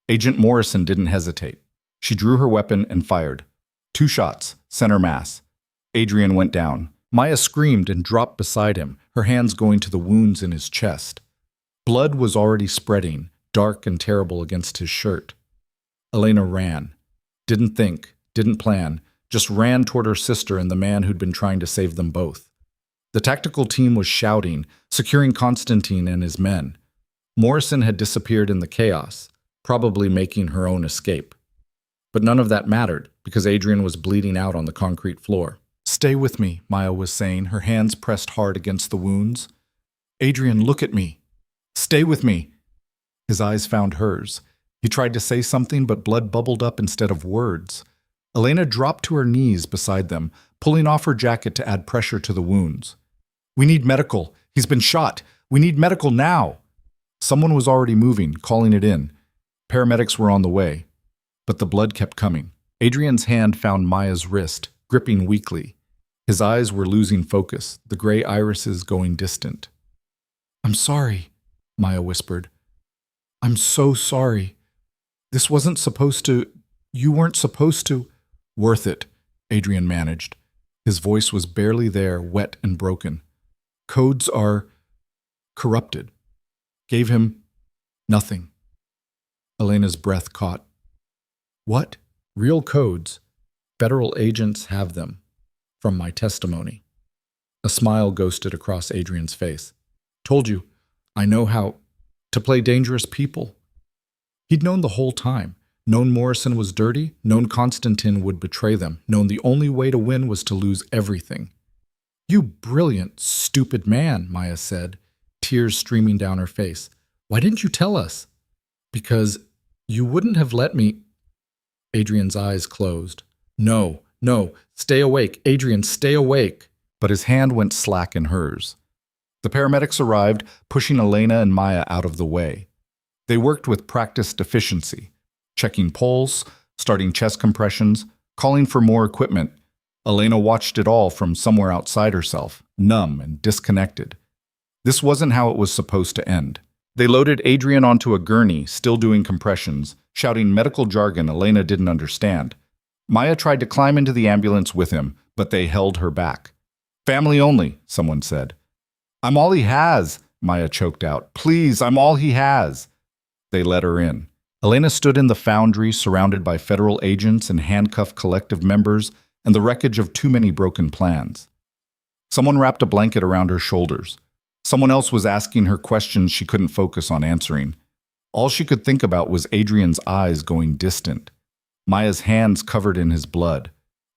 Agent Morrison didn't hesitate. She drew her weapon and fired. 2 shots, center mass. Adrian went down. Maya screamed and dropped beside him, her hands going to the wounds in his chest. Blood was already spreading, dark and terrible against his shirt. Elena ran. Didn't think, didn't plan, just ran toward her sister and the man who'd been trying to save them both. The tactical team was shouting, securing Constantine and his men. Morrison had disappeared in the chaos, probably making her own escape. But none of that mattered, because Adrian was bleeding out on the concrete floor. "Stay with me," Maya was saying, her hands pressed hard against the wounds. "Adrian, look at me. Stay with me." His eyes found hers. He tried to say something, but blood bubbled up instead of words. Elena dropped to her knees beside them, pulling off her jacket to add pressure to the wounds. "We need medical. He's been shot. We need medical now." Someone was already moving, calling it in. Paramedics were on the way. But the blood kept coming. Adrian's hand found Maya's wrist, gripping weakly. His eyes were losing focus, the gray irises going distant. "I'm sorry," Maya whispered. "I'm so sorry. This wasn't supposed to... You weren't supposed to..." "Worth it," Adrian managed. His voice was barely there, wet and broken. "Codes are... corrupted. Gave him... nothing." Elena's breath caught. "What? Real codes? Federal agents have them. From my testimony." A smile ghosted across Adrian's face. "Told you. I know how to play dangerous people." He'd known the whole time. Known Morrison was dirty, known Constantine would betray them, known the only way to win was to lose everything. "You brilliant, stupid man," Maya said, tears streaming down her face. "Why didn't you tell us?" "Because you wouldn't have let me..." Adrian's eyes closed. No, stay awake, Adrian, stay awake." But his hand went slack in hers. The paramedics arrived, pushing Elena and Maya out of the way. They worked with practiced efficiency, checking pulse, starting chest compressions, calling for more equipment. Elena watched it all from somewhere outside herself, numb and disconnected. This wasn't how it was supposed to end. They loaded Adrian onto a gurney, still doing compressions, shouting medical jargon Elena didn't understand. Maya tried to climb into the ambulance with him, but they held her back. "Family only," someone said. "I'm all he has," Maya choked out. "Please, I'm all he has." They let her in. Elena stood in the foundry, surrounded by federal agents and handcuffed collective members and the wreckage of too many broken plans. Someone wrapped a blanket around her shoulders. Someone else was asking her questions she couldn't focus on answering. All she could think about was Adrian's eyes going distant. Maya's hands covered in his blood.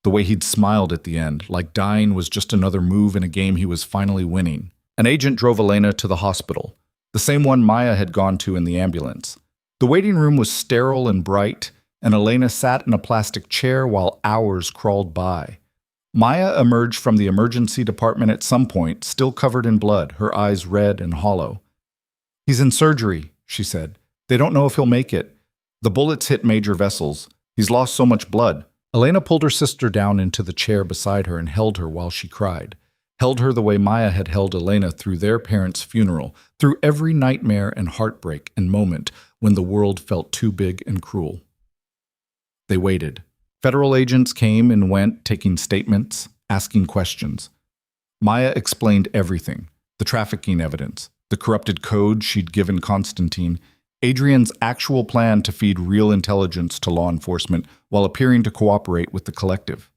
The way he'd smiled at the end, like dying was just another move in a game he was finally winning. An agent drove Elena to the hospital, the same one Maya had gone to in the ambulance. The waiting room was sterile and bright, and Elena sat in a plastic chair while hours crawled by. Maya emerged from the emergency department at some point, still covered in blood, her eyes red and hollow. "He's in surgery," she said. "They don't know if he'll make it. The bullets hit major vessels. He's lost so much blood." Elena pulled her sister down into the chair beside her and held her while she cried. Held her the way Maya had held Elena through their parents' funeral, through every nightmare and heartbreak and moment when the world felt too big and cruel. They waited. Federal agents came and went, taking statements, asking questions. Maya explained everything: the trafficking evidence, the corrupted code she'd given Constantine, Adrian's actual plan to feed real intelligence to law enforcement while appearing to cooperate with the collective.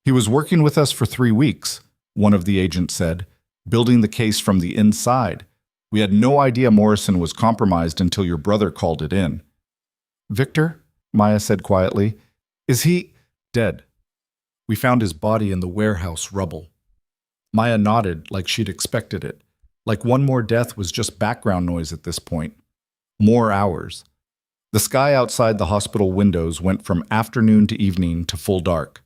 "He was working with us for 3 weeks, one of the agents said, "building the case from the inside. We had no idea Morrison was compromised until your brother called it in." "Victor," Maya said quietly, "is he..." "Dead. We found his body in the warehouse rubble." Maya nodded like she'd expected it, like one more death was just background noise at this point. More hours. The sky outside the hospital windows went from afternoon to evening to full dark.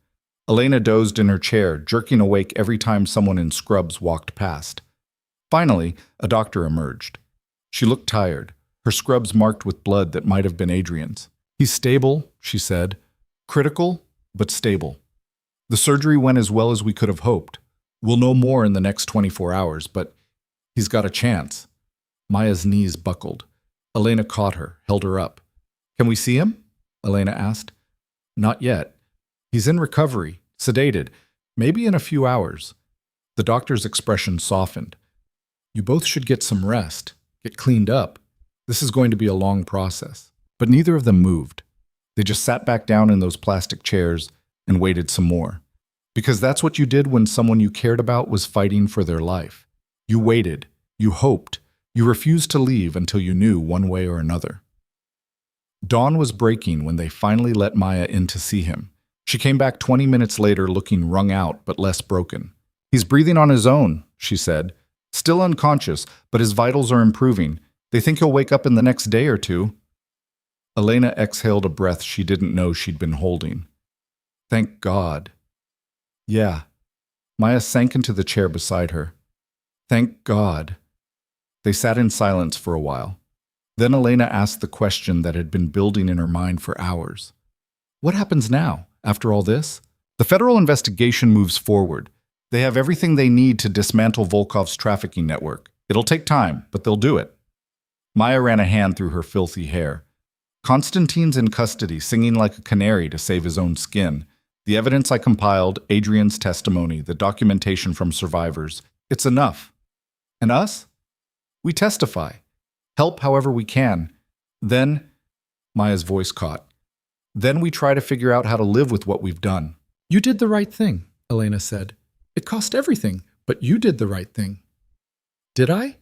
Elena dozed in her chair, jerking awake every time someone in scrubs walked past. Finally, a doctor emerged. She looked tired, her scrubs marked with blood that might have been Adrian's. "He's stable," she said. "Critical, but stable. The surgery went as well as we could have hoped. We'll know more in the next 24 hours, but he's got a chance. Maya's knees buckled. Elena caught her, held her up. Can we see him? Elena asked. Not yet. He's in recovery, sedated, maybe in a few hours. The doctor's expression softened. You both should get some rest, get cleaned up. This is going to be a long process. But neither of them moved. They just sat back down in those plastic chairs and waited some more. Because that's what you did when someone you cared about was fighting for their life. You waited, you hoped, you refused to leave until you knew one way or another. Dawn was breaking when they finally let Maya in to see him. She came back 20 minutes later looking wrung out but less broken. He's breathing on his own, she said. Still unconscious, but his vitals are improving. They think he'll wake up in the next day or two. Elena exhaled a breath she didn't know she'd been holding. Thank God. Yeah. Maya sank into the chair beside her. Thank God. They sat in silence for a while. Then Elena asked the question that had been building in her mind for hours. What happens now, after all this? The federal investigation moves forward. They have everything they need to dismantle Volkov's trafficking network. It'll take time, but they'll do it. Maya ran a hand through her filthy hair. Constantine's in custody, singing like a canary to save his own skin. The evidence I compiled, Adrian's testimony, the documentation from survivors, it's enough. And us? We testify. Help however we can. Then, Maya's voice caught. Then we try to figure out how to live with what we've done. You did the right thing, Elena said. It cost everything, but you did the right thing. Did I?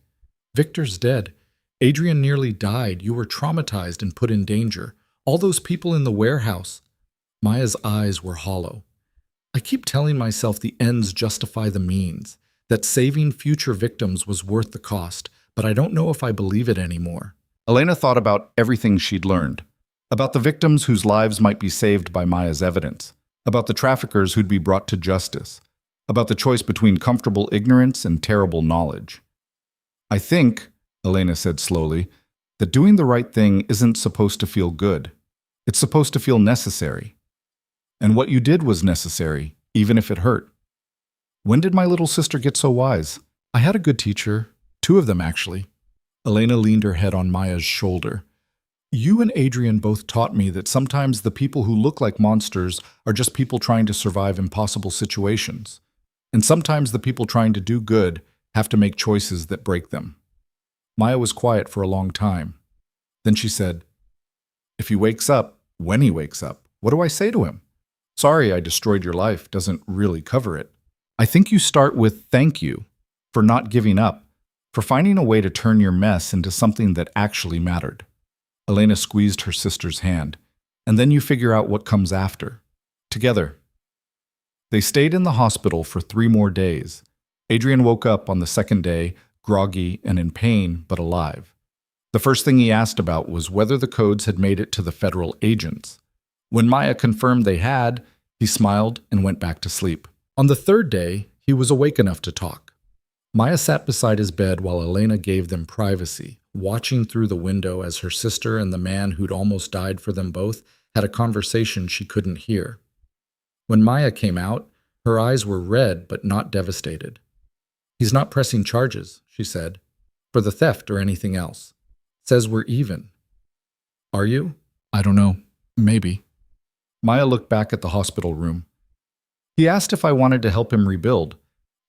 Victor's dead. Adrian nearly died. You were traumatized and put in danger. All those people in the warehouse. Maya's eyes were hollow. I keep telling myself the ends justify the means, that saving future victims was worth the cost, but I don't know if I believe it anymore. Elena thought about everything she'd learned, about the victims whose lives might be saved by Maya's evidence, about the traffickers who'd be brought to justice, about the choice between comfortable ignorance and terrible knowledge. I think, Elena said slowly, that doing the right thing isn't supposed to feel good. It's supposed to feel necessary. And what you did was necessary, even if it hurt. When did my little sister get so wise? I had a good teacher, 2 of them actually. Elena leaned her head on Maya's shoulder. You and Adrian both taught me that sometimes the people who look like monsters are just people trying to survive impossible situations. And sometimes the people trying to do good have to make choices that break them. Maya was quiet for a long time. Then she said, If he wakes up, when he wakes up, what do I say to him? Sorry I destroyed your life doesn't really cover it. I think you start with thank you for not giving up, for finding a way to turn your mess into something that actually mattered. Elena squeezed her sister's hand, and then you figure out what comes after. Together. They stayed in the hospital for 3 more days. Adrian woke up on the 2nd day, groggy and in pain, but alive. The first thing he asked about was whether the codes had made it to the federal agents. When Maya confirmed they had, he smiled and went back to sleep. On the 3rd day, he was awake enough to talk. Maya sat beside his bed while Elena gave them privacy, watching through the window as her sister and the man who'd almost died for them both had a conversation she couldn't hear. When Maya came out, her eyes were red but not devastated. He's not pressing charges, she said, for the theft or anything else. Says we're even. Are you? I don't know. Maybe. Maya looked back at the hospital room. He asked if I wanted to help him rebuild.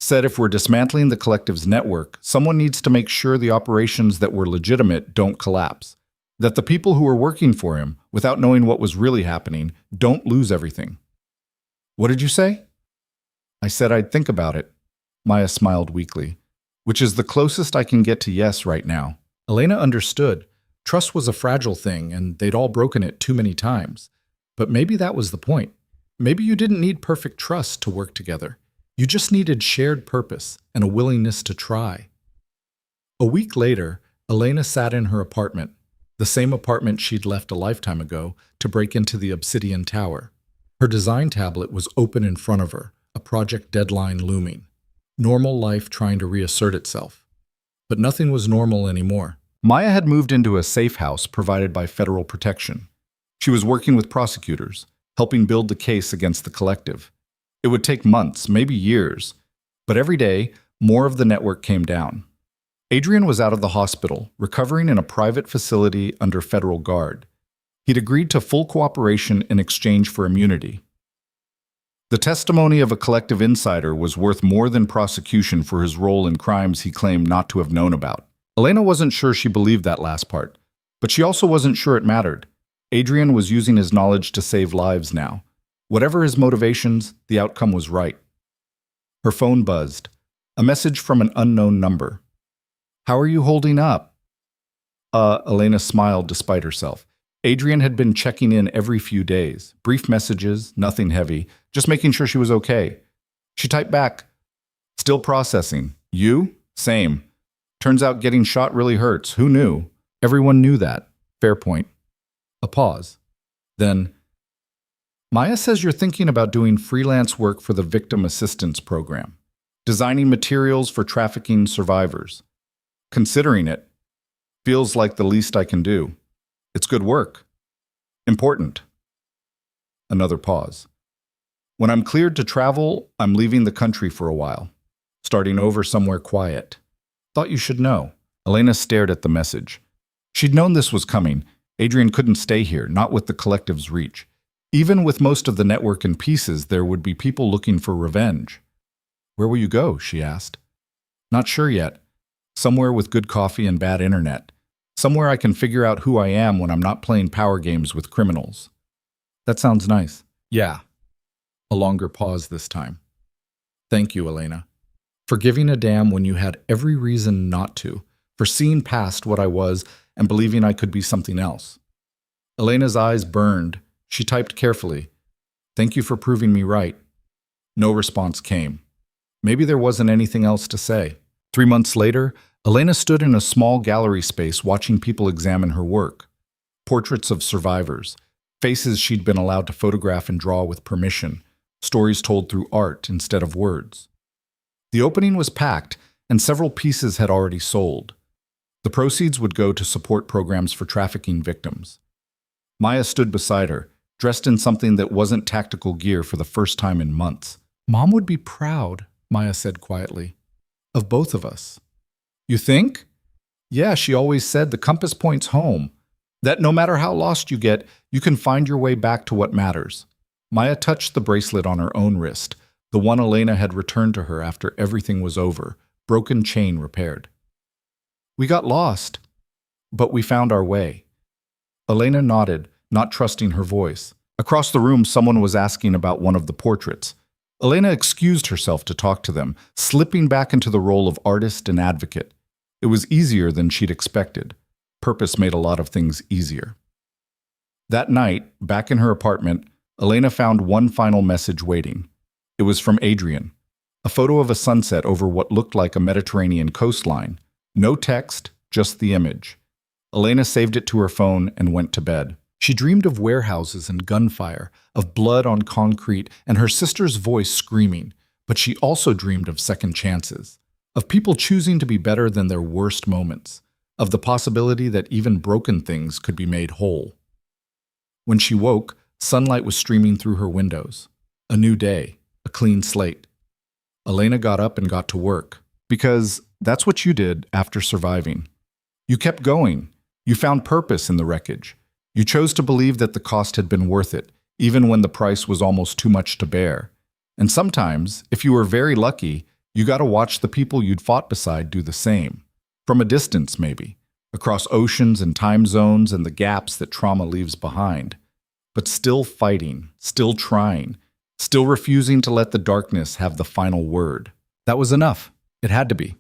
Said if we're dismantling the collective's network, someone needs to make sure the operations that were legitimate don't collapse. That the people who were working for him, without knowing what was really happening, don't lose everything. What did you say? I said I'd think about it. Maya smiled weakly, which is the closest I can get to yes right now. Elena understood. Trust was a fragile thing, and they'd all broken it too many times. But maybe that was the point. Maybe you didn't need perfect trust to work together. You just needed shared purpose and a willingness to try. A week later, Elena sat in her apartment, the same apartment she'd left a lifetime ago, to break into the Obsidian Tower. Her design tablet was open in front of her, a project deadline looming. Normal life trying to reassert itself. But nothing was normal anymore. Maya had moved into a safe house provided by federal protection. She was working with prosecutors, helping build the case against the collective. It would take months, maybe years, But every day, more of the network came down. Adrian was out of the hospital, recovering in a private facility under federal guard. He'd agreed to full cooperation in exchange for immunity. The testimony of a collective insider was worth more than prosecution for his role in crimes he claimed not to have known about. Elena wasn't sure she believed that last part, but she also wasn't sure it mattered. Adrian was using his knowledge to save lives now. Whatever his motivations, the outcome was right. Her phone buzzed. A message from an unknown number. "How are you holding up?" Elena smiled despite herself. Adrian had been checking in every few days. Brief messages, nothing heavy, just making sure she was okay. She typed back, "Still processing. You? Same. Turns out getting shot really hurts. Who knew?" Everyone knew that. Fair point. A pause. Then, "Maya says you're thinking about doing freelance work for the Victim Assistance Program, designing materials for trafficking survivors. Considering it. Feels like the least I can do. It's good work. Important." Another pause. "When I'm cleared to travel, I'm leaving the country for a while. Starting over somewhere quiet. Thought you should know." Elena stared at the message. She'd known this was coming. Adrian couldn't stay here, not with the collective's reach. Even with most of the network in pieces, there would be people looking for revenge. "Where will you go?" she asked. "Not sure yet. Somewhere with good coffee and bad internet. Somewhere I can figure out who I am when I'm not playing power games with criminals." "That sounds nice." "Yeah." A longer pause this time. "Thank you, Elena. For giving a damn when you had every reason not to. For seeing past what I was and believing I could be something else." Elena's eyes burned. She typed carefully. "Thank you for proving me right." No response came. Maybe there wasn't anything else to say. 3 months later, Elena stood in a small gallery space watching people examine her work. Portraits of survivors, faces she'd been allowed to photograph and draw with permission, stories told through art instead of words. The opening was packed, and several pieces had already sold. The proceeds would go to support programs for trafficking victims. Maya stood beside her, dressed in something that wasn't tactical gear for the first time in months. "Mom would be proud," Maya said quietly, "of both of us." "You think?" "Yeah, she always said the compass points home. That no matter how lost you get, you can find your way back to what matters." Maya touched the bracelet on her own wrist, the one Elena had returned to her after everything was over, broken chain repaired. "We got lost, but we found our way." Elena nodded, not trusting her voice. Across the room, someone was asking about one of the portraits. Elena excused herself to talk to them, slipping back into the role of artist and advocate. It was easier than she'd expected. Purpose made a lot of things easier. That night, back in her apartment, Elena found one final message waiting. It was from Adrian. A photo of a sunset over what looked like a Mediterranean coastline. No text, just the image. Elena saved it to her phone and went to bed. She dreamed of warehouses and gunfire, of blood on concrete and her sister's voice screaming, but she also dreamed of second chances, of people choosing to be better than their worst moments, of the possibility that even broken things could be made whole. When she woke, sunlight was streaming through her windows. A new day, a clean slate. Elena got up and got to work, because that's what you did after surviving. You kept going. You found purpose in the wreckage. You chose to believe that the cost had been worth it, even when the price was almost too much to bear. And sometimes, if you were very lucky, you got to watch the people you'd fought beside do the same. From a distance, maybe, across oceans and time zones and the gaps that trauma leaves behind. But still fighting, still trying, still refusing to let the darkness have the final word. That was enough. It had to be.